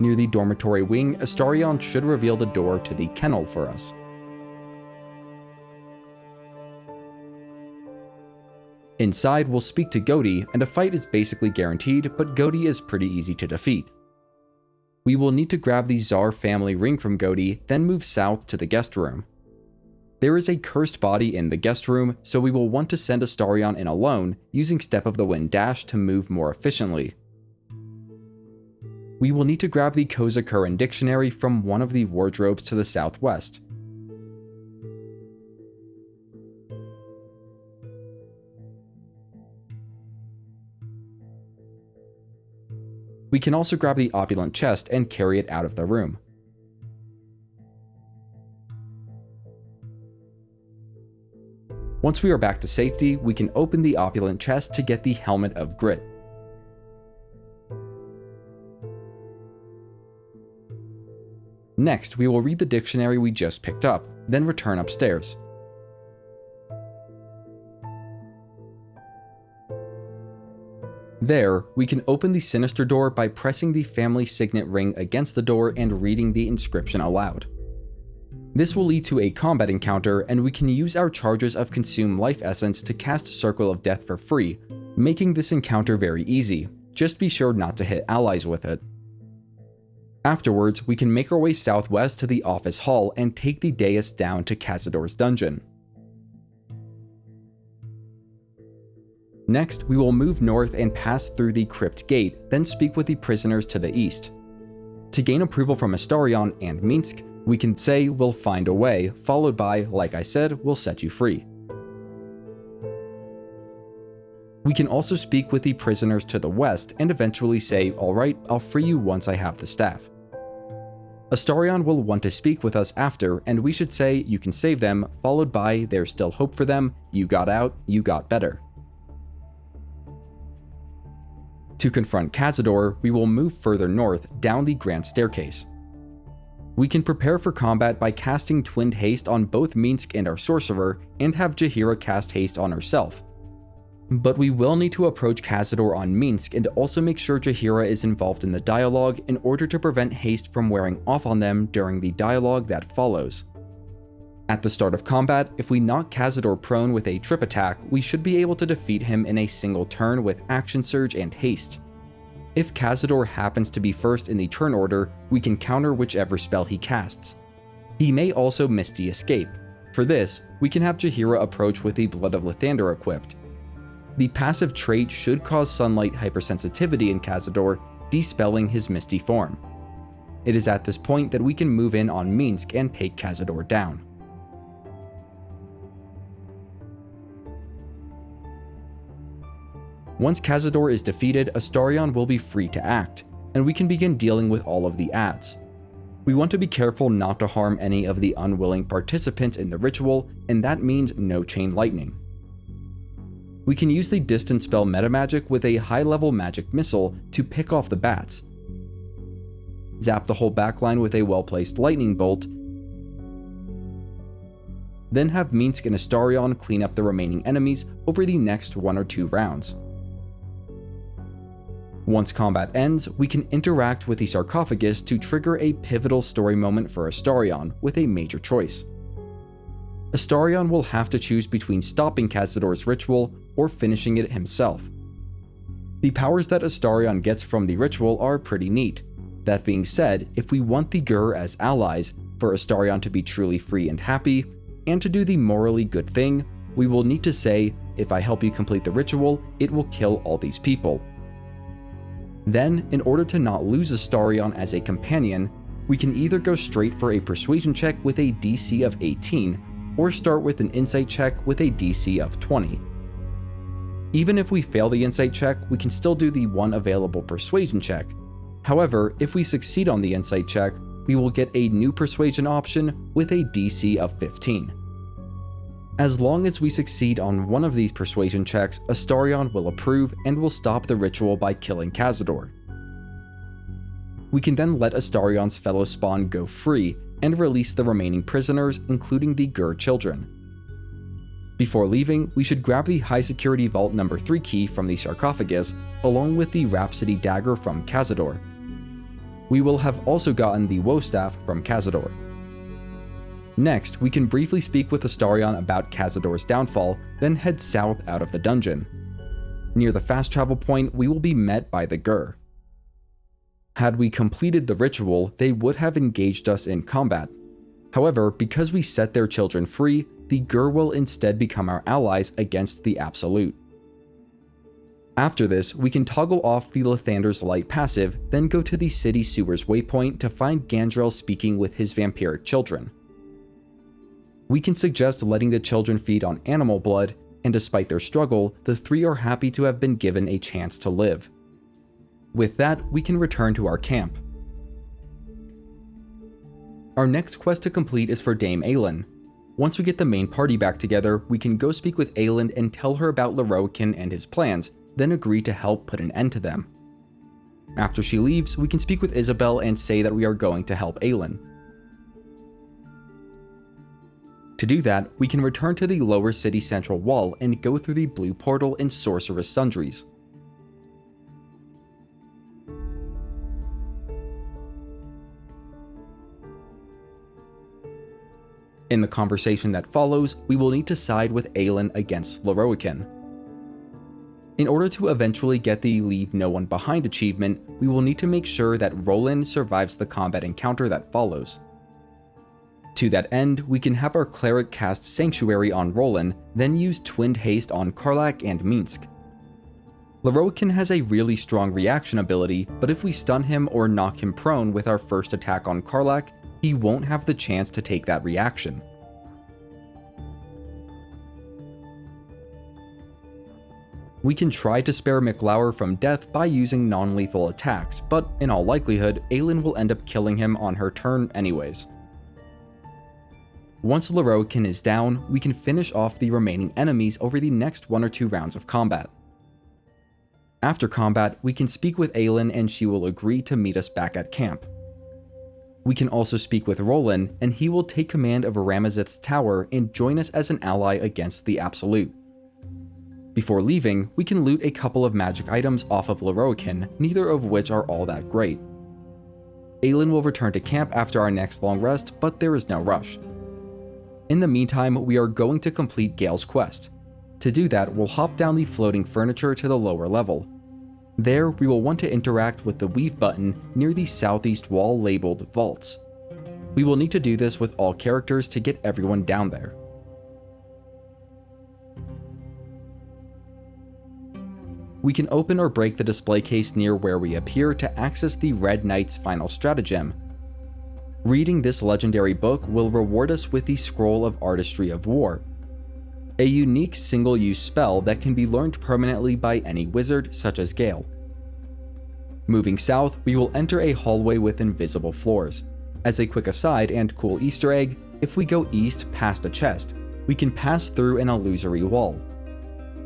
Near the dormitory wing, Astarion should reveal the door to the kennel for us. Inside, we'll speak to Goatee, and a fight is basically guaranteed, but Goatee is pretty easy to defeat. We will need to grab the Tsar family ring from Goatee, then move south to the guest room. There is a cursed body in the guest room, so we will want to send Astarion in alone, using Step of the Wind Dash to move more efficiently. We will need to grab the Kozakurin dictionary from one of the wardrobes to the southwest. We can also grab the opulent chest and carry it out of the room. Once we are back to safety, we can open the opulent chest to get the Helmet of Grit. Next, we will read the dictionary we just picked up, then return upstairs. There, we can open the sinister door by pressing the family signet ring against the door and reading the inscription aloud. This will lead to a combat encounter, and we can use our charges of Consume Life Essence to cast Circle of Death for free, making this encounter very easy. Just be sure not to hit allies with it. Afterwards, we can make our way southwest to the office hall and take the dais down to Cazador's dungeon. Next, we will move north and pass through the crypt gate, then speak with the prisoners to the east. To gain approval from Astarion and Minsc, we can say we'll find a way, followed by, like I said, we'll set you free. We can also speak with the prisoners to the west and eventually say, alright, I'll free you once I have the staff. Astarion will want to speak with us after, and we should say you can save them, followed by there's still hope for them, you got out, you got better. To confront Cazador, we will move further north down the Grand Staircase. We can prepare for combat by casting Twinned Haste on both Minsc and our Sorcerer, and have Jaheira cast Haste on herself. But we will need to approach Cazador on Minsc and also make sure Jaheira is involved in the dialogue in order to prevent Haste from wearing off on them during the dialogue that follows. At the start of combat, if we knock Cazador prone with a trip attack, we should be able to defeat him in a single turn with Action Surge and Haste. If Cazador happens to be first in the turn order, we can counter whichever spell he casts. He may also Misty Escape. For this, we can have Jaheira approach with the Blood of Lathander equipped. The passive trait should cause sunlight hypersensitivity in Cazador, dispelling his misty form. It is at this point that we can move in on Minsc and take Cazador down. Once Cazador is defeated, Astarion will be free to act, and we can begin dealing with all of the adds. We want to be careful not to harm any of the unwilling participants in the ritual, and that means no chain lightning. We can use the distance spell metamagic with a high-level magic missile to pick off the bats, zap the whole backline with a well-placed lightning bolt, then have Minsc and Astarion clean up the remaining enemies over the next 1 or 2 rounds. Once combat ends, we can interact with the sarcophagus to trigger a pivotal story moment for Astarion with a major choice. Astarion will have to choose between stopping Cazador's ritual or finishing it himself. The powers that Astarion gets from the ritual are pretty neat. That being said, if we want the Gur as allies, for Astarion to be truly free and happy, and to do the morally good thing, we will need to say, if I help you complete the ritual, it will kill all these people. Then, in order to not lose Astarion as a companion, we can either go straight for a persuasion check with a DC of 18, or start with an insight check with a DC of 20. Even if we fail the insight check, we can still do the one available persuasion check. However, if we succeed on the insight check, we will get a new persuasion option with a DC of 15. As long as we succeed on one of these persuasion checks, Astarion will approve and will stop the ritual by killing Cazador. We can then let Astarion's fellow spawn go free and release the remaining prisoners, including the Gur children. Before leaving, we should grab the high security vault number 3 key from the sarcophagus, along with the Rhapsody dagger from Cazador. We will have also gotten the Woe staff from Cazador. Next, we can briefly speak with Astarion about Cazador's downfall, then head south out of the dungeon. Near the fast travel point, we will be met by the Gur. Had we completed the ritual, they would have engaged us in combat. However, because we set their children free, the Gur will instead become our allies against the Absolute. After this, we can toggle off the Lathander's Light passive, then go to the city sewers waypoint to find Gandrel speaking with his vampiric children. We can suggest letting the children feed on animal blood, and despite their struggle, the 3 are happy to have been given a chance to live. With that, we can return to our camp. Our next quest to complete is for Dame Aylin. Once we get the main party back together, we can go speak with Aylin and tell her about Lorroakan and his plans, then agree to help put an end to them. After she leaves, we can speak with Isabel and say that we are going to help Aylin. To do that, we can return to the lower city central wall and go through the blue portal in Sorceress Sundries. In the conversation that follows, we will need to side with Aylin against Lorroakan. In order to eventually get the Leave No One Behind achievement, we will need to make sure that Roland survives the combat encounter that follows. To that end, we can have our cleric cast Sanctuary on Roland, then use Twinned Haste on Karlach and Minsc. Lorroakan has a really strong reaction ability, but if we stun him or knock him prone with our first attack on Karlach, he won't have the chance to take that reaction. We can try to spare McLauer from death by using non-lethal attacks, but in all likelihood, Aelin will end up killing him on her turn anyways. Once Lorroakan is down, we can finish off the remaining enemies over the next 1 or 2 rounds of combat. After combat, we can speak with Aelin and she will agree to meet us back at camp. We can also speak with Roland and he will take command of Ramazith's tower and join us as an ally against the Absolute. Before leaving, we can loot a couple of magic items off of Lorroakan, neither of which are all that great. Aelin will return to camp after our next long rest, but there is no rush. In the meantime, we are going to complete Gale's quest. To do that, we'll hop down the floating furniture to the lower level. There, we will want to interact with the Weave button near the southeast wall labeled Vaults. We will need to do this with all characters to get everyone down there. We can open or break the display case near where we appear to access the Red Knight's final stratagem. Reading this legendary book will reward us with the Scroll of Artistry of War, a unique single-use spell that can be learned permanently by any wizard such as Gale. Moving south, we will enter a hallway with invisible floors. As a quick aside and cool Easter egg, if we go east past a chest, we can pass through an illusory wall.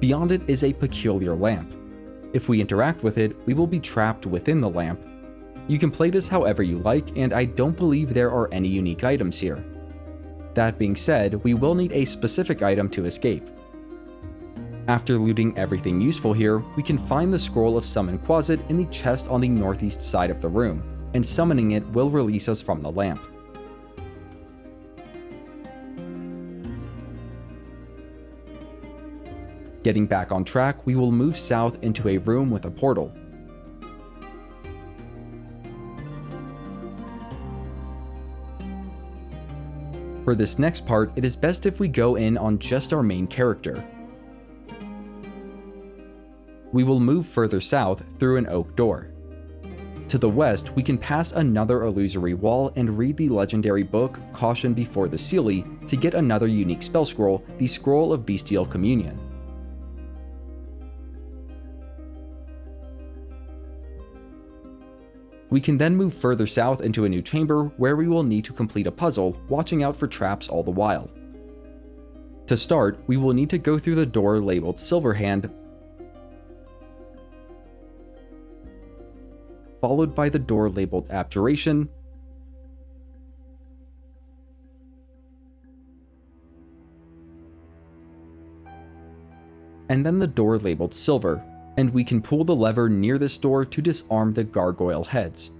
Beyond it is a peculiar lamp. If we interact with it, we will be trapped within the lamp. You can play this however you like, and I don't believe there are any unique items here. That being said, we will need a specific item to escape. After looting everything useful here, we can find the Scroll of Summon Quasit in the chest on the northeast side of the room, and summoning it will release us from the lamp. Getting back on track, we will move south into a room with a portal. For this next part, it is best if we go in on just our main character. We will move further south through an oak door. To the west, we can pass another illusory wall and read the legendary book Caution Before the Seelie to get another unique spell scroll, the Scroll of Bestial Communion. We can then move further south into a new chamber where we will need to complete a puzzle, watching out for traps all the while. To start, we will need to go through the door labeled Silverhand, followed by the door labeled Abjuration, and then the door labeled Silver, and we can pull the lever near this door to disarm the gargoyle heads.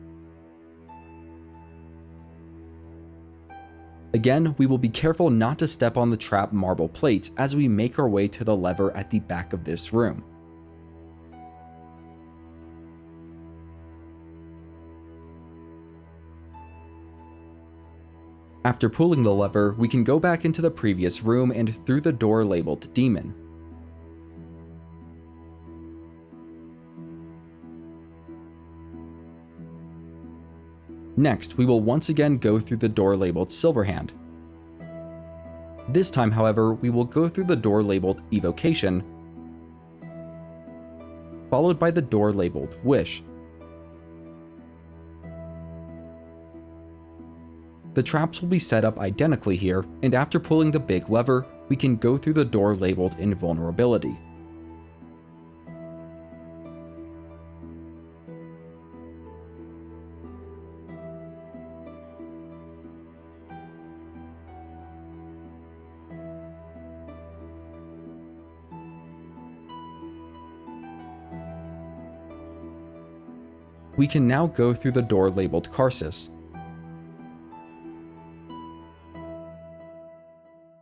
Again, we will be careful not to step on the trap marble plates as we make our way to the lever at the back of this room. After pulling the lever, we can go back into the previous room and through the door labeled Demon. Next, we will once again go through the door labeled Silverhand. This time, however, we will go through the door labeled Evocation, followed by the door labeled Wish. The traps will be set up identically here, and after pulling the big lever, we can go through the door labeled Invulnerability. We can now go through the door labeled Karsus.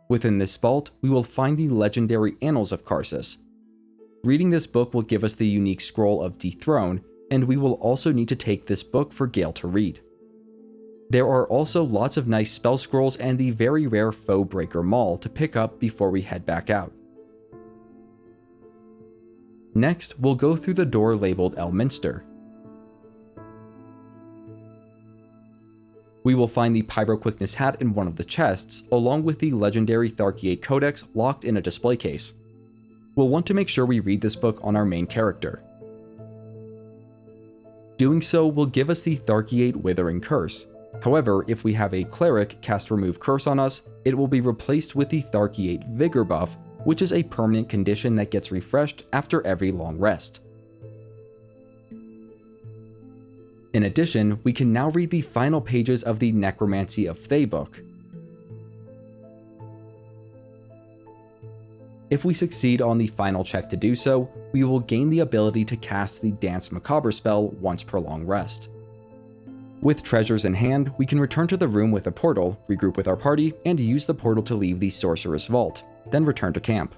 Within this vault, we will find the legendary Annals of Karsus. Reading this book will give us the unique scroll of Dethrone, and we will also need to take this book for Gale to read. There are also lots of nice spell scrolls and the very rare Foebreaker Maul to pick up before we head back out. Next, we'll go through the door labeled Elminster. We will find the Pyroquickness hat in one of the chests, along with the legendary Tharkiate Codex locked in a display case. we'll want to make sure we read this book on our main character. Doing so will give us the Tharkiate Withering Curse. However, if we have a Cleric cast Remove Curse on us, it will be replaced with the Tharkiate Vigor buff, which is a permanent condition that gets refreshed after every long rest. In addition, we can now read the final pages of the Necromancy of Thay book. If we succeed on the final check to do so, we will gain the ability to cast the Dance Macabre spell once per long rest. With treasures in hand, we can return to the room with a portal, regroup with our party, and use the portal to leave the Sorceress Vault, then return to camp.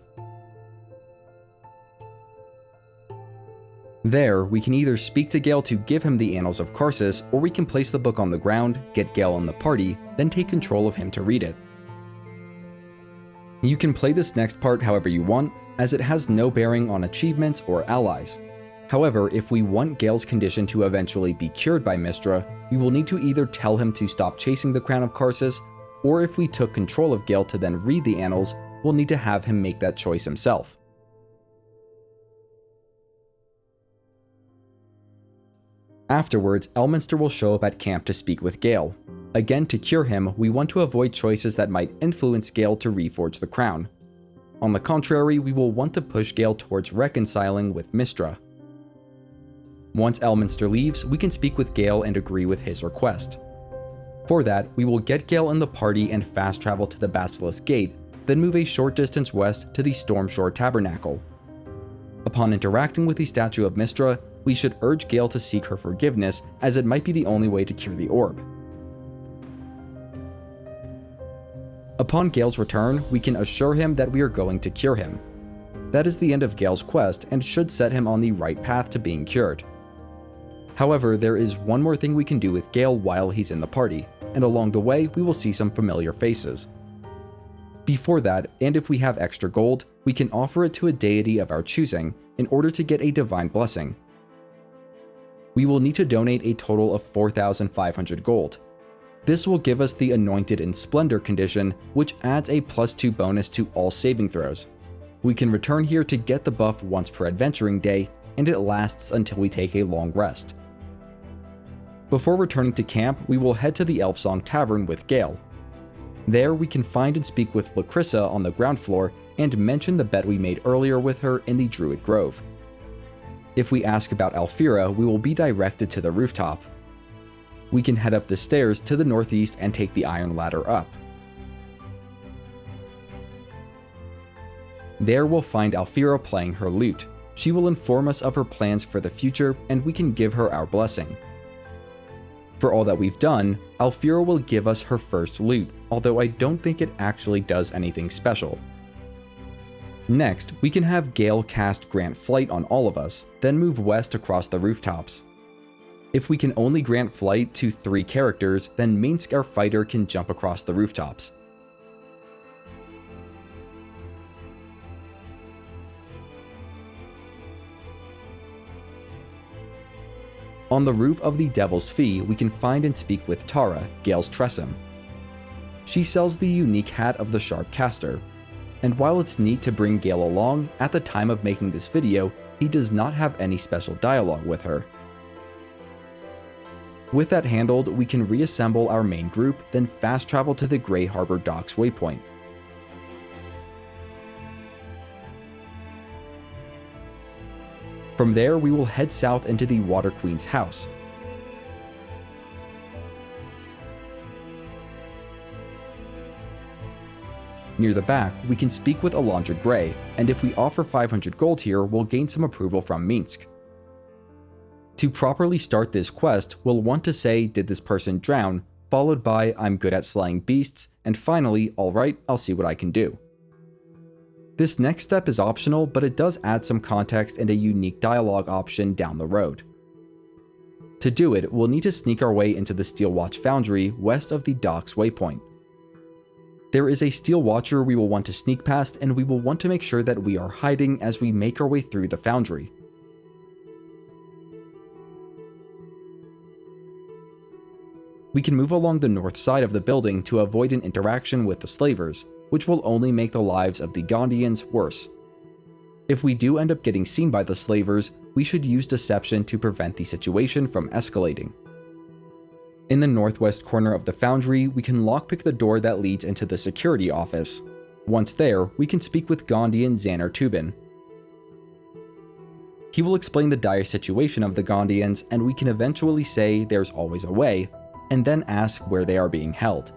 There, we can either speak to Gale to give him the Annals of Karsus, or we can place the book on the ground, get Gale in the party, then take control of him to read it. You can play this next part however you want, as it has no bearing on achievements or allies. However, if we want Gale's condition to eventually be cured by Mystra, we will need to either tell him to stop chasing the Crown of Karsus, or if we took control of Gale to then read the Annals, we'll need to have him make that choice himself. Afterwards, Elminster will show up at camp to speak with Gale. Again, to cure him, we want to avoid choices that might influence Gale to reforge the crown. On the contrary, we will want to push Gale towards reconciling with Mystra. Once Elminster leaves, we can speak with Gale and agree with his request. For that, we will get Gale in the party and fast travel to the Basilisk Gate, then move a short distance west to the Stormshore Tabernacle. Upon interacting with the statue of Mystra, we should urge Gale to seek her forgiveness, as it might be the only way to cure the orb. Upon Gale's return, we can assure him that we are going to cure him. That is the end of Gale's quest and should set him on the right path to being cured. However, there is one more thing we can do with Gale while he's in the party, and along the way we will see some familiar faces. Before that, and if we have extra gold, we can offer it to a deity of our choosing in order to get a divine blessing. We will need to donate a total of 4,500 gold. This will give us the Anointed in Splendor condition, which adds a +2 bonus to all saving throws. We can return here to get the buff once per adventuring day, and it lasts until we take a long rest. Before returning to camp, we will head to the Elfsong Tavern with Gale. There we can find and speak with Lacrissa on the ground floor and mention the bet we made earlier with her in the Druid Grove. If we ask about Alfira, we will be directed to the rooftop. We can head up the stairs to the northeast and take the iron ladder up. There we'll find Alfira playing her lute. She will inform us of her plans for the future, and we can give her our blessing. For all that we've done, Alfira will give us her first lute, although I don't think it actually does anything special. Next, we can have Gale cast Grant Flight on all of us, then move west across the rooftops. If we can only grant flight to 3 characters, then Minsc our fighter can jump across the rooftops. On the roof of the Devil's Fee, we can find and speak with Tara, Gale's Tressym. She sells the unique hat of the Sharp Caster, and while it's neat to bring Gale along, at the time of making this video, he does not have any special dialogue with her. With that handled, we can reassemble our main group, then fast travel to the Grey Harbor Docks waypoint. From there, we will head south into the Water Queen's house. Near the back, we can speak with Alondra Grey, and if we offer 500 gold here, we'll gain some approval from Minsc. To properly start this quest, we'll want to say, "Did this person drown?" followed by, "I'm good at slaying beasts," and finally, "Alright, I'll see what I can do." This next step is optional, but it does add some context and a unique dialogue option down the road. To do it, we'll need to sneak our way into the Steelwatch Foundry west of the Docks waypoint. There is a Steel Watcher we will want to sneak past, and we will want to make sure that we are hiding as we make our way through the foundry. We can move along the north side of the building to avoid an interaction with the slavers, which will only make the lives of the Gondians worse. If we do end up getting seen by the slavers, we should use deception to prevent the situation from escalating. In the northwest corner of the foundry, we can lockpick the door that leads into the security office. Once there, we can speak with Gondian Xander Tubin. He will explain the dire situation of the Gondians, and we can eventually say there's always a way, and then ask where they are being held.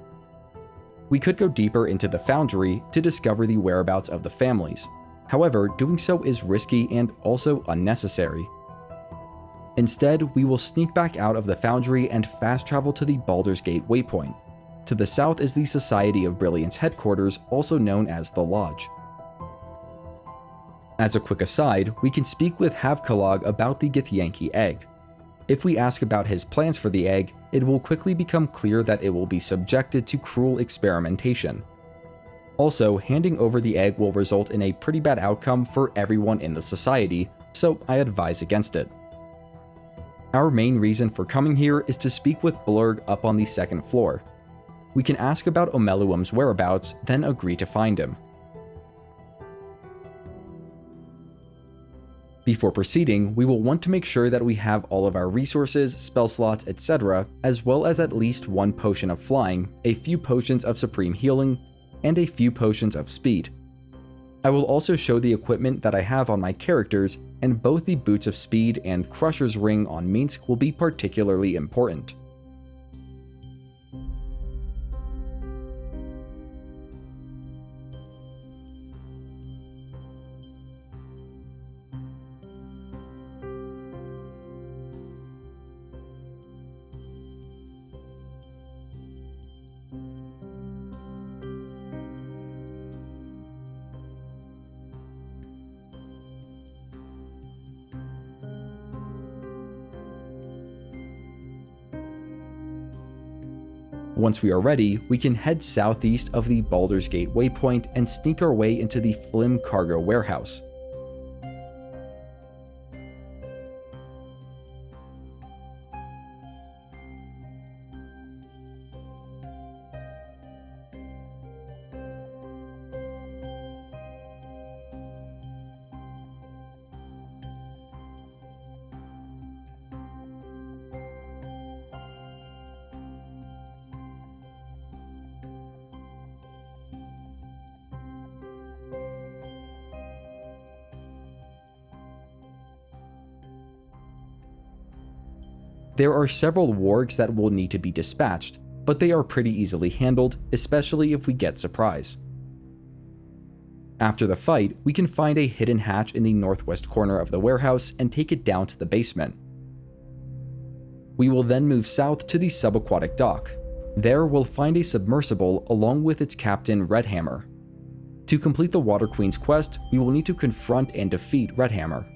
We could go deeper into the foundry to discover the whereabouts of the families. However, doing so is risky and also unnecessary. Instead, we will sneak back out of the foundry and fast travel to the Baldur's Gate waypoint. To the south is the Society of Brilliance headquarters, also known as the Lodge. As a quick aside, we can speak with Havkalog about the Githyanki egg. If we ask about his plans for the egg, it will quickly become clear that it will be subjected to cruel experimentation. Also, handing over the egg will result in a pretty bad outcome for everyone in the society, so I advise against it. Our main reason for coming here is to speak with Blurg up on the second floor. We can ask about Omeluum's whereabouts, then agree to find him. Before proceeding, we will want to make sure that we have all of our resources, spell slots, etc., as well as at least one potion of flying, a few potions of supreme healing, and a few potions of speed. I will also show the equipment that I have on my characters, and both the Boots of Speed and Crusher's Ring on Minsc will be particularly important. Once we are ready, we can head southeast of the Baldur's Gate waypoint and sneak our way into the Flim cargo warehouse. There are several wargs that will need to be dispatched, but they are pretty easily handled, especially if we get surprise. After the fight, we can find a hidden hatch in the northwest corner of the warehouse and take it down to the basement. We will then move south to the subaquatic dock. There we'll find a submersible along with its captain Redhammer. To complete the Water Queen's quest, we will need to confront and defeat Redhammer.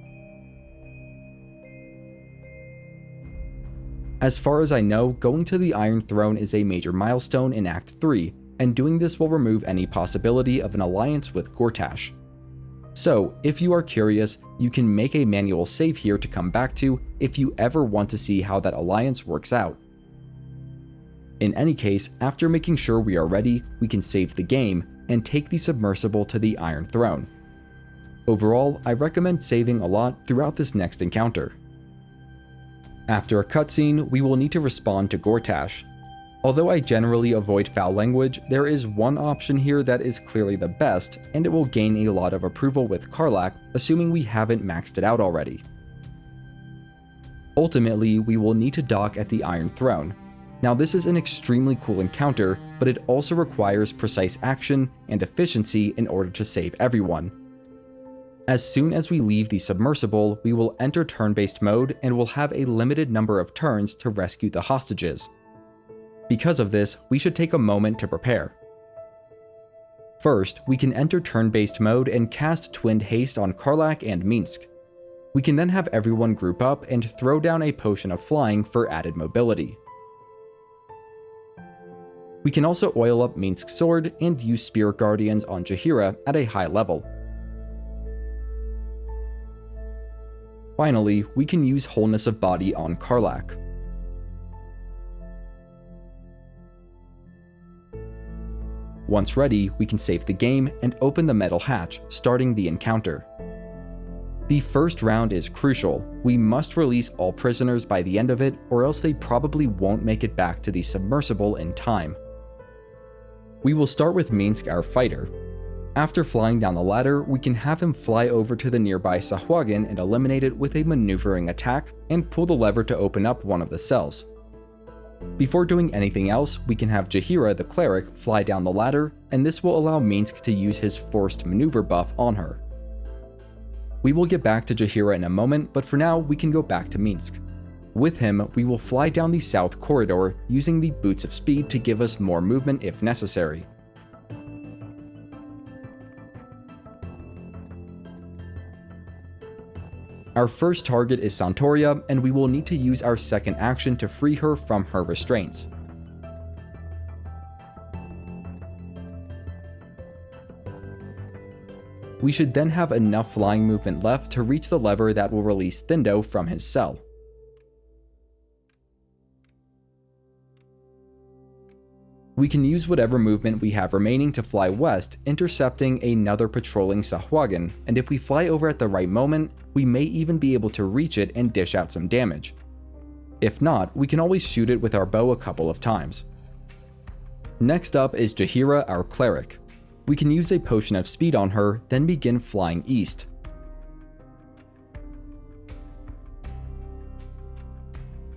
As far as I know, going to the Iron Throne is a major milestone in Act 3, and doing this will remove any possibility of an alliance with Gortash. So, if you are curious, you can make a manual save here to come back to if you ever want to see how that alliance works out. In any case, after making sure we are ready, we can save the game and take the submersible to the Iron Throne. Overall, I recommend saving a lot throughout this next encounter. After a cutscene, we will need to respond to Gortash. Although I generally avoid foul language, there is one option here that is clearly the best, and it will gain a lot of approval with Karlach, assuming we haven't maxed it out already. Ultimately, we will need to dock at the Iron Throne. Now this is an extremely cool encounter, but it also requires precise action and efficiency in order to save everyone. As soon as we leave the submersible, we will enter turn-based mode and will have a limited number of turns to rescue the hostages. Because of this, we should take a moment to prepare. First, we can enter turn-based mode and cast Twinned Haste on Karlach and Minsc. We can then have everyone group up and throw down a potion of flying for added mobility. We can also oil up Minsc's sword and use Spirit Guardians on Jaheira at a high level. Finally, we can use Wholeness of Body on Karlach. Once ready, we can save the game and open the metal hatch, starting the encounter. The first round is crucial. We must release all prisoners by the end of it, or else they probably won't make it back to the submersible in time. We will start with Minsc, our fighter. After flying down the ladder, we can have him fly over to the nearby Sahuagin and eliminate it with a maneuvering attack, and pull the lever to open up one of the cells. Before doing anything else, we can have Jaheira, the cleric, fly down the ladder, and this will allow Minsc to use his forced maneuver buff on her. We will get back to Jaheira in a moment, but for now we can go back to Minsc. With him, we will fly down the south corridor, using the Boots of Speed to give us more movement if necessary. Our first target is Santoria, and we will need to use our second action to free her from her restraints. We should then have enough flying movement left to reach the lever that will release Thindo from his cell. We can use whatever movement we have remaining to fly west, intercepting another patrolling Sahuagin, and if we fly over at the right moment, we may even be able to reach it and dish out some damage. If not, we can always shoot it with our bow a couple of times. Next up is Jaheira, our cleric. We can use a potion of speed on her, then begin flying east.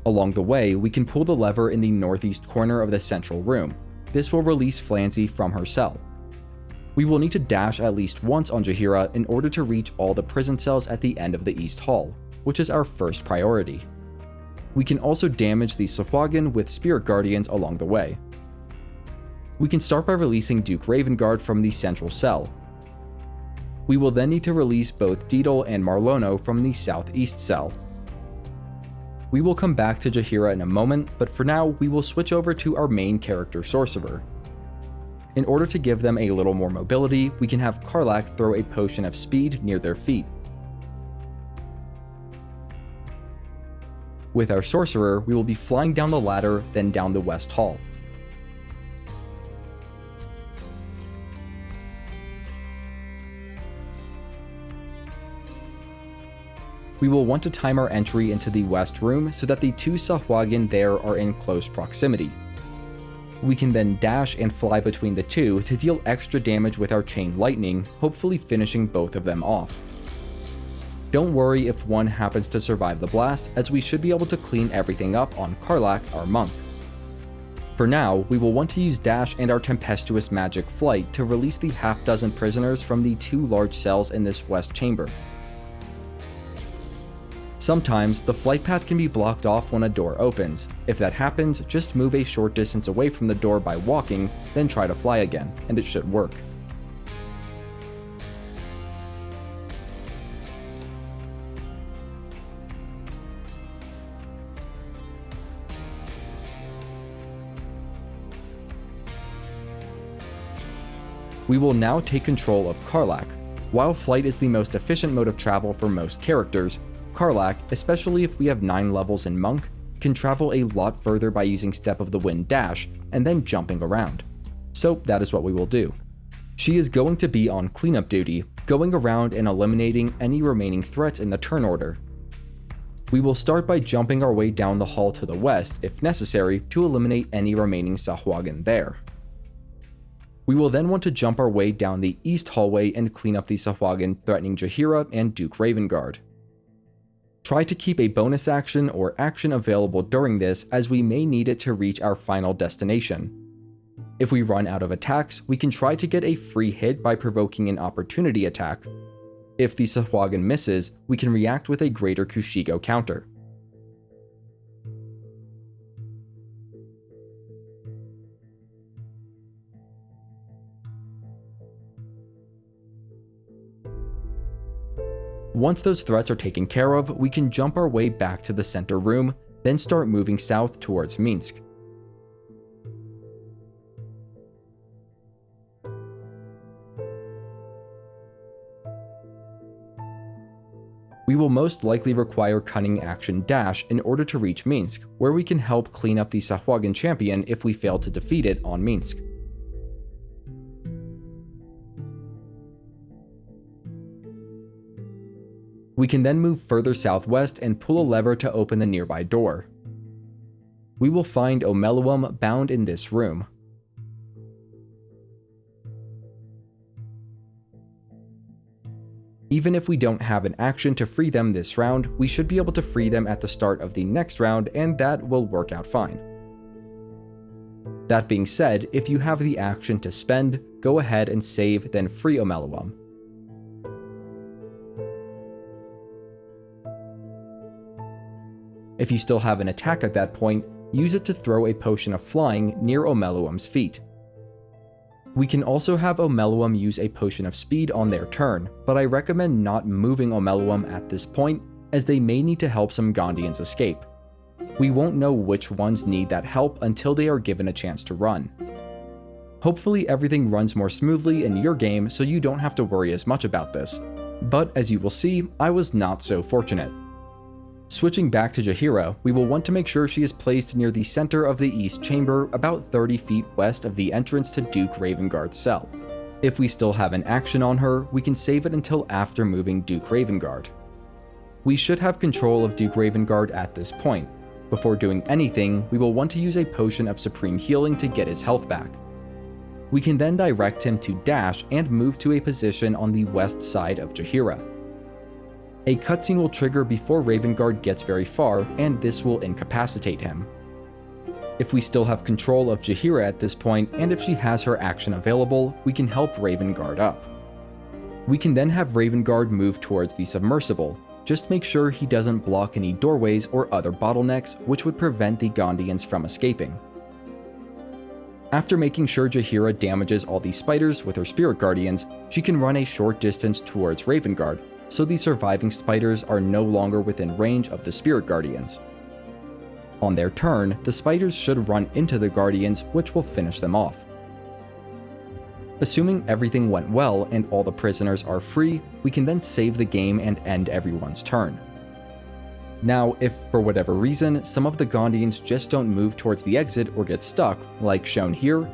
Along the way, we can pull the lever in the northeast corner of the central room. This will release Flanzy from her cell. We will need to dash at least once on Jaheira in order to reach all the prison cells at the end of the East Hall, which is our first priority. We can also damage the Sahuagin with Spirit Guardians along the way. We can start by releasing Duke Ravengard from the central cell. We will then need to release both Deedle and Marlono from the southeast cell. We will come back to Jaheira in a moment, but for now we will switch over to our main character Sorcerer. In order to give them a little more mobility, we can have Karlach throw a potion of speed near their feet. With our Sorcerer, we will be flying down the ladder, then down the West Hall. We will want to time our entry into the West Room so that the two Sahuagin there are in close proximity. We can then dash and fly between the two to deal extra damage with our Chain Lightning, hopefully finishing both of them off. Don't worry if one happens to survive the blast, as we should be able to clean everything up on Karlach, our monk. For now, we will want to use Dash and our Tempestuous Magic Flight to release the half-dozen prisoners from the two large cells in this west chamber. Sometimes, the flight path can be blocked off when a door opens. If that happens, just move a short distance away from the door by walking, then try to fly again, and it should work. We will now take control of Karlach. While flight is the most efficient mode of travel for most characters, Karlach, especially if we have 9 levels in Monk, can travel a lot further by using Step of the Wind Dash and then jumping around. So that is what we will do. She is going to be on cleanup duty, going around and eliminating any remaining threats in the turn order. We will start by jumping our way down the hall to the west, if necessary, to eliminate any remaining Sahuagin there. We will then want to jump our way down the east hallway and clean up the Sahuagin threatening Jaheira and Duke Ravengard. Try to keep a bonus action or action available during this, as we may need it to reach our final destination. If we run out of attacks, we can try to get a free hit by provoking an opportunity attack. If the Sahuagin misses, we can react with a Greater Kushigo counter. Once those threats are taken care of, we can jump our way back to the center room, then start moving south towards Minsc. We will most likely require Cunning Action Dash in order to reach Minsc, where we can help clean up the Sahuagin champion if we fail to defeat it on Minsc. We can then move further southwest and pull a lever to open the nearby door. We will find Omeluum bound in this room. Even if we don't have an action to free them this round, we should be able to free them at the start of the next round, and that will work out fine. That being said, if you have the action to spend, go ahead and save, then free Omeluum. If you still have an attack at that point, use it to throw a potion of flying near Omeluum's feet. We can also have Omeluum use a potion of speed on their turn, but I recommend not moving Omeluum at this point, as they may need to help some Gondians escape. We won't know which ones need that help until they are given a chance to run. Hopefully everything runs more smoothly in your game so you don't have to worry as much about this, but as you will see, I was not so fortunate. Switching back to Jaheira, we will want to make sure she is placed near the center of the east chamber, about 30 feet west of the entrance to Duke Ravengard's cell. If we still have an action on her, we can save it until after moving Duke Ravengard. We should have control of Duke Ravengard at this point. Before doing anything, we will want to use a potion of supreme healing to get his health back. We can then direct him to dash and move to a position on the west side of Jaheira. A cutscene will trigger before Ravengard gets very far, and this will incapacitate him. If we still have control of Jaheira at this point, and if she has her action available, we can help Ravengard up. We can then have Ravengard move towards the submersible. Just make sure he doesn't block any doorways or other bottlenecks which would prevent the Gondians from escaping. After making sure Jaheira damages all the spiders with her spirit guardians, she can run a short distance towards Ravengard, so the surviving spiders are no longer within range of the spirit guardians. On their turn, the spiders should run into the guardians, which will finish them off. Assuming everything went well and all the prisoners are free, we can then save the game and end everyone's turn. Now, if for whatever reason some of the Gondians just don't move towards the exit or get stuck, like shown here,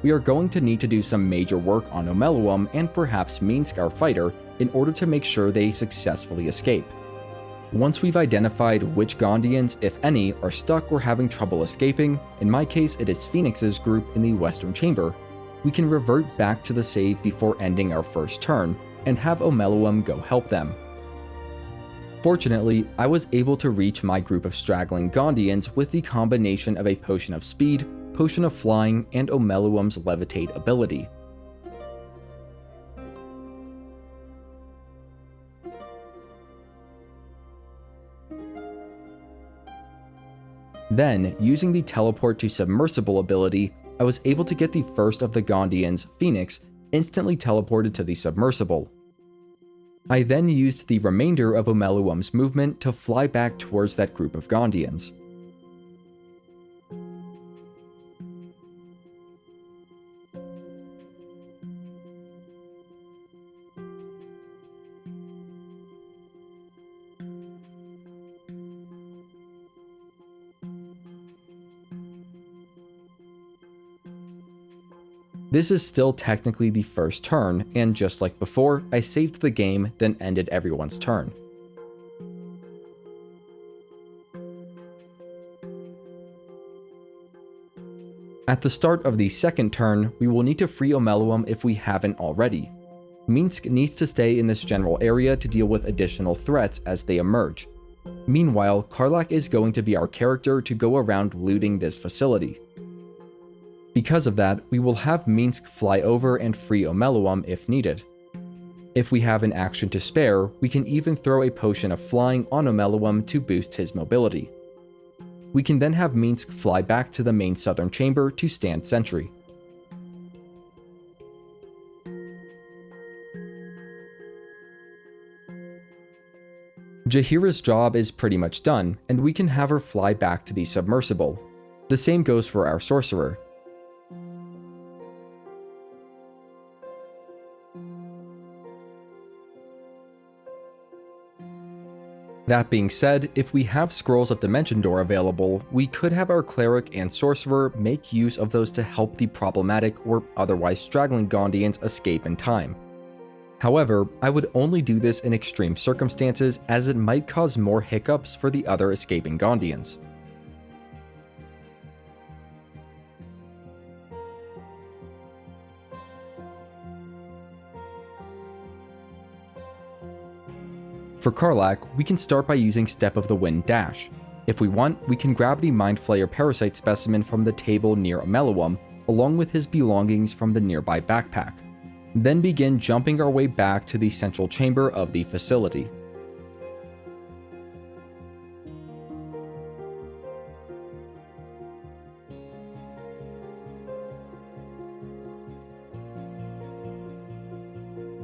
we are going to need to do some major work on Omeluum and perhaps Minsc, our fighter, in order to make sure they successfully escape. Once we've identified which Gondians, if any, are stuck or having trouble escaping, in my case it is Phoenix's group in the western chamber, we can revert back to the save before ending our first turn, and have Omeluum go help them. Fortunately, I was able to reach my group of straggling Gondians with the combination of a potion of speed, potion of flying, and Omeluum's levitate ability. Then, using the teleport to submersible ability, I was able to get the first of the Gondians, Phoenix, instantly teleported to the submersible. I then used the remainder of Omeluum's movement to fly back towards that group of Gondians. This is still technically the first turn, and just like before, I saved the game, then ended everyone's turn. At the start of the second turn, we will need to free Omeluum if we haven't already. Minsc needs to stay in this general area to deal with additional threats as they emerge. Meanwhile, Karlach is going to be our character to go around looting this facility. Because of that, we will have Minsc fly over and free Omeluum if needed. If we have an action to spare, we can even throw a potion of flying on Omeluum to boost his mobility. We can then have Minsc fly back to the main southern chamber to stand sentry. Jaheira's job is pretty much done, and we can have her fly back to the submersible. The same goes for our sorcerer. That being said, if we have Scrolls of Dimension Door available, we could have our Cleric and Sorcerer make use of those to help the problematic or otherwise straggling Gondians escape in time. However, I would only do this in extreme circumstances as it might cause more hiccups for the other escaping Gondians. For Karlach, we can start by using Step of the Wind Dash. If we want, we can grab the Mind Flayer Parasite specimen from the table near Ameluum, along with his belongings from the nearby backpack, then begin jumping our way back to the central chamber of the facility.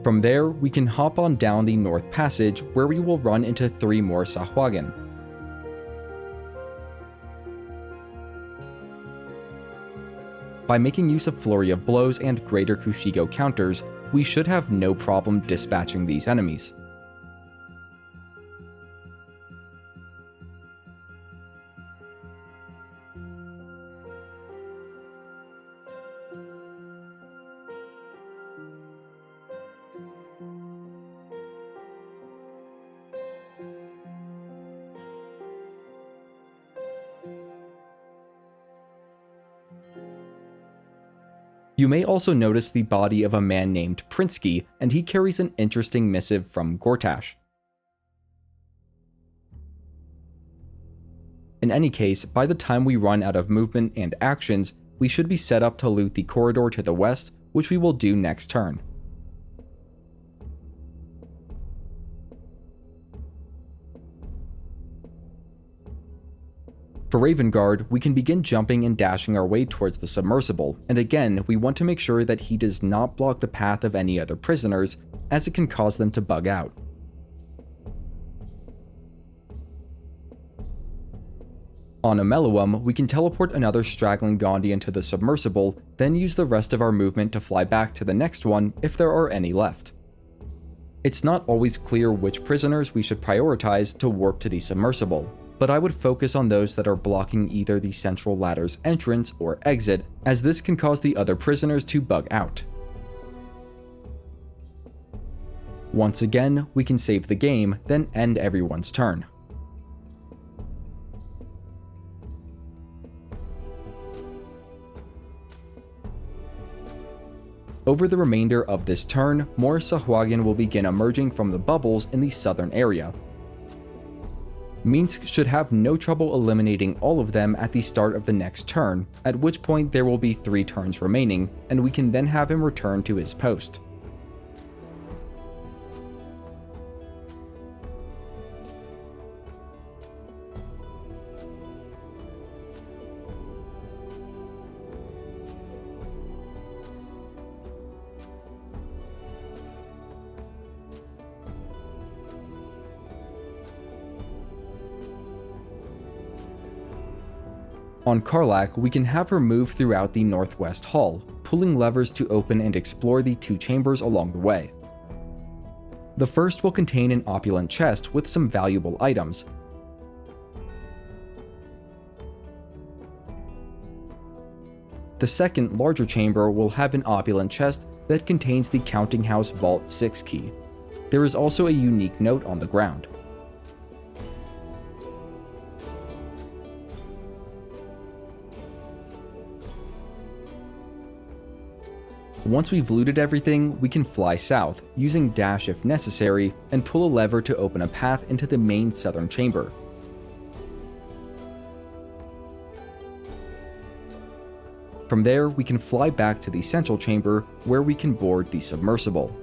From there, we can hop on down the North Passage where we will run into 3 more Sahuagin. By making use of Flurry of Blows and Greater Kushigo counters, we should have no problem dispatching these enemies. You may also notice the body of a man named Prinsky, and he carries an interesting missive from Gortash. In any case, by the time we run out of movement and actions, we should be set up to loot the corridor to the west, which we will do next turn. For Ravengard, we can begin jumping and dashing our way towards the submersible, and again, we want to make sure that he does not block the path of any other prisoners, as it can cause them to bug out. On Ameluum, we can teleport another straggling Gondian to the submersible, then use the rest of our movement to fly back to the next one if there are any left. It's not always clear which prisoners we should prioritize to warp to the submersible, but I would focus on those that are blocking either the central ladder's entrance or exit, as this can cause the other prisoners to bug out. Once again, we can save the game, then end everyone's turn. Over the remainder of this turn, more Sahuagin will begin emerging from the bubbles in the southern area. Minsc should have no trouble eliminating all of them at the start of the next turn, at which point there will be 3 turns remaining, and we can then have him return to his post. On Karlach, we can have her move throughout the Northwest Hall, pulling levers to open and explore the 2 chambers along the way. The first will contain an opulent chest with some valuable items. The second, larger chamber will have an opulent chest that contains the Counting House Vault 6 key. There is also a unique note on the ground. Once we've looted everything, we can fly south, using dash if necessary, and pull a lever to open a path into the main southern chamber. From there, we can fly back to the central chamber, where we can board the submersible.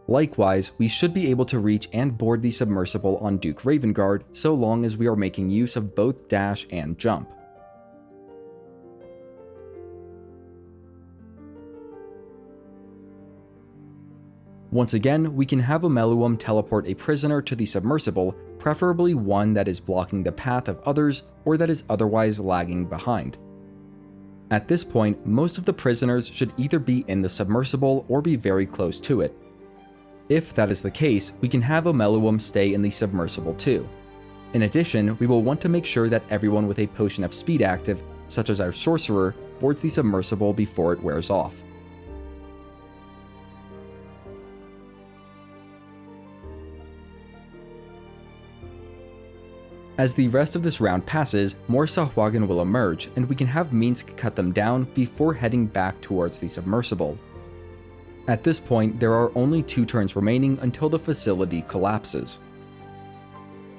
Likewise, we should be able to reach and board the submersible on Duke Ravengard so long as we are making use of both dash and jump. Once again, we can have Ameluum teleport a prisoner to the submersible, preferably one that is blocking the path of others or that is otherwise lagging behind. At this point, most of the prisoners should either be in the submersible or be very close to it. If that is the case, we can have Omeluum stay in the submersible too. In addition, we will want to make sure that everyone with a potion of speed active, such as our sorcerer, boards the submersible before it wears off. As the rest of this round passes, more Sahuagin will emerge, and we can have Minsc cut them down before heading back towards the submersible. At this point, there are only 2 turns remaining until the facility collapses.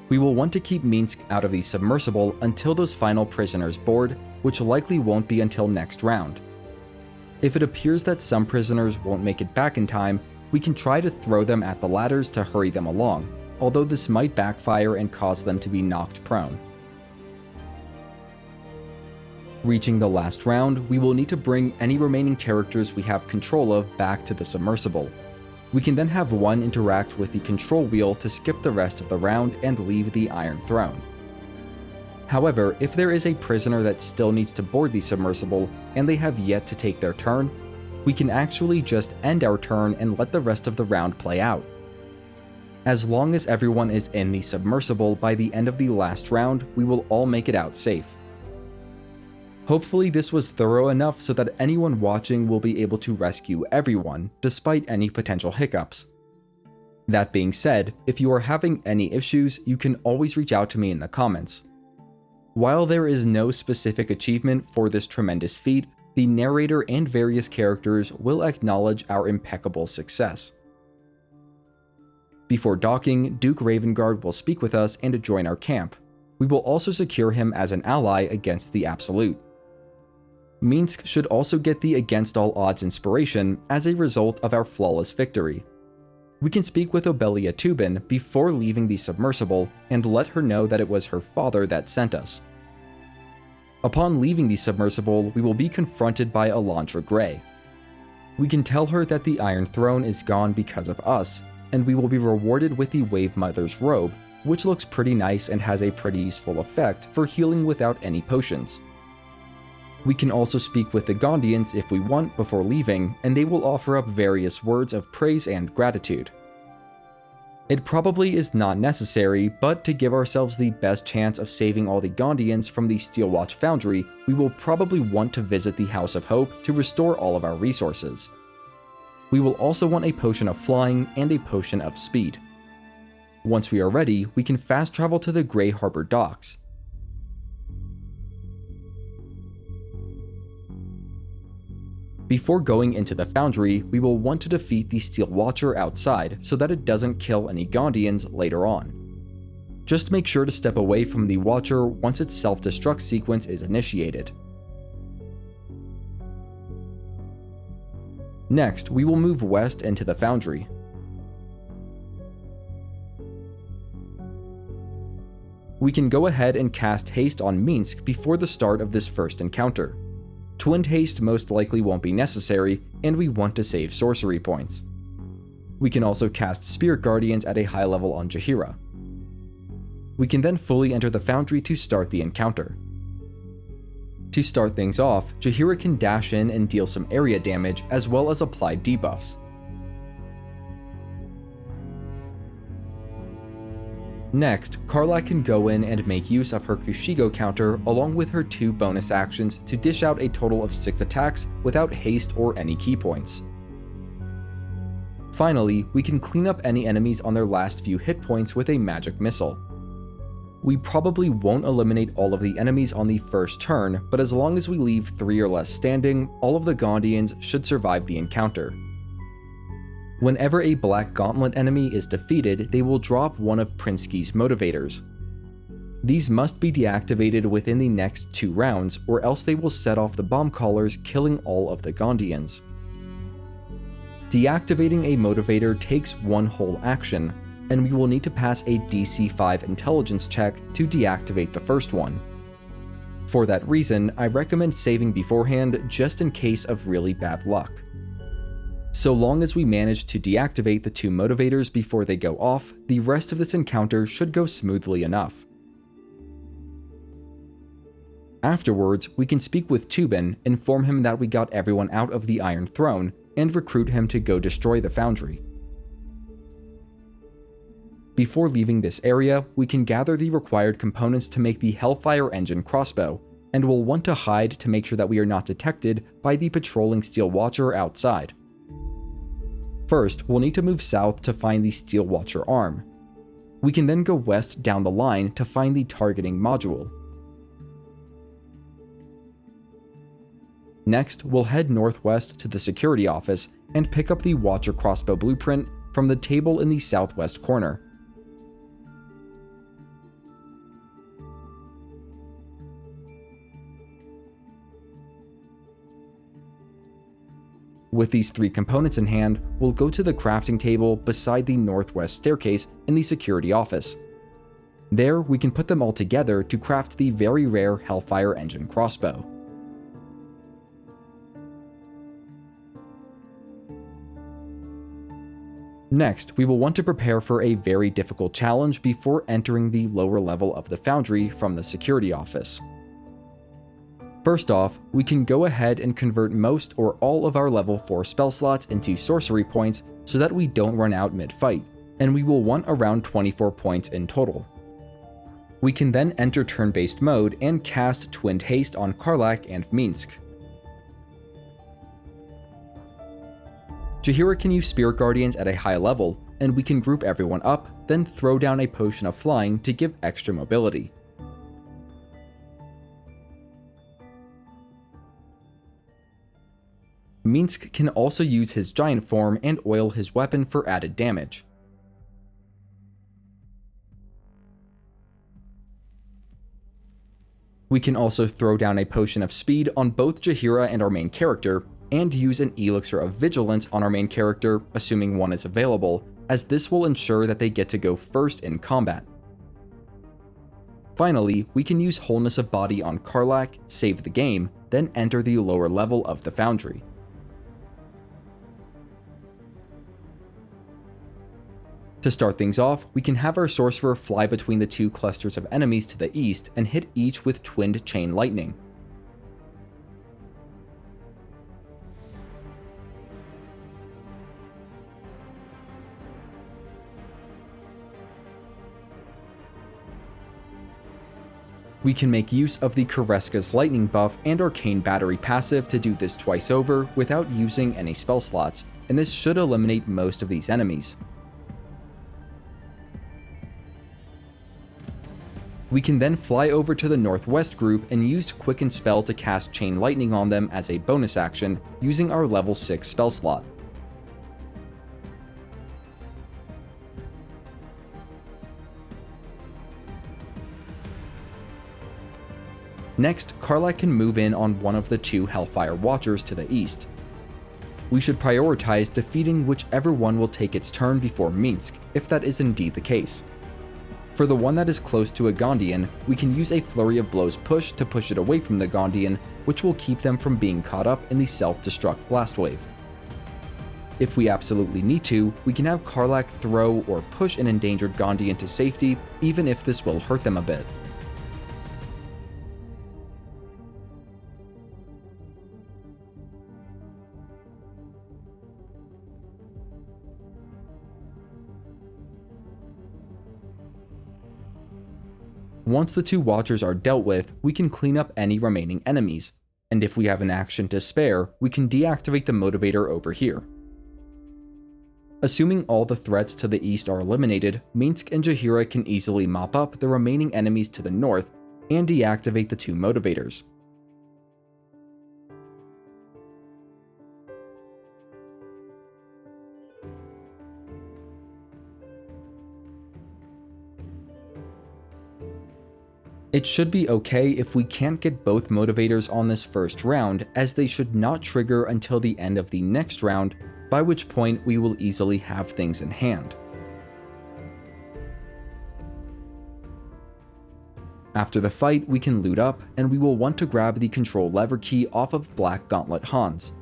We will want to keep Minsc out of the submersible until those final prisoners board, which likely won't be until next round. If it appears that some prisoners won't make it back in time, we can try to throw them at the ladders to hurry them along, although this might backfire and cause them to be knocked prone. Reaching the last round, we will need to bring any remaining characters we have control of back to the submersible. We can then have one interact with the control wheel to skip the rest of the round and leave the Iron Throne. However, if there is a prisoner that still needs to board the submersible and they have yet to take their turn, we can actually just end our turn and let the rest of the round play out. As long as everyone is in the submersible by the end of the last round, we will all make it out safe. Hopefully this was thorough enough so that anyone watching will be able to rescue everyone, despite any potential hiccups. That being said, if you are having any issues, you can always reach out to me in the comments. While there is no specific achievement for this tremendous feat, the narrator and various characters will acknowledge our impeccable success. Before docking, Duke Ravengard will speak with us and join our camp. We will also secure him as an ally against the Absolute. Minsc should also get the Against All Odds inspiration as a result of our flawless victory. We can speak with Obelia Tubin before leaving the submersible and let her know that it was her father that sent us. Upon leaving the submersible, we will be confronted by Alondra Grey. We can tell her that the Iron Throne is gone because of us, and we will be rewarded with the Wave Mother's robe, which looks pretty nice and has a pretty useful effect for healing without any potions. We can also speak with the Gondians if we want before leaving, and they will offer up various words of praise and gratitude. It probably is not necessary, but to give ourselves the best chance of saving all the Gondians from the Steelwatch Foundry, we will probably want to visit the House of Hope to restore all of our resources. We will also want a potion of flying and a potion of speed. Once we are ready, we can fast travel to the Grey Harbor docks. Before going into the foundry, we will want to defeat the Steel Watcher outside so that it doesn't kill any Gondians later on. Just make sure to step away from the Watcher once its self-destruct sequence is initiated. Next, we will move west into the foundry. We can go ahead and cast Haste on Minsc before the start of this first encounter. Twinned Haste most likely won't be necessary, and we want to save sorcery points. We can also cast Spirit Guardians at a high level on Jaheira. We can then fully enter the foundry to start the encounter. To start things off, Jaheira can dash in and deal some area damage as well as apply debuffs. Next, Karlach can go in and make use of her Kushigo counter along with her 2 bonus actions to dish out a total of 6 attacks without haste or any key points. Finally, we can clean up any enemies on their last few hit points with a magic missile. We probably won't eliminate all of the enemies on the first turn, but as long as we leave 3 or less standing, all of the Gondians should survive the encounter. Whenever a Black Gauntlet enemy is defeated, they will drop one of Prinsky's motivators. These must be deactivated within the next 2 rounds, or else they will set off the bomb callers, killing all of the Gondians. Deactivating a motivator takes 1 whole action, and we will need to pass a DC 5 intelligence check to deactivate the first one. For that reason, I recommend saving beforehand just in case of really bad luck. So long as we manage to deactivate the 2 motivators before they go off, the rest of this encounter should go smoothly enough. Afterwards, we can speak with Tubin, inform him that we got everyone out of the Iron Throne, and recruit him to go destroy the foundry. Before leaving this area, we can gather the required components to make the Hellfire Engine crossbow, and we'll want to hide to make sure that we are not detected by the patrolling Steel Watcher outside. First, we'll need to move south to find the Steel Watcher arm. We can then go west down the line to find the targeting module. Next, we'll head northwest to the security office and pick up the Watcher crossbow blueprint from the table in the southwest corner. With these 3 components in hand, we'll go to the crafting table beside the northwest staircase in the security office. There, we can put them all together to craft the very rare Hellfire Engine crossbow. Next, we will want to prepare for a very difficult challenge before entering the lower level of the foundry from the security office. First off, we can go ahead and convert most or all of our level 4 spell slots into sorcery points so that we don't run out mid-fight, and we will want around 24 points in total. We can then enter turn-based mode and cast Twinned Haste on Karlach and Minsc. Jaheira can use Spirit Guardians at a high level, and we can group everyone up, then throw down a potion of flying to give extra mobility. Minsc can also use his giant form and oil his weapon for added damage. We can also throw down a potion of speed on both Jaheira and our main character, and use an elixir of vigilance on our main character, assuming one is available, as this will ensure that they get to go first in combat. Finally, we can use Wholeness of Body on Karlach, save the game, then enter the lower level of the foundry. To start things off, we can have our sorcerer fly between the 2 clusters of enemies to the east and hit each with twinned chain lightning. We can make use of the Koreska's lightning buff and Arcane Battery passive to do this twice over without using any spell slots, and this should eliminate most of these enemies. We can then fly over to the northwest group and use Quicken Spell to cast Chain Lightning on them as a bonus action, using our level 6 spell slot. Next, Karlach can move in on one of the 2 Hellfire Watchers to the east. We should prioritize defeating whichever one will take its turn before Minsc, if that is indeed the case. For the one that is close to a Gondian, we can use a Flurry of Blows push to push it away from the Gondian, which will keep them from being caught up in the self-destruct blast wave. If we absolutely need to, we can have Karlach throw or push an endangered Gondian to safety, even if this will hurt them a bit. Once the 2 Watchers are dealt with, we can clean up any remaining enemies, and if we have an action to spare, we can deactivate the motivator over here. Assuming all the threats to the east are eliminated, Minsc and Jaheira can easily mop up the remaining enemies to the north and deactivate the 2 motivators. It should be okay if we can't get both motivators on this first round, as they should not trigger until the end of the next round, by which point we will easily have things in hand. After the fight, we can loot up, and we will want to grab the control lever key off of Black Gauntlet Hans.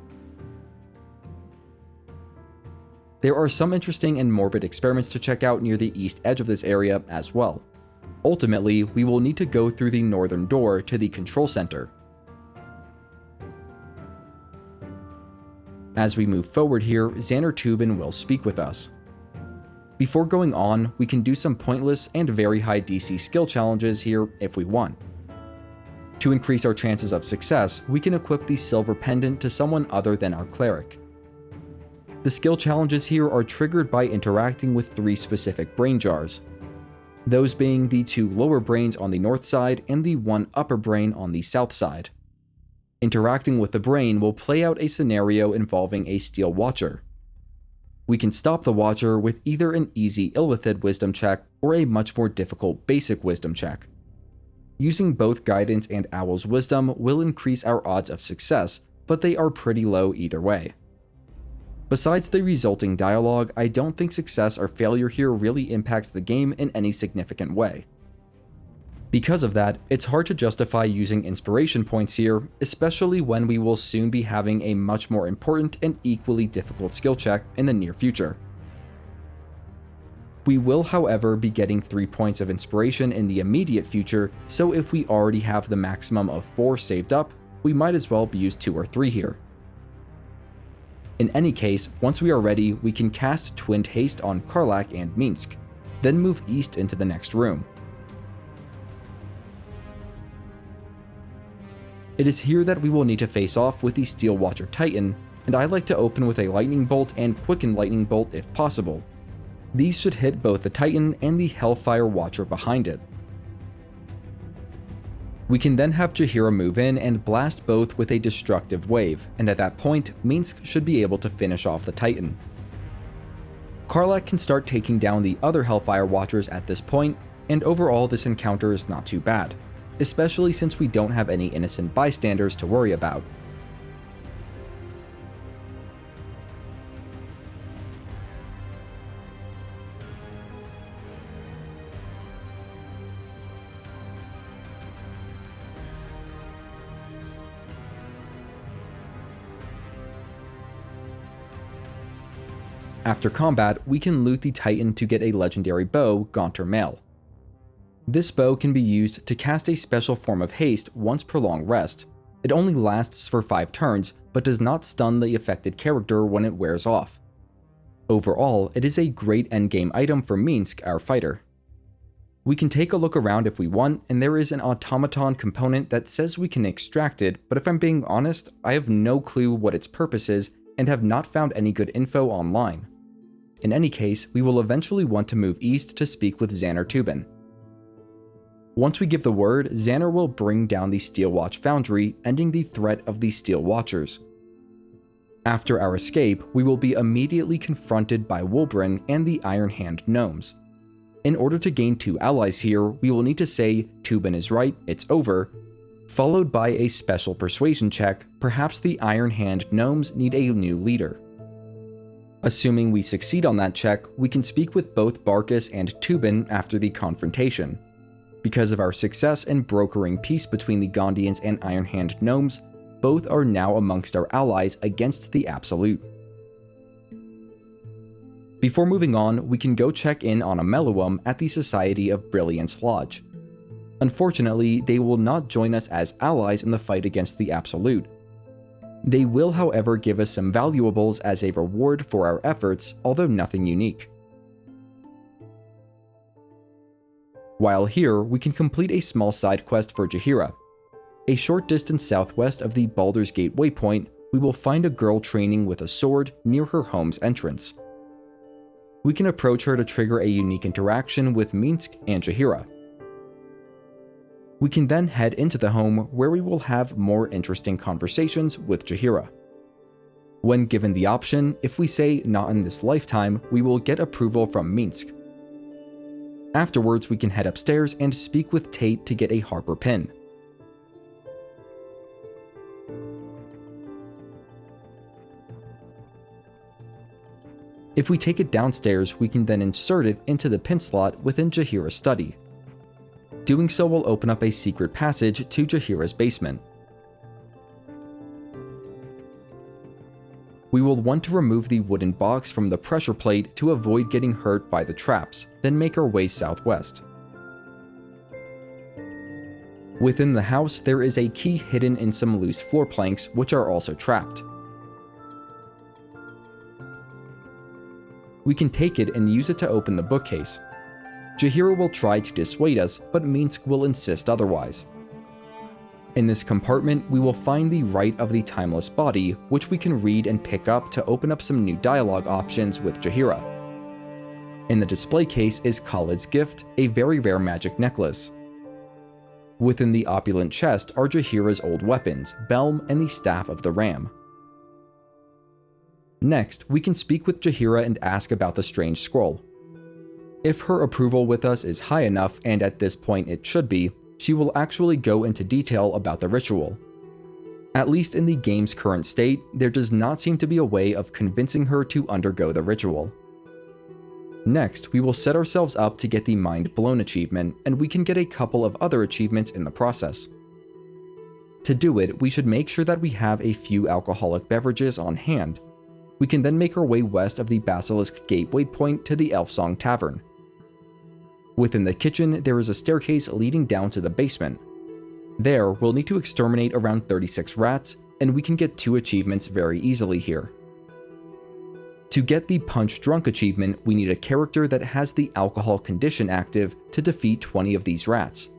There are some interesting and morbid experiments to check out near the east edge of this area as well. Ultimately, we will need to go through the northern door to the control center. As we move forward here, Xanartubin will speak with us. Before going on, we can do some pointless and very high DC skill challenges here if we want. To increase our chances of success, we can equip the silver pendant to someone other than our cleric. The skill challenges here are triggered by interacting with 3 specific brain jars, those being the 2 lower brains on the north side and the 1 upper brain on the south side. Interacting with the brain will play out a scenario involving a Steel Watcher. We can stop the Watcher with either an easy Illithid wisdom check or a much more difficult basic wisdom check. Using both Guidance and Owl's Wisdom will increase our odds of success, but they are pretty low either way. Besides the resulting dialogue, I don't think success or failure here really impacts the game in any significant way. Because of that, it's hard to justify using inspiration points here, especially when we will soon be having a much more important and equally difficult skill check in the near future. We will, however, be getting 3 points of inspiration in the immediate future, so if we already have the maximum of 4 saved up, we might as well use 2 or 3 here. In any case, once we are ready, we can cast Twinned Haste on Karlach and Minsc, then move east into the next room. It is here that we will need to face off with the Steel Watcher Titan, and I like to open with a Lightning Bolt and Quicken Lightning Bolt if possible. These should hit both the Titan and the Hellfire Watcher behind it. We can then have Jaheira move in and blast both with a destructive wave, and at that point, Minsc should be able to finish off the Titan. Karlach can start taking down the other Hellfire Watchers at this point, and overall this encounter is not too bad, especially since we don't have any innocent bystanders to worry about. After combat, we can loot the Titan to get a legendary bow, Gaunter Mail. This bow can be used to cast a special form of haste once per long rest. It only lasts for 5 turns, but does not stun the affected character when it wears off. Overall, it is a great endgame item for Minsc, our fighter. We can take a look around if we want, and there is an automaton component that says we can extract it, but if I'm being honest, I have no clue what its purpose is and have not found any good info online. In any case, we will eventually want to move east to speak with Xanartubin. Once we give the word, Xanar will bring down the Steel Watch Foundry, ending the threat of the Steel Watchers. After our escape, we will be immediately confronted by Wulbren and the Iron Hand Gnomes. In order to gain 2 allies here, we will need to say, "Tubin is right, it's over," followed by a special persuasion check. Perhaps the Iron Hand Gnomes need a new leader. Assuming we succeed on that check, we can speak with both Barkus and Tubin after the confrontation. Because of our success in brokering peace between the Gondians and Iron Hand Gnomes, both are now amongst our allies against the Absolute. Before moving on, we can go check in on Ameluum at the Society of Brilliance Lodge. Unfortunately, they will not join us as allies in the fight against the Absolute. They will, however, give us some valuables as a reward for our efforts, although nothing unique. While here, we can complete a small side quest for Jaheira. A short distance southwest of the Baldur's Gate waypoint, we will find a girl training with a sword near her home's entrance. We can approach her to trigger a unique interaction with Minsc and Jaheira. We can then head into the home where we will have more interesting conversations with Jaheira. When given the option, if we say "not in this lifetime," we will get approval from Minsc. Afterwards, we can head upstairs and speak with Tate to get a Harper pin. If we take it downstairs, we can then insert it into the pin slot within Jaheira's study. Doing so will open up a secret passage to Jaheira's basement. We will want to remove the wooden box from the pressure plate to avoid getting hurt by the traps, then make our way southwest. Within the house, there is a key hidden in some loose floor planks, which are also trapped. We can take it and use it to open the bookcase. Jaheira will try to dissuade us, but Minsc will insist otherwise. In this compartment, we will find the Rite of the Timeless Body, which we can read and pick up to open up some new dialogue options with Jaheira. In the display case is Khalid's gift, a very rare magic necklace. Within the opulent chest are Jaheira's old weapons, Belm and the Staff of the Ram. Next, we can speak with Jaheira and ask about the strange scroll. If her approval with us is high enough, and at this point it should be, she will actually go into detail about the ritual. At least in the game's current state, there does not seem to be a way of convincing her to undergo the ritual. Next, we will set ourselves up to get the Mind Blown achievement, and we can get a couple of other achievements in the process. To do it, we should make sure that we have a few alcoholic beverages on hand. We can then make our way west of the Basilisk Gate waypoint to the Elfsong Tavern. Within the kitchen, there is a staircase leading down to the basement. There, we'll need to exterminate around 36 rats, and we can get 2 achievements very easily here. To get the Punch Drunk achievement, we need a character that has the alcohol condition active to defeat 20 of these rats.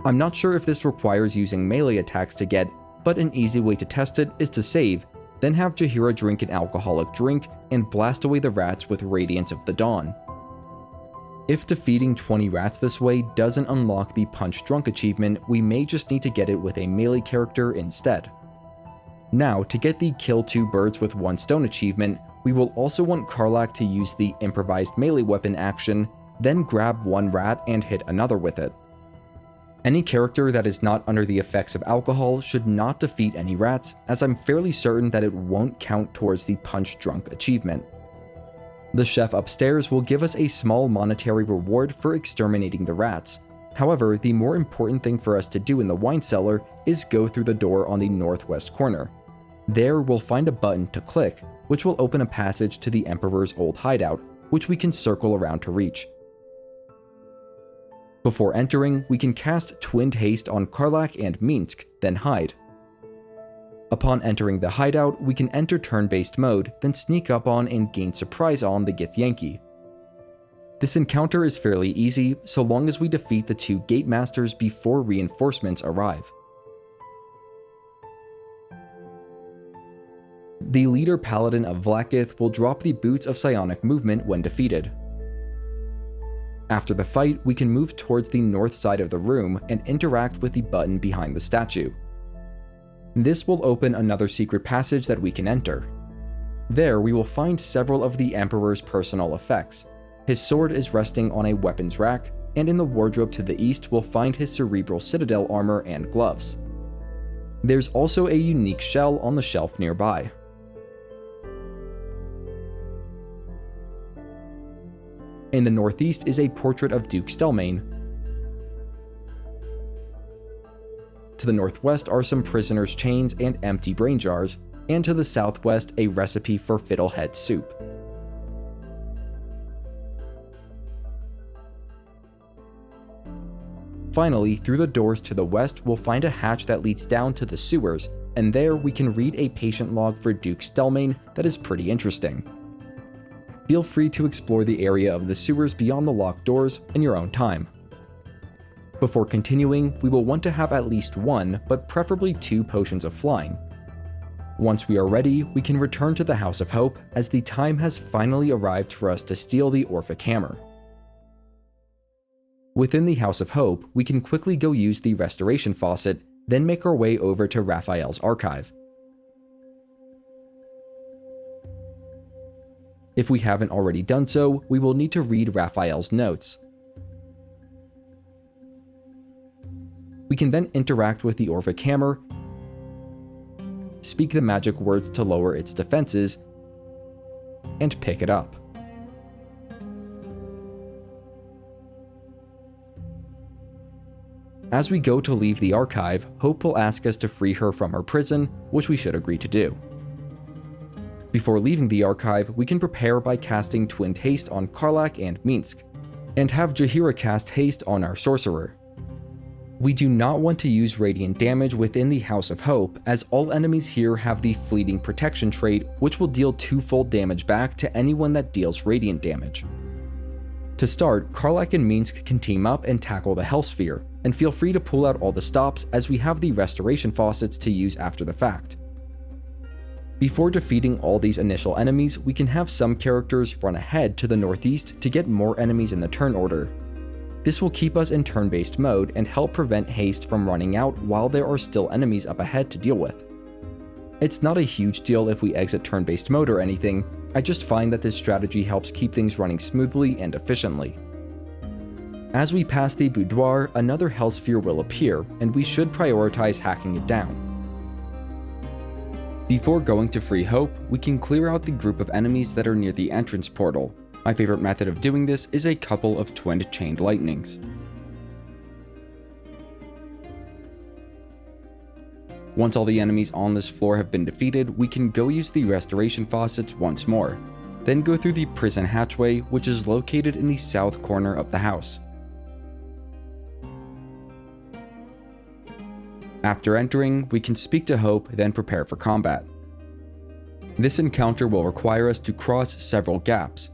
I'm not sure if this requires using melee attacks to get, but an easy way to test it is to save, then have Jaheira drink an alcoholic drink and blast away the rats with Radiance of the Dawn. If defeating 20 rats this way doesn't unlock the Punch Drunk achievement, we may just need to get it with a melee character instead. Now, to get the Kill 2 Birds with 1 Stone achievement, we will also want Karlach to use the improvised melee weapon action, then grab 1 rat and hit another with it. Any character that is not under the effects of alcohol should not defeat any rats, as I'm fairly certain that it won't count towards the Punch Drunk achievement. The chef upstairs will give us a small monetary reward for exterminating the rats. However, the more important thing for us to do in the wine cellar is go through the door on the northwest corner. There, we'll find a button to click, which will open a passage to the Emperor's old hideout, which we can circle around to reach. Before entering, we can cast Twinned Haste on Karlach and Minsc, then hide. Upon entering the hideout, we can enter turn-based mode, then sneak up on and gain surprise on the Githyanki. This encounter is fairly easy, so long as we defeat the 2 Gate Masters before reinforcements arrive. The leader paladin of Vlaakith will drop the Boots of Psionic Movement when defeated. After the fight, we can move towards the north side of the room and interact with the button behind the statue. This will open another secret passage that we can enter. There, we will find several of the Emperor's personal effects. His sword is resting on a weapons rack, and in the wardrobe to the east we'll find his Cerebral Citadel armor and gloves. There's also a unique shell on the shelf nearby. In the northeast is a portrait of Duke Stelmane. To the northwest are some prisoners' chains and empty brain jars, and to the southwest a recipe for fiddlehead soup. Finally, through the doors to the west we'll find a hatch that leads down to the sewers, and there we can read a patient log for Duke Stelmane that is pretty interesting. Feel free to explore the area of the sewers beyond the locked doors in your own time. Before continuing, we will want to have at least 1, but preferably 2 potions of flying. Once we are ready, we can return to the House of Hope, as the time has finally arrived for us to steal the Orphic Hammer. Within the House of Hope, we can quickly go use the Restoration Faucet, then make our way over to Raphael's archive. If we haven't already done so, we will need to read Raphael's notes. We can then interact with the Orphic Hammer, speak the magic words to lower its defenses, and pick it up. As we go to leave the archive, Hope will ask us to free her from her prison, which we should agree to do. Before leaving the archive, we can prepare by casting Twinned Haste on Karlach and Minsc, and have Jaheira cast Haste on our sorcerer. We do not want to use radiant damage within the House of Hope, as all enemies here have the Fleeting Protection trait, which will deal twofold damage back to anyone that deals radiant damage. To start, Karlach and Minsc can team up and tackle the Hellsphere, and feel free to pull out all the stops as we have the restoration faucets to use after the fact. Before defeating all these initial enemies, we can have some characters run ahead to the northeast to get more enemies in the turn order. This will keep us in turn-based mode and help prevent haste from running out while there are still enemies up ahead to deal with. It's not a huge deal if we exit turn-based mode or anything, I just find that this strategy helps keep things running smoothly and efficiently. As we pass the Boudoir, another Hellsphere will appear, and we should prioritize hacking it down. Before going to Free Hope, we can clear out the group of enemies that are near the entrance portal. My favorite method of doing this is a couple of twinned chained lightnings. Once all the enemies on this floor have been defeated, we can go use the restoration faucets once more, then go through the prison hatchway, which is located in the south corner of the house. After entering, we can speak to Hope, then prepare for combat. This encounter will require us to cross several gaps.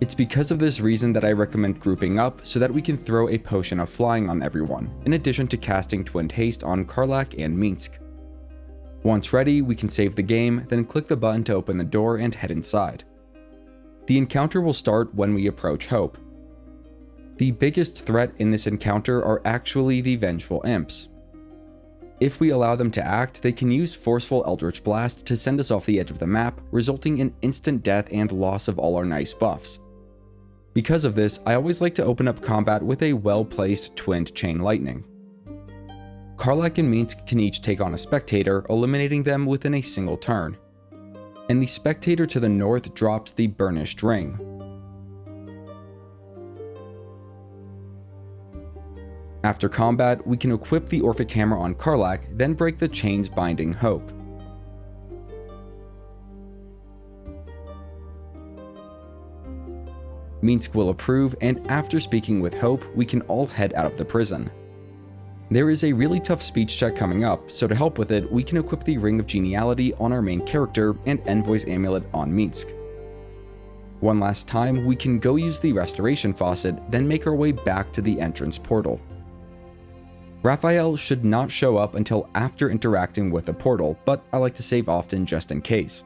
It's because of this reason that I recommend grouping up so that we can throw a potion of flying on everyone, in addition to casting Twinned Haste on Karlach and Minsc. Once ready, we can save the game, then click the button to open the door and head inside. The encounter will start when we approach Hope. The biggest threat in this encounter are actually the Vengeful Imps. If we allow them to act, they can use Forceful Eldritch Blast to send us off the edge of the map, resulting in instant death and loss of all our nice buffs. Because of this, I always like to open up combat with a well-placed Twinned Chain Lightning. Karlach and Minsc can each take on a Spectator, eliminating them within a single turn. And the Spectator to the north drops the Burnished Ring. After combat, we can equip the Orphic Hammer on Karlach, then break the chains binding Hope. Minsc will approve, and after speaking with Hope, we can all head out of the prison. There is a really tough speech check coming up, so to help with it, we can equip the Ring of Geniality on our main character and Envoy's Amulet on Minsc. One last time, we can go use the Restoration Faucet, then make our way back to the entrance portal. Raphael should not show up until after interacting with the portal, but I like to save often just in case.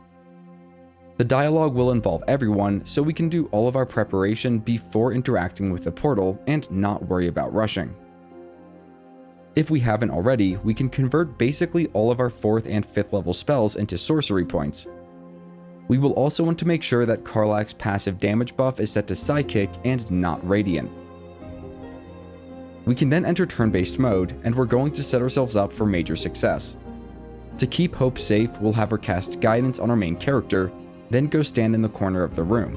The dialogue will involve everyone, so we can do all of our preparation before interacting with the portal and not worry about rushing. If we haven't already, we can convert basically all of our 4th and 5th level spells into sorcery points. We will also want to make sure that Karlach's passive damage buff is set to Psychic and not Radiant. We can then enter turn-based mode, and we're going to set ourselves up for major success. To keep Hope safe, we'll have her cast Guidance on our main character, then go stand in the corner of the room.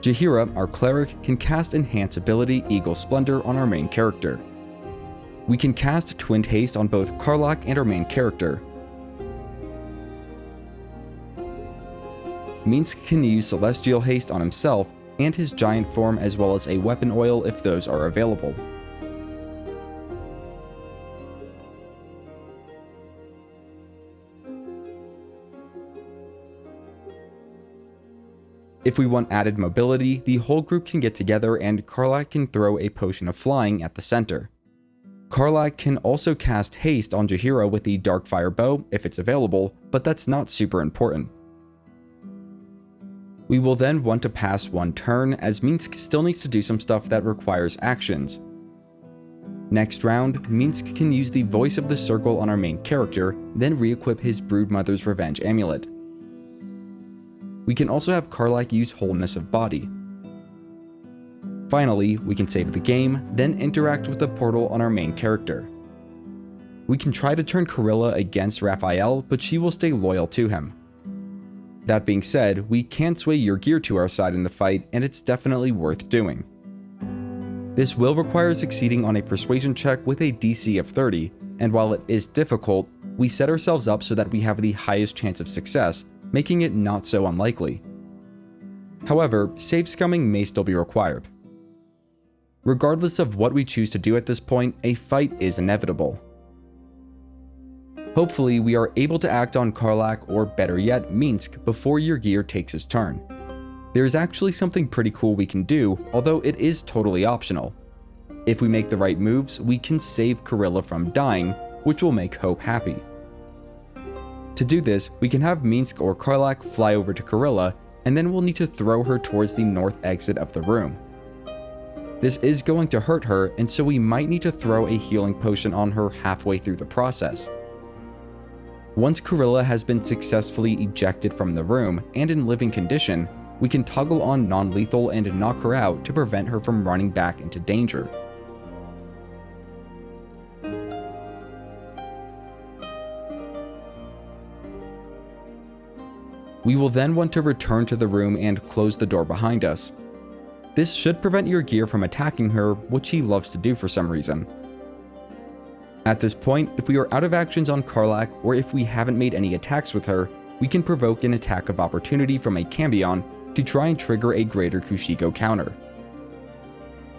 Jaheira, our cleric, can cast Enhance ability Eagle Splendor on our main character. We can cast Twinned Haste on both Karlach and our main character. Minsc can use Celestial Haste on himself and his giant form, as well as a weapon oil if those are available. If we want added mobility, the whole group can get together and Karlach can throw a potion of flying at the center. Karlach can also cast haste on Jaheira with the Darkfire bow if it's available, but that's not super important. We will then want to pass one turn, as Minsc still needs to do some stuff that requires actions. Next round, Minsc can use the Voice of the Circle on our main character, then re-equip his Broodmother's Revenge Amulet. We can also have Karlach use Wholeness of Body. Finally, we can save the game, then interact with the portal on our main character. We can try to turn Corilla against Raphael, but she will stay loyal to him. That being said, we can sway your gear to our side in the fight, and it's definitely worth doing. This will require succeeding on a persuasion check with a DC of 30, and while it is difficult, we set ourselves up so that we have the highest chance of success, making it not so unlikely. However, save scumming may still be required. Regardless of what we choose to do at this point, a fight is inevitable. Hopefully, we are able to act on Karlach, or better yet, Minsc, before your gear takes his turn. There is actually something pretty cool we can do, although it is totally optional. If we make the right moves, we can save Karilla from dying, which will make Hope happy. To do this, we can have Minsc or Karlach fly over to Karilla, and then we'll need to throw her towards the north exit of the room. This is going to hurt her, and so we might need to throw a healing potion on her halfway through the process. Once Karilla has been successfully ejected from the room and in living condition, we can toggle on non-lethal and knock her out to prevent her from running back into danger. We will then want to return to the room and close the door behind us. This should prevent your gear from attacking her, which he loves to do for some reason. At this point, if we are out of actions on Karlach, or if we haven't made any attacks with her, we can provoke an attack of opportunity from a Cambion to try and trigger a greater Kushiko counter.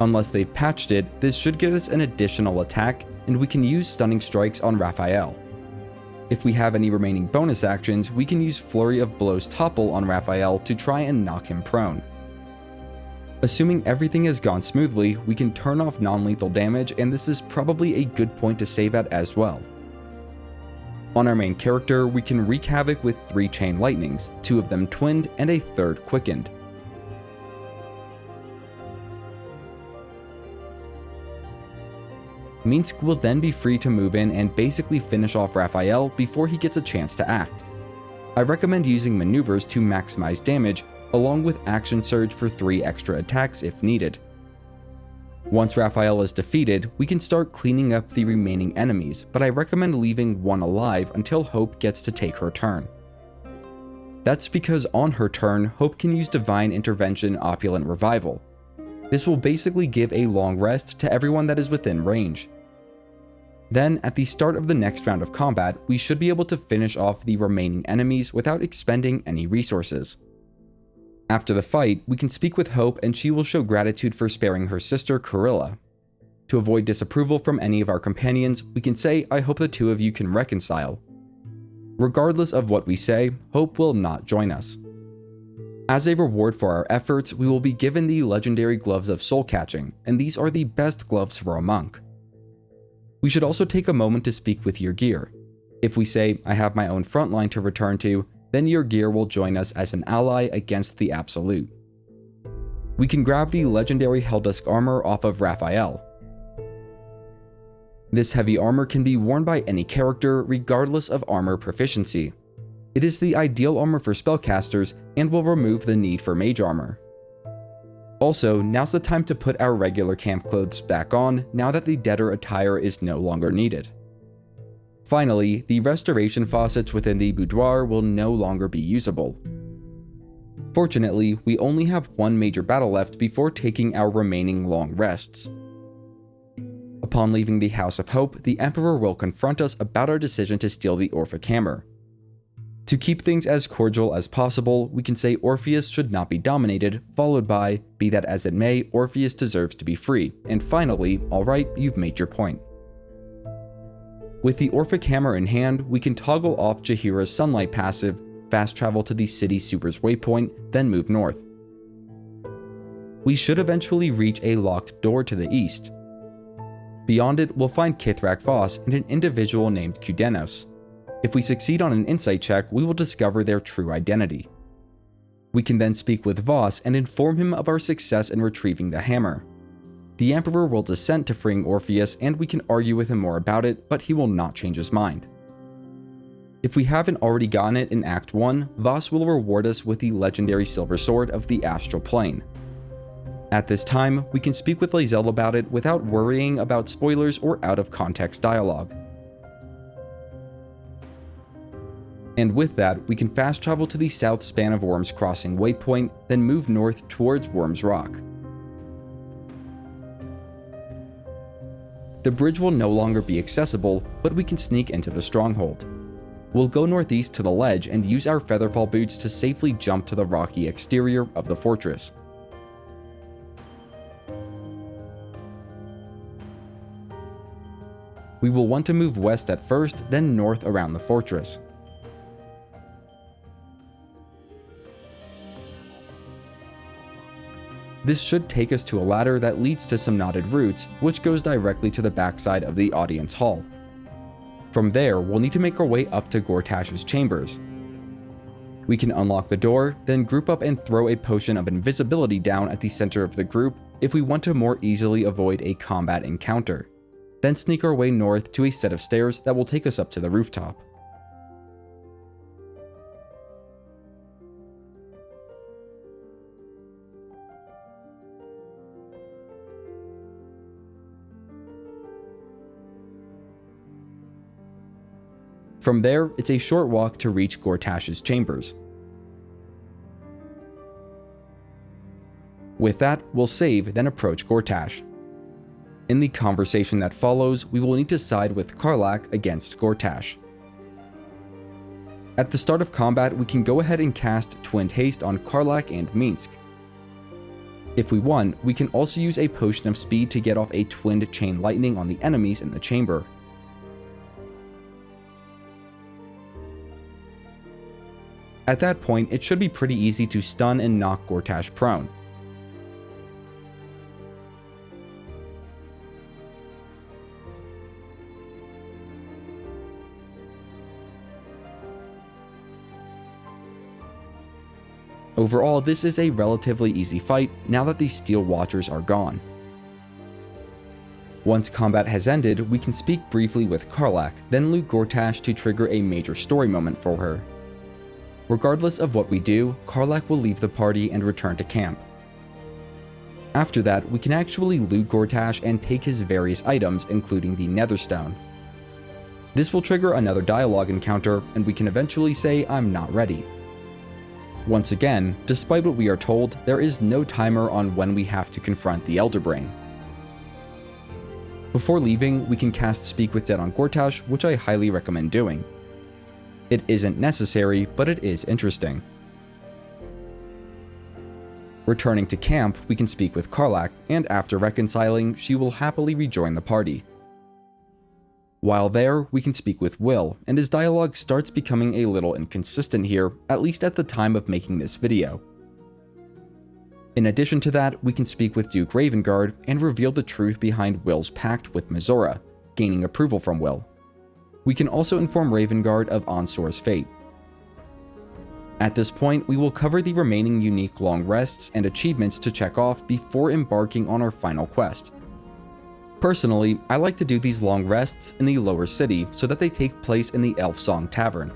Unless they've patched it, this should get us an additional attack, and we can use stunning strikes on Raphael. If we have any remaining bonus actions, we can use Flurry of Blows Topple on Raphael to try and knock him prone. Assuming everything has gone smoothly, we can turn off non-lethal damage, and this is probably a good point to save at as well. On our main character, we can wreak havoc with 3 Chain Lightnings, 2 of them twinned and a 3rd quickened. Minsc will then be free to move in and basically finish off Raphael before he gets a chance to act. I recommend using maneuvers to maximize damage, along with Action Surge for 3 extra attacks if needed. Once Raphael is defeated, we can start cleaning up the remaining enemies, but I recommend leaving one alive until Hope gets to take her turn. That's because on her turn, Hope can use Divine Intervention Opulent Revival. This will basically give a long rest to everyone that is within range. Then, at the start of the next round of combat, we should be able to finish off the remaining enemies without expending any resources. After the fight, we can speak with Hope and she will show gratitude for sparing her sister Karilla. To avoid disapproval from any of our companions, we can say, "I hope the 2 of you can reconcile." Regardless of what we say, Hope will not join us. As a reward for our efforts, we will be given the legendary Gloves of Soul Catching, and these are the best gloves for a monk. We should also take a moment to speak with your gear. If we say, "I have my own frontline to return to," then your gear will join us as an ally against the Absolute. We can grab the legendary Helldusk armor off of Raphael. This heavy armor can be worn by any character regardless of armor proficiency. It is the ideal armor for spellcasters and will remove the need for mage armor. Also, now's the time to put our regular camp clothes back on now that the Deader attire is no longer needed. Finally, the restoration faucets within the Boudoir will no longer be usable. Fortunately, we only have 1 major battle left before taking our remaining long rests. Upon leaving the House of Hope, the Emperor will confront us about our decision to steal the Orphic Hammer. To keep things as cordial as possible, we can say Orpheus should not be dominated, followed by, "Be that as it may, Orpheus deserves to be free," and finally, "Alright, you've made your point." With the Orphic Hammer in hand, we can toggle off Jaheira's Sunlight passive, fast travel to the City Super's waypoint, then move north. We should eventually reach a locked door to the east. Beyond it, we'll find Kithrak Voss and an individual named Kudenos. If we succeed on an insight check, we will discover their true identity. We can then speak with Voss and inform him of our success in retrieving the hammer. The Emperor will dissent to freeing Orpheus, and we can argue with him more about it, but he will not change his mind. If we haven't already gotten it in Act 1, Voss will reward us with the legendary Silver Sword of the Astral Plane. At this time, we can speak with Lae'zel about it without worrying about spoilers or out-of-context dialogue. And with that, we can fast travel to the south span of Worm's Crossing waypoint, then move north towards Worm's Rock. The bridge will no longer be accessible, but we can sneak into the stronghold. We'll go northeast to the ledge and use our Featherfall boots to safely jump to the rocky exterior of the fortress. We will want to move west at first, then north around the fortress. This should take us to a ladder that leads to some knotted roots, which goes directly to the backside of the audience hall. From there, we'll need to make our way up to Gortash's chambers. We can unlock the door, then group up and throw a potion of invisibility down at the center of the group if we want to more easily avoid a combat encounter. Then sneak our way north to a set of stairs that will take us up to the rooftop. From there, it's a short walk to reach Gortash's chambers. With that, we'll save, then approach Gortash. In the conversation that follows, we will need to side with Karlach against Gortash. At the start of combat, we can go ahead and cast Twinned Haste on Karlach and Minsc. If we want, we can also use a potion of speed to get off a Twinned Chain Lightning on the enemies in the chamber. At that point, it should be pretty easy to stun and knock Gortash prone. Overall, this is a relatively easy fight now that the Steel Watchers are gone. Once combat has ended, we can speak briefly with Karlach, then loot Gortash to trigger a major story moment for her. Regardless of what we do, Karlach will leave the party and return to camp. After that, we can actually loot Gortash and take his various items, including the Netherstone. This will trigger another dialogue encounter, and we can eventually say, "I'm not ready." Once again, despite what we are told, there is no timer on when we have to confront the Elderbrain. Before leaving, we can cast Speak with Dead on Gortash, which I highly recommend doing. It isn't necessary, but it is interesting. Returning to camp, we can speak with Karlach, and after reconciling, she will happily rejoin the party. While there, we can speak with Will, and his dialogue starts becoming a little inconsistent here, at least at the time of making this video. In addition to that, we can speak with Duke Ravengard and reveal the truth behind Will's pact with Mizora, gaining approval from Will. We can also inform Ravengard of Onsor's fate. At this point, we will cover the remaining unique long rests and achievements to check off before embarking on our final quest. Personally, I like to do these long rests in the lower city so that they take place in the Elfsong Tavern.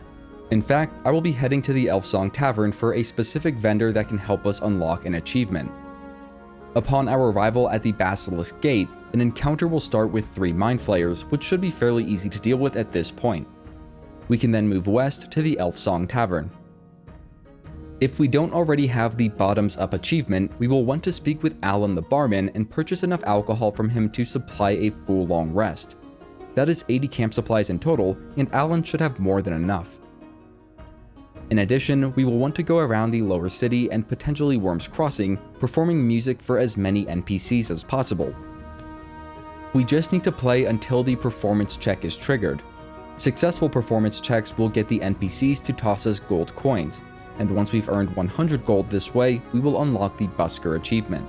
In fact, I will be heading to the Elfsong Tavern for a specific vendor that can help us unlock an achievement. Upon our arrival at the Basilisk Gate, an encounter will start with 3 Mind Flayers, which should be fairly easy to deal with at this point. We can then move west to the Elfsong Tavern. If we don't already have the Bottoms Up achievement, we will want to speak with Alan the barman and purchase enough alcohol from him to supply a full long rest. That is 80 camp supplies in total, and Alan should have more than enough. In addition, we will want to go around the lower city and potentially Worm's Crossing, performing music for as many NPCs as possible. We just need to play until the performance check is triggered. Successful performance checks will get the NPCs to toss us gold coins, and once we've earned 100 gold this way, we will unlock the Busker achievement.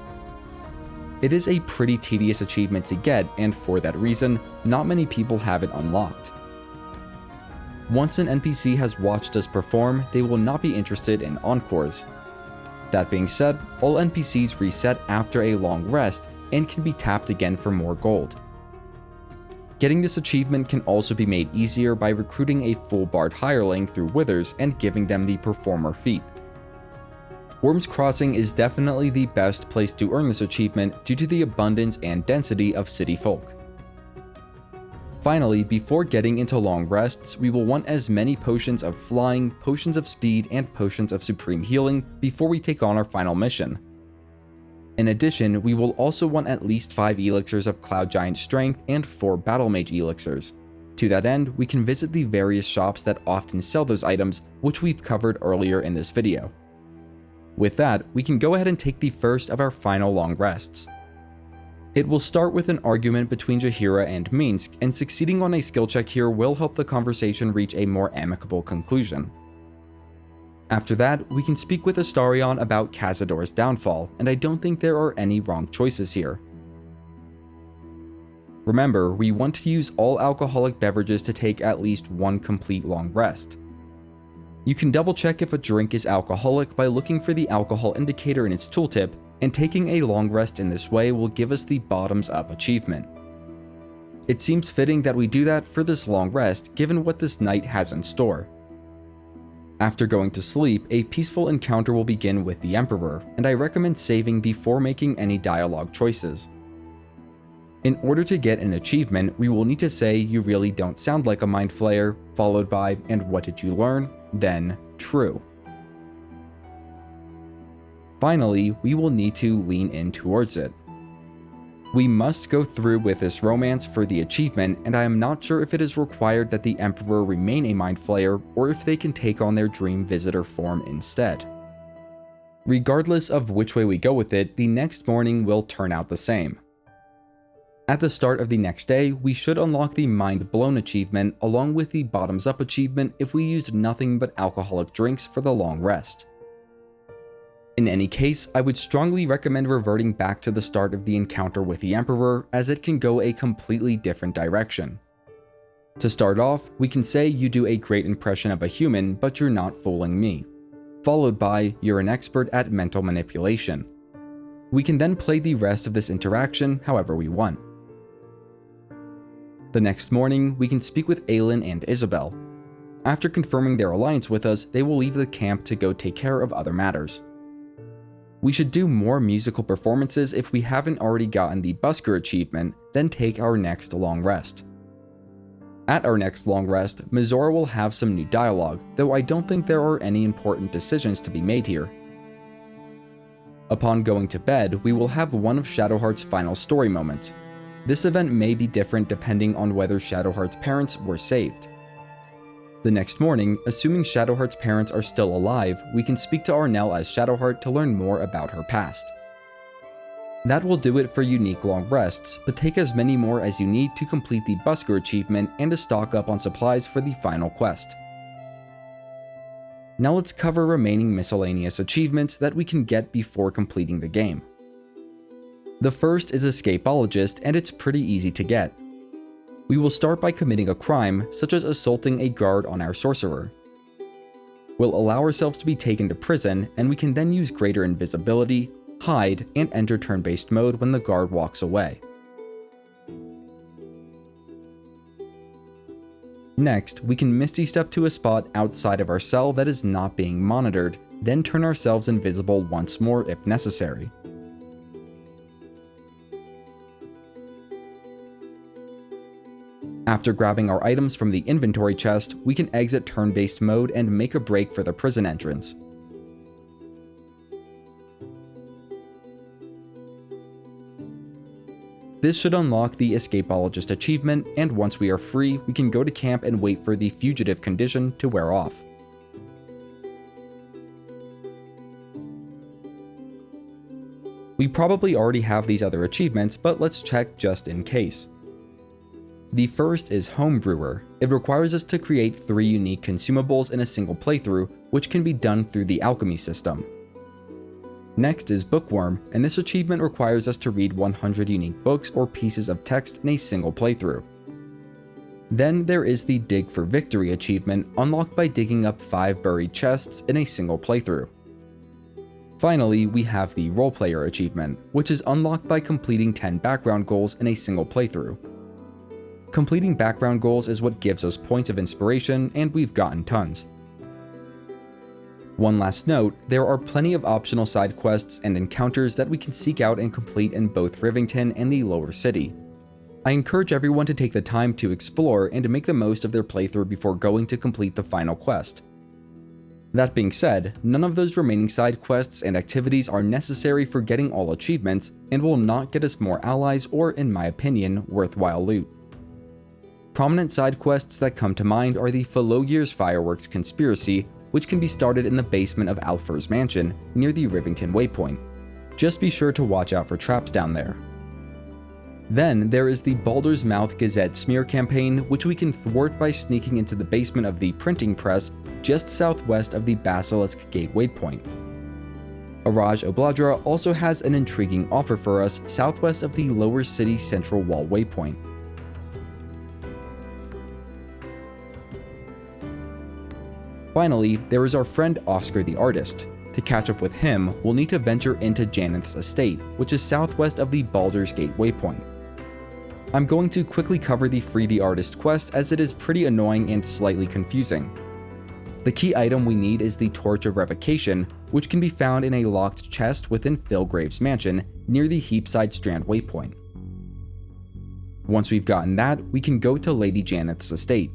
It is a pretty tedious achievement to get, and for that reason, not many people have it unlocked. Once an NPC has watched us perform, they will not be interested in encores. That being said, all NPCs reset after a long rest and can be tapped again for more gold. Getting this achievement can also be made easier by recruiting a full Bard hireling through Withers and giving them the Performer feat. Worm's Crossing is definitely the best place to earn this achievement due to the abundance and density of city folk. Finally, before getting into long rests, we will want as many potions of flying, potions of speed, and potions of supreme healing before we take on our final mission. In addition, we will also want at least 5 elixirs of Cloud Giant Strength and 4 Battle Mage elixirs. To that end, we can visit the various shops that often sell those items, which we've covered earlier in this video. With that, we can go ahead and take the first of our final long rests. It will start with an argument between Jaheira and Minsc, and succeeding on a skill check here will help the conversation reach a more amicable conclusion. After that, we can speak with Astarion about Cazador's downfall, and I don't think there are any wrong choices here. Remember, we want to use all alcoholic beverages to take at least one complete long rest. You can double check if a drink is alcoholic by looking for the alcohol indicator in its tooltip, and taking a long rest in this way will give us the bottoms up achievement. It seems fitting that we do that for this long rest given what this night has in store. After going to sleep, a peaceful encounter will begin with the Emperor, and I recommend saving before making any dialogue choices. In order to get an achievement, we will need to say "you really don't sound like a mind flayer," followed by "and what did you learn?" then "true." Finally, we will need to lean in towards it. We must go through with this romance for the achievement, and I am not sure if it is required that the Emperor remain a mind flayer or if they can take on their dream visitor form instead. Regardless of which way we go with it, the next morning will turn out the same. At the start of the next day, we should unlock the Mind Blown achievement along with the Bottoms Up achievement if we used nothing but alcoholic drinks for the long rest. In any case, I would strongly recommend reverting back to the start of the encounter with the Emperor, as it can go a completely different direction. To start off, we can say "you do a great impression of a human, but you're not fooling me," followed by "you're an expert at mental manipulation." We can then play the rest of this interaction however we want. The next morning, we can speak with Aelin and Isabel. After confirming their alliance with us, they will leave the camp to go take care of other matters. We should do more musical performances if we haven't already gotten the Busker achievement, then take our next long rest. At our next long rest, Mizora will have some new dialogue, though I don't think there are any important decisions to be made here. Upon going to bed, we will have one of Shadowheart's final story moments. This event may be different depending on whether Shadowheart's parents were saved. The next morning, assuming Shadowheart's parents are still alive, we can speak to Arnell as Shadowheart to learn more about her past. That will do it for unique long rests, but take as many more as you need to complete the Busker achievement and to stock up on supplies for the final quest. Now let's cover remaining miscellaneous achievements that we can get before completing the game. The first is Escapologist, and it's pretty easy to get. We will start by committing a crime, such as assaulting a guard on our sorcerer. We'll allow ourselves to be taken to prison, and we can then use greater invisibility, hide, and enter turn-based mode when the guard walks away. Next, we can Misty Step to a spot outside of our cell that is not being monitored, then turn ourselves invisible once more if necessary. After grabbing our items from the inventory chest, we can exit turn-based mode and make a break for the prison entrance. This should unlock the Escapologist achievement, and once we are free, we can go to camp and wait for the fugitive condition to wear off. We probably already have these other achievements, but let's check just in case. The first is Homebrewer. It requires us to create 3 unique consumables in a single playthrough, which can be done through the alchemy system. Next is Bookworm, and this achievement requires us to read 100 unique books or pieces of text in a single playthrough. Then there is the Dig for Victory achievement, unlocked by digging up 5 buried chests in a single playthrough. Finally, we have the Roleplayer achievement, which is unlocked by completing 10 background goals in a single playthrough. Completing background goals is what gives us points of inspiration, and we've gotten tons. One last note, there are plenty of optional side quests and encounters that we can seek out and complete in both Rivington and the lower city. I encourage everyone to take the time to explore and to make the most of their playthrough before going to complete the final quest. That being said, none of those remaining side quests and activities are necessary for getting all achievements, and will not get us more allies or, in my opinion, worthwhile loot. Prominent side quests that come to mind are the Felogir's Fireworks Conspiracy, which can be started in the basement of Alfur's mansion, near the Rivington waypoint. Just be sure to watch out for traps down there. Then there is the Baldur's Mouth Gazette smear campaign, which we can thwart by sneaking into the basement of the printing press just southwest of the Basilisk Gate waypoint. Araj Obladra also has an intriguing offer for us southwest of the Lower City Central Wall waypoint. Finally, there is our friend Oscar the Artist. To catch up with him, we'll need to venture into Janeth's estate, which is southwest of the Baldur's Gate waypoint. I'm going to quickly cover the Free the Artist quest as it is pretty annoying and slightly confusing. The key item we need is the Torch of Revocation, which can be found in a locked chest within Philgrave's mansion near the Heapside Strand waypoint. Once we've gotten that, we can go to Lady Janeth's estate.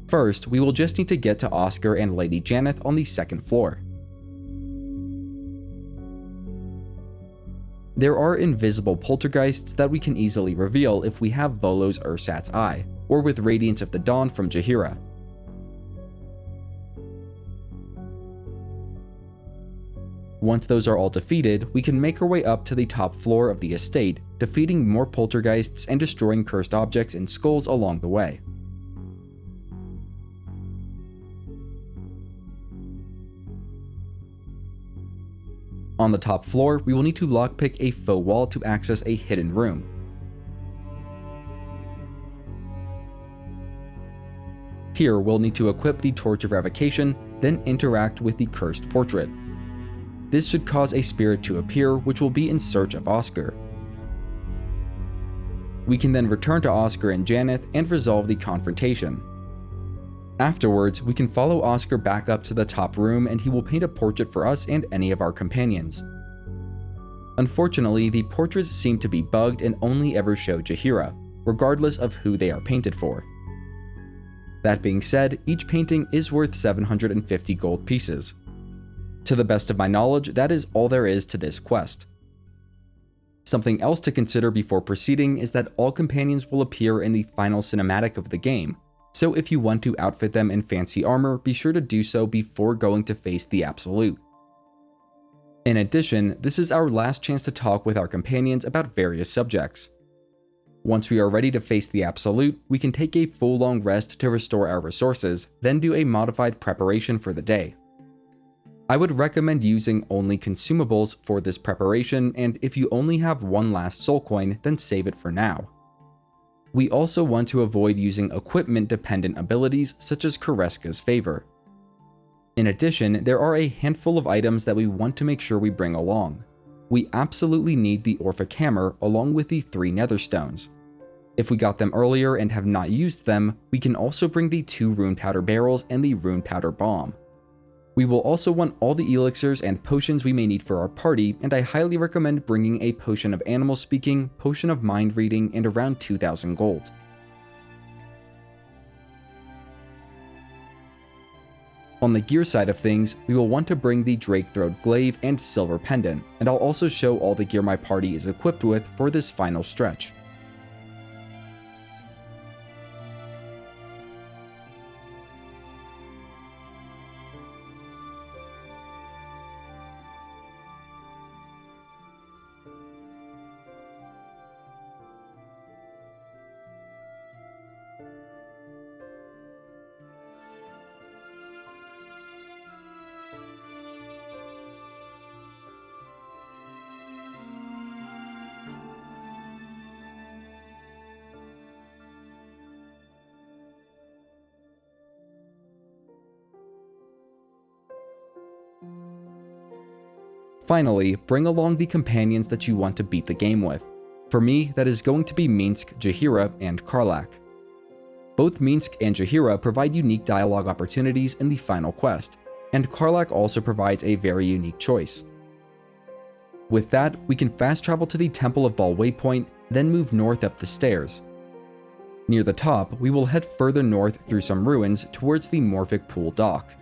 First, we will just need to get to Oscar and Lady Janeth on the second floor. There are invisible poltergeists that we can easily reveal if we have Volo's Ursat's Eye, or with Radiance of the Dawn from Jaheira. Once those are all defeated, we can make our way up to the top floor of the estate, defeating more poltergeists and destroying cursed objects and skulls along the way. On the top floor, we will need to lockpick a faux wall to access a hidden room. Here, we'll need to equip the Torch of Revocation, then interact with the cursed portrait. This should cause a spirit to appear, which will be in search of Oscar. We can then return to Oscar and Janeth and resolve the confrontation. Afterwards, we can follow Oscar back up to the top room and he will paint a portrait for us and any of our companions. Unfortunately, the portraits seem to be bugged and only ever show Jaheira, regardless of who they are painted for. That being said, each painting is worth 750 gold pieces. To the best of my knowledge, that is all there is to this quest. Something else to consider before proceeding is that all companions will appear in the final cinematic of the game, so if you want to outfit them in fancy armor, be sure to do so before going to face the Absolute. In addition, this is our last chance to talk with our companions about various subjects. Once we are ready to face the Absolute, we can take a full long rest to restore our resources, then do a modified preparation for the day. I would recommend using only consumables for this preparation, and if you only have one last soul coin, then save it for now. We also want to avoid using equipment-dependent abilities such as Koreska's Favor. In addition, there are a handful of items that we want to make sure we bring along. We absolutely need the Orphic Hammer along with the 3 Netherstones. If we got them earlier and have not used them, we can also bring the 2 Rune Powder Barrels and the Rune Powder Bomb. We will also want all the elixirs and potions we may need for our party, and I highly recommend bringing a Potion of Animal Speaking, Potion of Mind Reading, and around 2,000 gold. On the gear side of things, we will want to bring the Drake-Throat Glaive and Silver Pendant, and I'll also show all the gear my party is equipped with for this final stretch. Finally, bring along the companions that you want to beat the game with. For me, that is going to be Minsc, Jaheira, and Karlach. Both Minsc and Jaheira provide unique dialogue opportunities in the final quest, and Karlach also provides a very unique choice. With that, we can fast travel to the Temple of Bhaal waypoint, then move north up the stairs. Near the top, we will head further north through some ruins towards the Morphic Pool dock.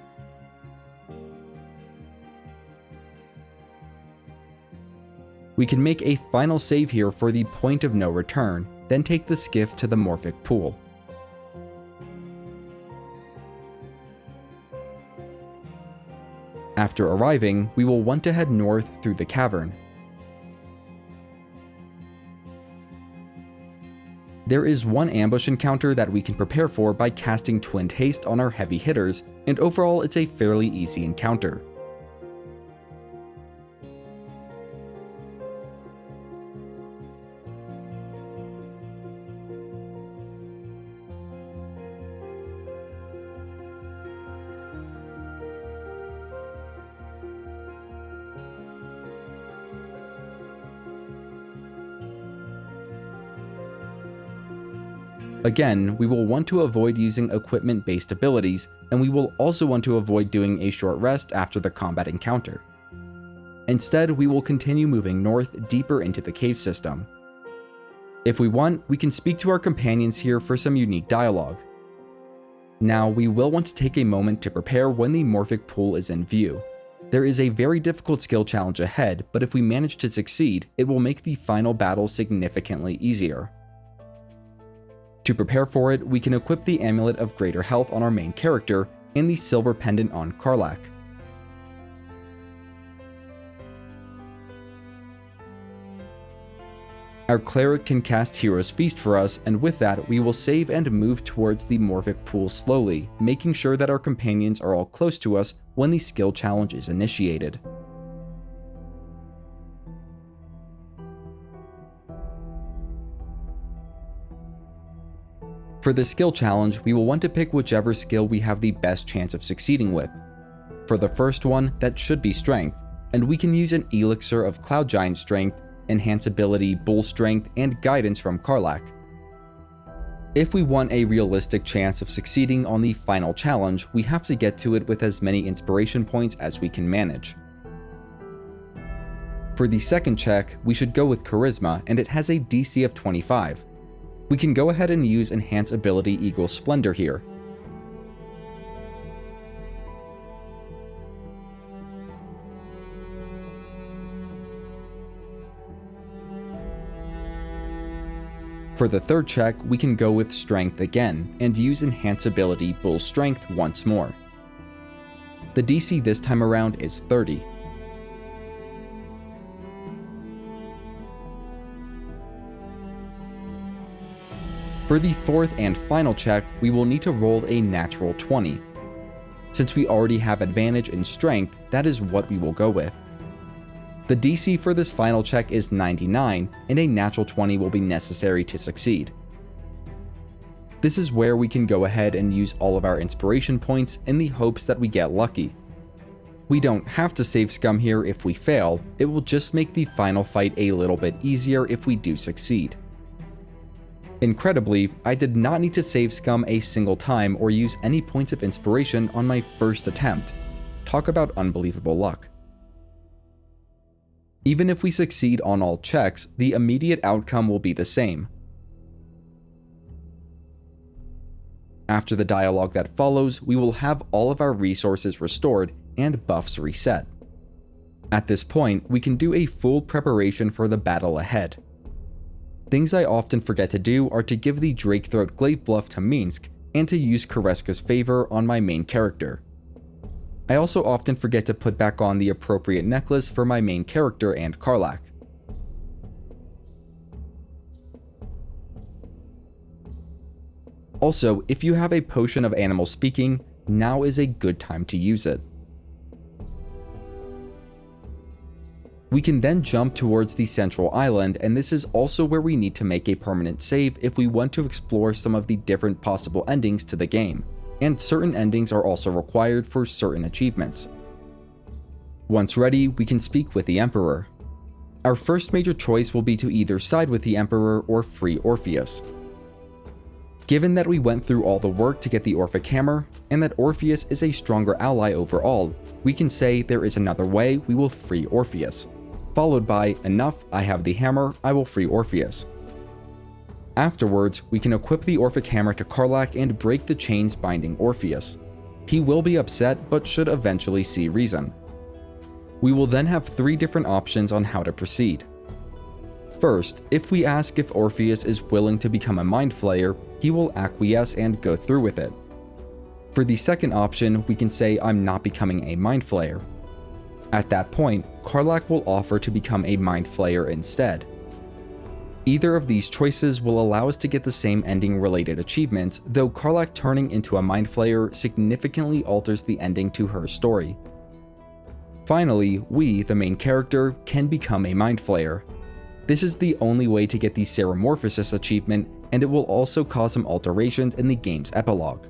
We can make a final save here for the point of no return, then take the skiff to the Morphic Pool. After arriving, we will want to head north through the cavern. There is one ambush encounter that we can prepare for by casting Twinned Haste on our heavy hitters, and overall it's a fairly easy encounter. Again, we will want to avoid using equipment-based abilities, and we will also want to avoid doing a short rest after the combat encounter. Instead, we will continue moving north deeper into the cave system. If we want, we can speak to our companions here for some unique dialogue. Now, we will want to take a moment to prepare when the Morphic pool is in view. There is a very difficult skill challenge ahead, but if we manage to succeed, it will make the final battle significantly easier. To prepare for it, we can equip the Amulet of Greater Health on our main character and the Silver Pendant on Karlach. Our Cleric can cast Hero's Feast for us, and with that, we will save and move towards the Morphic pool slowly, making sure that our companions are all close to us when the skill challenge is initiated. For the skill challenge, we will want to pick whichever skill we have the best chance of succeeding with. For the first one, that should be Strength, and we can use an Elixir of Cloud Giant Strength, Enhance Ability Bull Strength, and Guidance from Karlach. If we want a realistic chance of succeeding on the final challenge, we have to get to it with as many inspiration points as we can manage. For the second check, we should go with Charisma, and it has a DC of 25. We can go ahead and use Enhance Ability Eagle Splendor here. For the third check, we can go with Strength again, and use Enhance Ability Bull Strength once more. The DC this time around is 30. For the fourth and final check, we will need to roll a natural 20. Since we already have advantage in Strength, that is what we will go with. The DC for this final check is 99, and a natural 20 will be necessary to succeed. This is where we can go ahead and use all of our inspiration points in the hopes that we get lucky. We don't have to save scum here if we fail, it will just make the final fight a little bit easier if we do succeed. Incredibly, I did not need to save scum a single time or use any points of inspiration on my first attempt. Talk about unbelievable luck. Even if we succeed on all checks, the immediate outcome will be the same. After the dialogue that follows, we will have all of our resources restored and buffs reset. At this point, we can do a full preparation for the battle ahead. Things I often forget to do are to give the Drakethroat Glaive Bluff to Minsc, and to use Kareska's Favor on my main character. I also often forget to put back on the appropriate necklace for my main character and Karlach. Also, if you have a potion of animal speaking, now is a good time to use it. We can then jump towards the central island, and this is also where we need to make a permanent save if we want to explore some of the different possible endings to the game, and certain endings are also required for certain achievements. Once ready, we can speak with the Emperor. Our first major choice will be to either side with the Emperor or free Orpheus. Given that we went through all the work to get the Orphic Hammer, and that Orpheus is a stronger ally overall, we can say there is another way we will free Orpheus, followed by, enough, I have the hammer, I will free Orpheus. Afterwards, we can equip the Orphic Hammer to Karlach and break the chains binding Orpheus. He will be upset, but should eventually see reason. We will then have 3 different options on how to proceed. First, if we ask if Orpheus is willing to become a Mind Flayer, he will acquiesce and go through with it. For the second option, we can say I'm not becoming a Mind Flayer. At that point, Karlach will offer to become a Mind Flayer instead. Either of these choices will allow us to get the same ending-related achievements, though Karlach turning into a Mind Flayer significantly alters the ending to her story. Finally, we, the main character, can become a Mind Flayer. This is the only way to get the Ceramorphosis achievement, and it will also cause some alterations in the game's epilogue.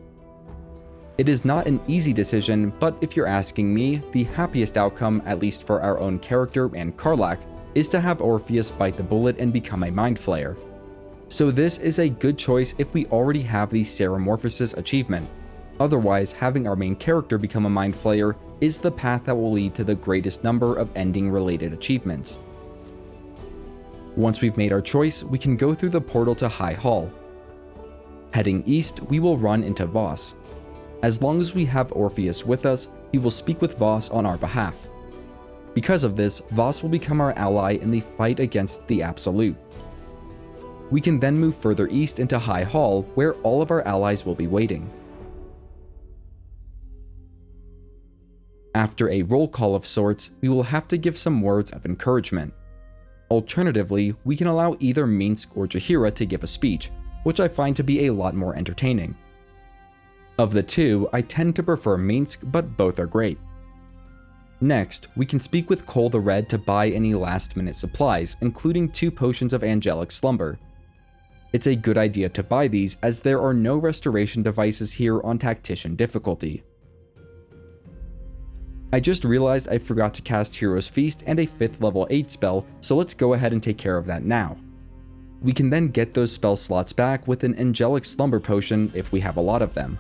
It is not an easy decision, but if you're asking me, the happiest outcome, at least for our own character and Karlach, is to have Orpheus bite the bullet and become a Mind Flayer. So this is a good choice if we already have the Ceramorphosis achievement. Otherwise, having our main character become a Mind Flayer is the path that will lead to the greatest number of ending-related achievements. Once we've made our choice, we can go through the portal to High Hall. Heading east, we will run into Voss. As long as we have Orpheus with us, he will speak with Voss on our behalf. Because of this, Voss will become our ally in the fight against the Absolute. We can then move further east into High Hall, where all of our allies will be waiting. After a roll call of sorts, we will have to give some words of encouragement. Alternatively, we can allow either Minsc or Jaheira to give a speech, which I find to be a lot more entertaining. Of the two, I tend to prefer Minsc, but both are great. Next, we can speak with Cole the Red to buy any last-minute supplies, including 2 potions of Angelic Slumber. It's a good idea to buy these, as there are no restoration devices here on Tactician difficulty. I just realized I forgot to cast Hero's Feast and a 5th level 8 spell, so let's go ahead and take care of that now. We can then get those spell slots back with an Angelic Slumber potion if we have a lot of them.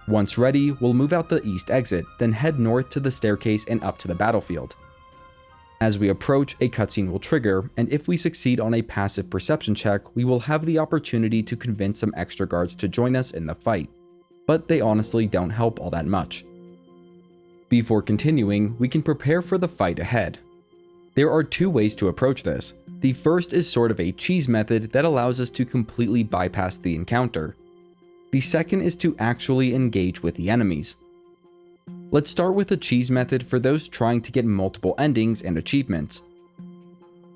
Once ready, we'll move out the east exit, then head north to the staircase and up to the battlefield. As we approach, a cutscene will trigger, and if we succeed on a passive perception check, we will have the opportunity to convince some extra guards to join us in the fight, but they honestly don't help all that much. Before continuing, we can prepare for the fight ahead. There are 2 ways to approach this. The first is sort of a cheese method that allows us to completely bypass the encounter. The second is to actually engage with the enemies. Let's start with the cheese method for those trying to get multiple endings and achievements.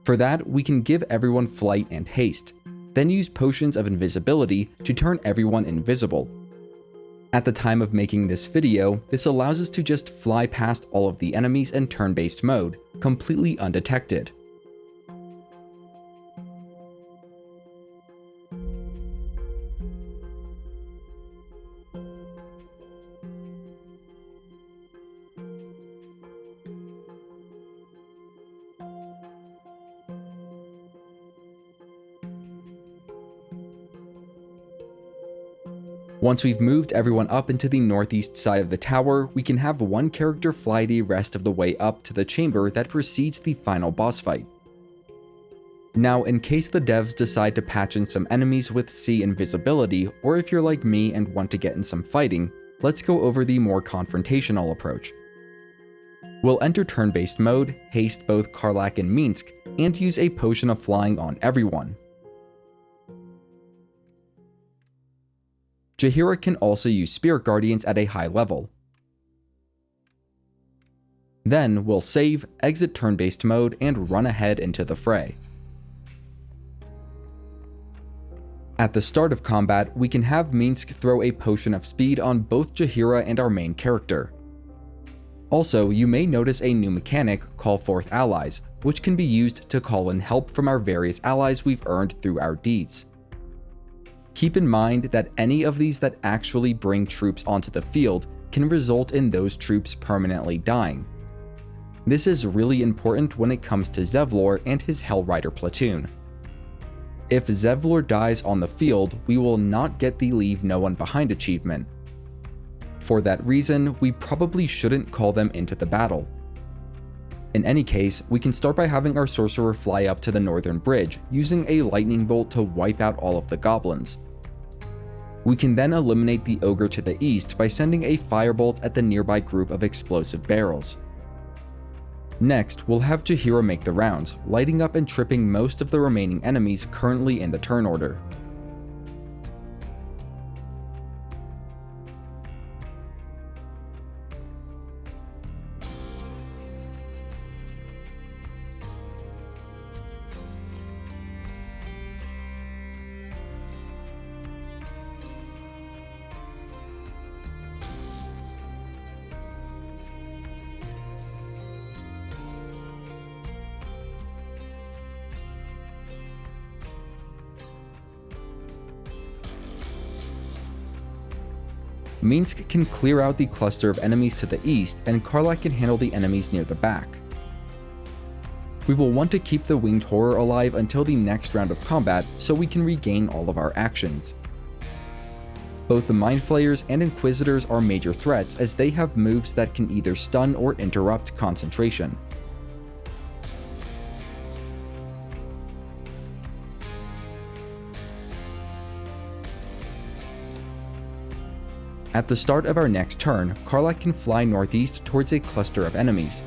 For that, we can give everyone flight and haste, then use potions of invisibility to turn everyone invisible. At the time of making this video, this allows us to just fly past all of the enemies in turn-based mode, completely undetected. Once we've moved everyone up into the northeast side of the tower, we can have one character fly the rest of the way up to the chamber that precedes the final boss fight. Now, in case the devs decide to patch in some enemies with sea invisibility, or if you're like me and want to get in some fighting, let's go over the more confrontational approach. We'll enter turn-based mode, haste both Karlach and Minsc, and use a potion of flying on everyone. Jaheira can also use Spirit Guardians at a high level. Then we'll save, exit turn-based mode, and run ahead into the fray. At the start of combat, we can have Minsc throw a potion of speed on both Jaheira and our main character. Also, you may notice a new mechanic, Call Forth Allies, which can be used to call in help from our various allies we've earned through our deeds. Keep in mind that any of these that actually bring troops onto the field can result in those troops permanently dying. This is really important when it comes to Zevlor and his Hellrider platoon. If Zevlor dies on the field, we will not get the Leave No One Behind achievement. For that reason, we probably shouldn't call them into the battle. In any case, we can start by having our sorcerer fly up to the northern bridge, using a lightning bolt to wipe out all of the goblins. We can then eliminate the ogre to the east by sending a firebolt at the nearby group of explosive barrels. Next, we'll have Jaheira make the rounds, lighting up and tripping most of the remaining enemies currently in the turn order. Minsc can clear out the cluster of enemies to the east, and Karlach can handle the enemies near the back. We will want to keep the Winged Horror alive until the next round of combat so we can regain all of our actions. Both the Mind Flayers and Inquisitors are major threats as they have moves that can either stun or interrupt concentration. At the start of our next turn, Karlach can fly northeast towards a cluster of enemies.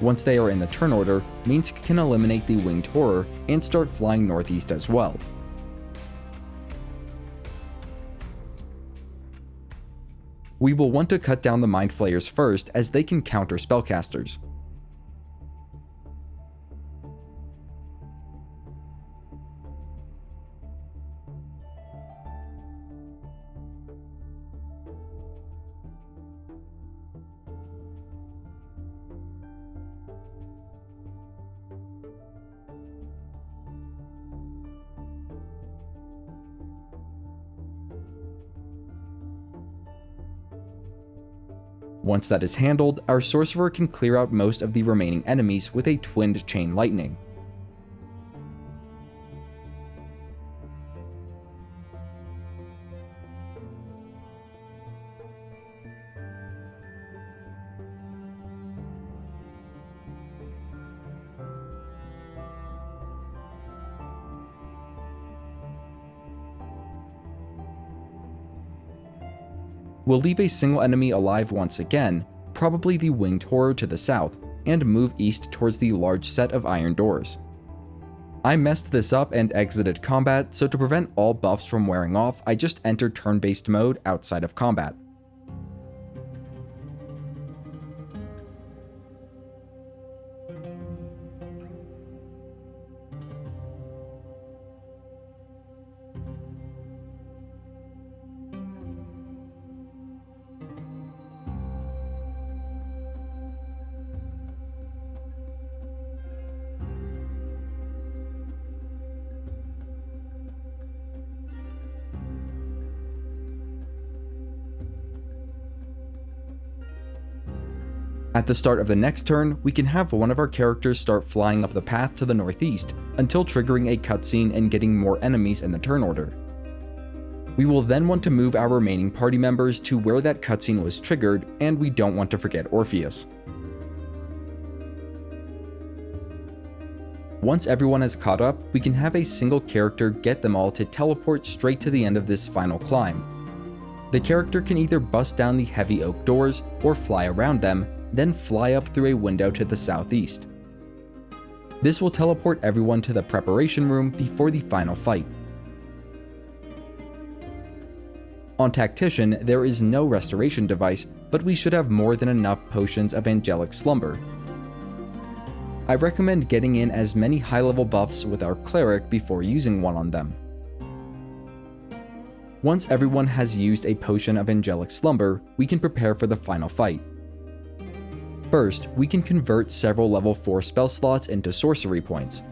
Once they are in the turn order, Minsc can eliminate the Winged Horror and start flying northeast as well. We will want to cut down the Mind Flayers first as they can counter spellcasters. Once that is handled, our Sorcerer can clear out most of the remaining enemies with a Twinned Chain Lightning. We'll leave a single enemy alive once again, probably the Winged Horror to the south, and move east towards the large set of iron doors. I messed this up and exited combat, so to prevent all buffs from wearing off, I just entered turn-based mode outside of combat. At the start of the next turn, we can have one of our characters start flying up the path to the northeast until triggering a cutscene and getting more enemies in the turn order. We will then want to move our remaining party members to where that cutscene was triggered, and we don't want to forget Orpheus. Once everyone has caught up, we can have a single character get them all to teleport straight to the end of this final climb. The character can either bust down the heavy oak doors or fly around them, then fly up through a window to the southeast. This will teleport everyone to the preparation room before the final fight. On Tactician, there is no restoration device, but we should have more than enough potions of Angelic Slumber. I recommend getting in as many high-level buffs with our Cleric before using one on them. Once everyone has used a potion of Angelic Slumber, we can prepare for the final fight. First, we can convert several level 4 spell slots into sorcery points.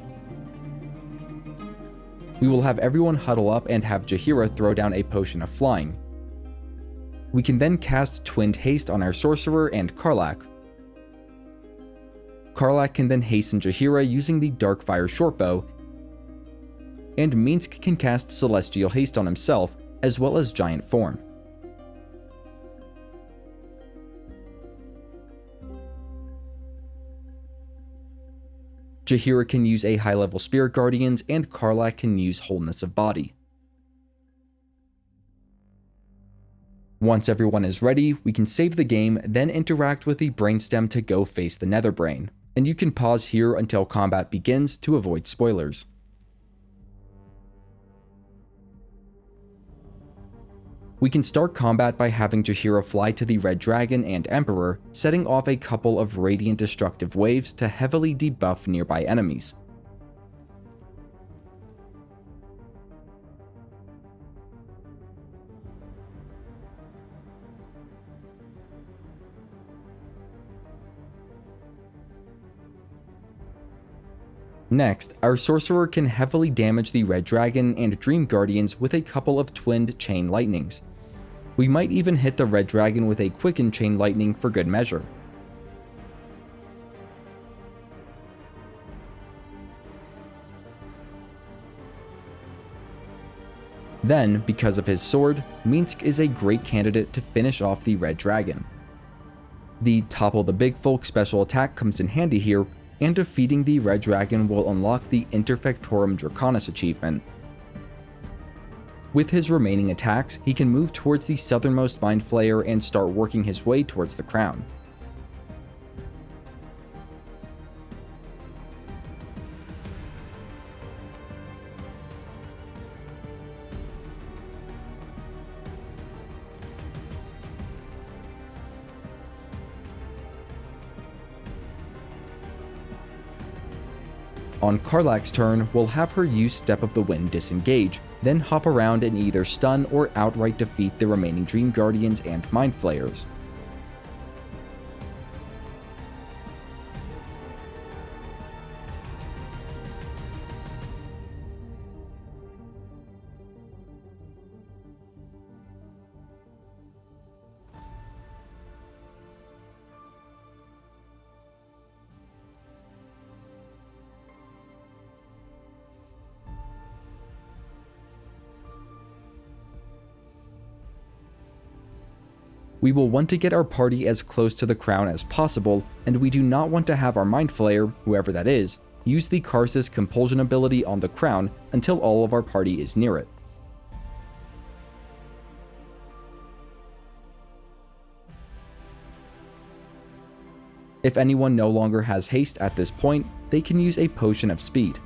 We will have everyone huddle up and have Jaheira throw down a potion of flying. We can then cast Twinned Haste on our Sorcerer and Karlach. Karlach can then hasten Jaheira using the Darkfire Shortbow, and Minsc can cast Celestial Haste on himself, as well as Giant Form. Jaheira can use a high-level Spirit Guardians, and Karlach can use Wholeness of Body. Once everyone is ready, we can save the game, then interact with the Brainstem to go face the Netherbrain, and you can pause here until combat begins to avoid spoilers. We can start combat by having Jaheira fly to the Red Dragon and Emperor, setting off a couple of Radiant Destructive Waves to heavily debuff nearby enemies. Next, our sorcerer can heavily damage the Red Dragon and Dream Guardians with a couple of twinned Chain Lightnings. We might even hit the Red Dragon with a quickened Chain Lightning for good measure. Then, because of his sword, Minsc is a great candidate to finish off the Red Dragon. The Topple the Big Folk special attack comes in handy here, and defeating the Red Dragon will unlock the Interfectorum Draconis achievement. With his remaining attacks, he can move towards the southernmost Mind Flayer and start working his way towards the crown. On Karlach's turn, we'll have her use Step of the Wind disengage, then hop around and either stun or outright defeat the remaining Dream Guardians and Mind Flayers. We will want to get our party as close to the crown as possible, and we do not want to have our Mind Flayer, whoever that is, use the Karsus Compulsion ability on the crown until all of our party is near it. If anyone no longer has haste at this point, they can use a Potion of Speed.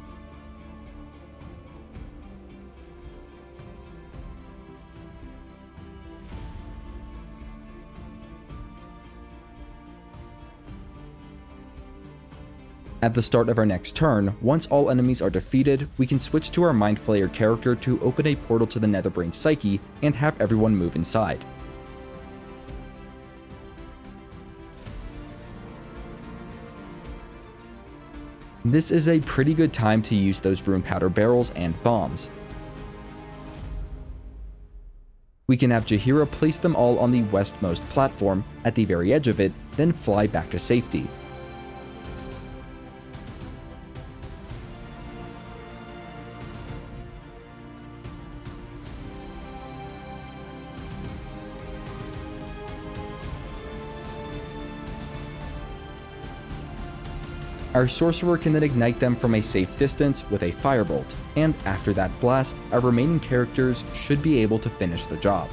At the start of our next turn, once all enemies are defeated, we can switch to our Mind Flayer character to open a portal to the Netherbrain Psyche and have everyone move inside. This is a pretty good time to use those Rune Powder barrels and bombs. We can have Jaheira place them all on the westmost platform, at the very edge of it, then fly back to safety. Our sorcerer can then ignite them from a safe distance with a firebolt, and after that blast, our remaining characters should be able to finish the job.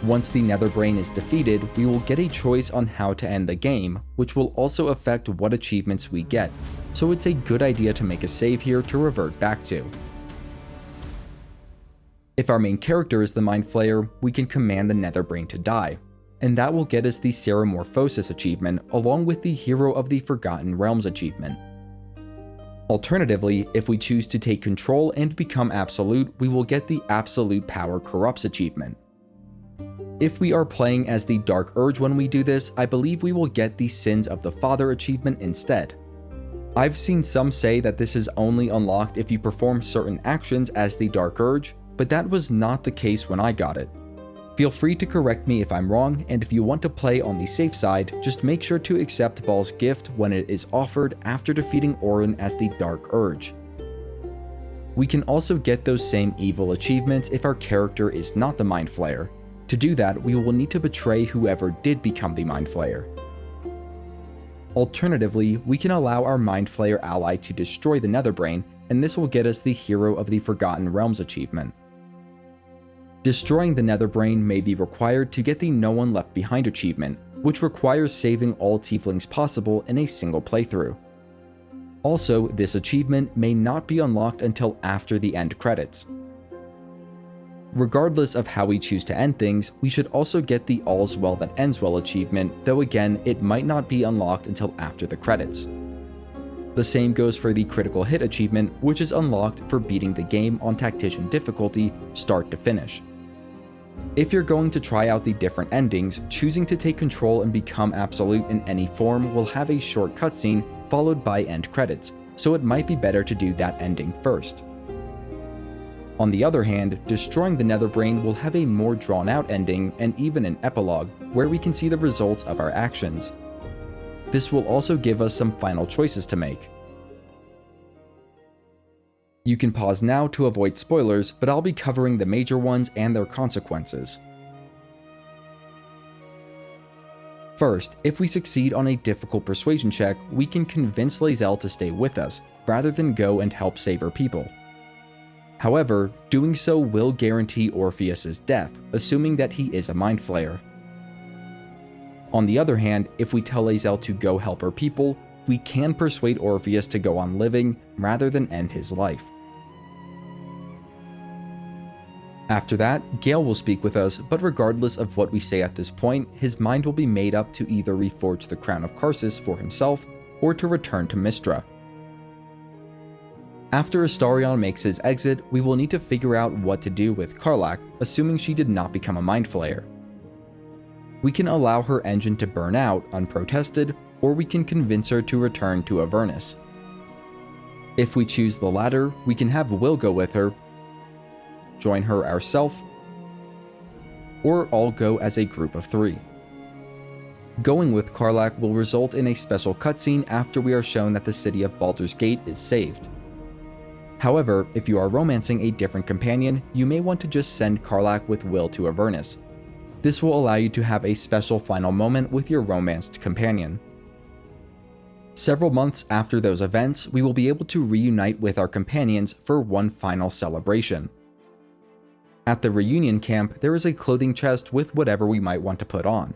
Once the Netherbrain is defeated, we will get a choice on how to end the game, which will also affect what achievements we get, so it's a good idea to make a save here to revert back to. If our main character is the Mind Flayer, we can command the Netherbrain to die, and that will get us the Ceramorphosis achievement along with the Hero of the Forgotten Realms achievement. Alternatively, if we choose to take control and become absolute, we will get the Absolute Power Corrupts achievement. If we are playing as the Dark Urge when we do this, I believe we will get the Sins of the Father achievement instead. I've seen some say that this is only unlocked if you perform certain actions as the Dark Urge, but that was not the case when I got it. Feel free to correct me if I'm wrong, and if you want to play on the safe side, just make sure to accept Baal's gift when it is offered after defeating Orin as the Dark Urge. We can also get those same evil achievements if our character is not the Mind Flayer. To do that, we will need to betray whoever did become the Mind Flayer. Alternatively, we can allow our Mind Flayer ally to destroy the Netherbrain, and this will get us the Hero of the Forgotten Realms achievement. Destroying the Netherbrain may be required to get the No One Left Behind achievement, which requires saving all tieflings possible in a single playthrough. Also, this achievement may not be unlocked until after the end credits. Regardless of how we choose to end things, we should also get the All's Well That Ends Well achievement, though again, it might not be unlocked until after the credits. The same goes for the Critical Hit achievement, which is unlocked for beating the game on Tactician difficulty, start to finish. If you're going to try out the different endings, choosing to take control and become absolute in any form will have a short cutscene, followed by end credits, so it might be better to do that ending first. On the other hand, destroying the Netherbrain will have a more drawn-out ending and even an epilogue, where we can see the results of our actions. This will also give us some final choices to make. You can pause now to avoid spoilers, but I'll be covering the major ones and their consequences. First, if we succeed on a difficult persuasion check, we can convince Lae'zel to stay with us, rather than go and help save her people. However, doing so will guarantee Orpheus's death, assuming that he is a Mind Flayer. On the other hand, if we tell Lae'zel to go help her people, we can persuade Orpheus to go on living, rather than end his life. After that, Gale will speak with us, but regardless of what we say at this point, his mind will be made up to either reforge the Crown of Karsus for himself, or to return to Mystra. After Astarion makes his exit, we will need to figure out what to do with Karlach, assuming she did not become a Mind Flayer. We can allow her engine to burn out unprotested, or we can convince her to return to Avernus. If we choose the latter, we can have Will go with her, join her ourselves, or all go as a group of 3. Going with Karlach will result in a special cutscene after we are shown that the city of Baldur's Gate is saved. However, if you are romancing a different companion, you may want to just send Karlach with Will to Avernus. This will allow you to have a special final moment with your romanced companion. Several months after those events, we will be able to reunite with our companions for one final celebration. At the reunion camp, there is a clothing chest with whatever we might want to put on.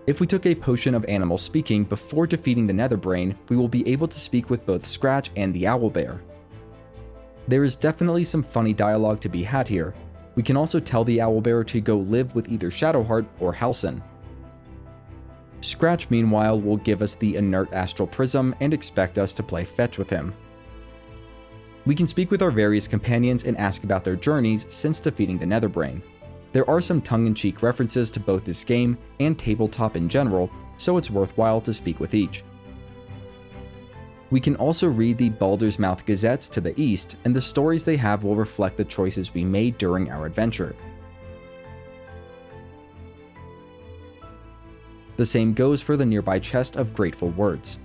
If we took a potion of animal speaking before defeating the Netherbrain, we will be able to speak with both Scratch and the Owlbear. There is definitely some funny dialogue to be had here. We can also tell the Owlbear to go live with either Shadowheart or Halsin. Scratch, meanwhile, will give us the inert astral prism and expect us to play fetch with him. We can speak with our various companions and ask about their journeys since defeating the Netherbrain. There are some tongue-in-cheek references to both this game and tabletop in general, so it's worthwhile to speak with each. We can also read the Baldur's Mouth Gazettes to the east, and the stories they have will reflect the choices we made during our adventure. The same goes for the nearby chest of Grateful Words.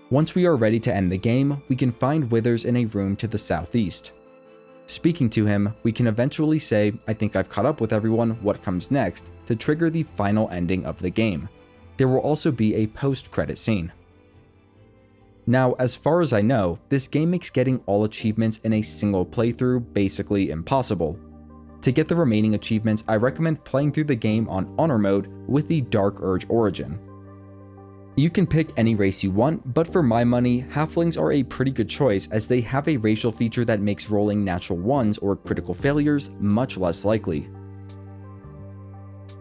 Once we are ready to end the game, we can find Withers in a room to the southeast. Speaking to him, we can eventually say, "I think I've caught up with everyone, what comes next?" to trigger the final ending of the game. There will also be a post-credit scene. Now, as far as I know, this game makes getting all achievements in a single playthrough basically impossible. To get the remaining achievements, I recommend playing through the game on Honor Mode with the Dark Urge Origin. You can pick any race you want, but for my money, Halflings are a pretty good choice as they have a racial feature that makes rolling natural 1s or critical failures much less likely.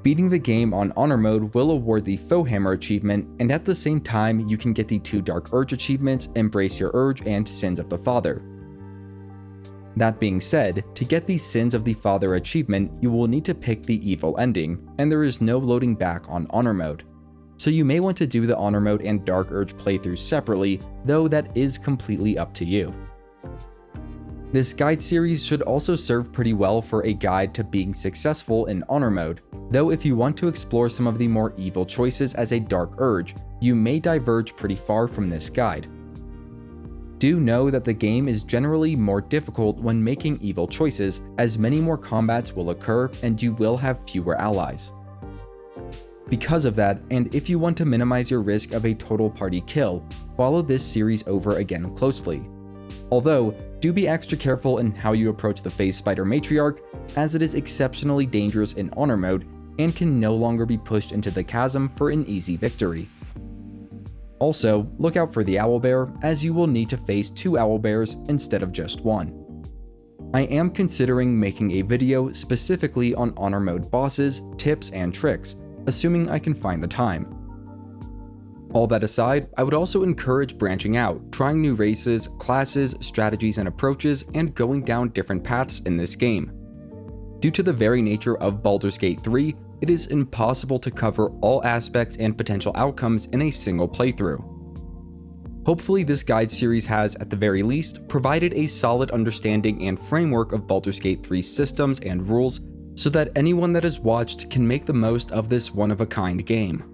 Beating the game on Honor Mode will award the Foehammer achievement, and at the same time you can get the 2 Dark Urge achievements, Embrace Your Urge and Sins of the Father. That being said, to get the Sins of the Father achievement, you will need to pick the evil ending, and there is no loading back on Honor Mode. So you may want to do the Honor Mode and Dark Urge playthroughs separately, though that is completely up to you. This guide series should also serve pretty well for a guide to being successful in Honor Mode, though if you want to explore some of the more evil choices as a Dark Urge, you may diverge pretty far from this guide. Do know that the game is generally more difficult when making evil choices, as many more combats will occur and you will have fewer allies. Because of that, and if you want to minimize your risk of a total party kill, follow this series over again closely. Although, do be extra careful in how you approach the Phase Spider Matriarch, as it is exceptionally dangerous in Honor Mode and can no longer be pushed into the chasm for an easy victory. Also, look out for the Owlbear, as you will need to face 2 Owlbears instead of just 1. I am considering making a video specifically on Honor Mode bosses, tips, and tricks, assuming I can find the time. All that aside, I would also encourage branching out, trying new races, classes, strategies, and approaches, and going down different paths in this game. Due to the very nature of Baldur's Gate 3, it is impossible to cover all aspects and potential outcomes in a single playthrough. Hopefully this guide series has, at the very least, provided a solid understanding and framework of Baldur's Gate 3's systems and rules, so that anyone that has watched can make the most of this one-of-a-kind game.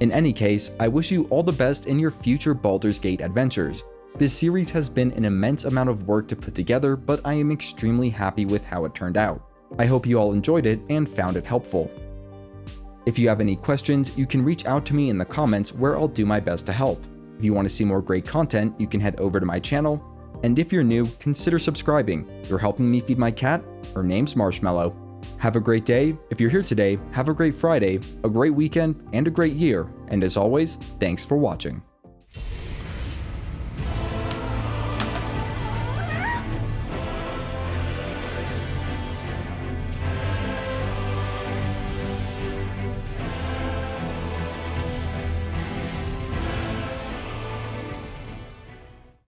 In any case, I wish you all the best in your future Baldur's Gate adventures. This series has been an immense amount of work to put together, but I am extremely happy with how it turned out. I hope you all enjoyed it and found it helpful. If you have any questions, you can reach out to me in the comments where I'll do my best to help. If you want to see more great content, you can head over to my channel, and if you're new, consider subscribing. You're helping me feed my cat. Her name's Marshmallow. Have a great day. If you're here today, have a great Friday, a great weekend, and a great year. And as always, thanks for watching.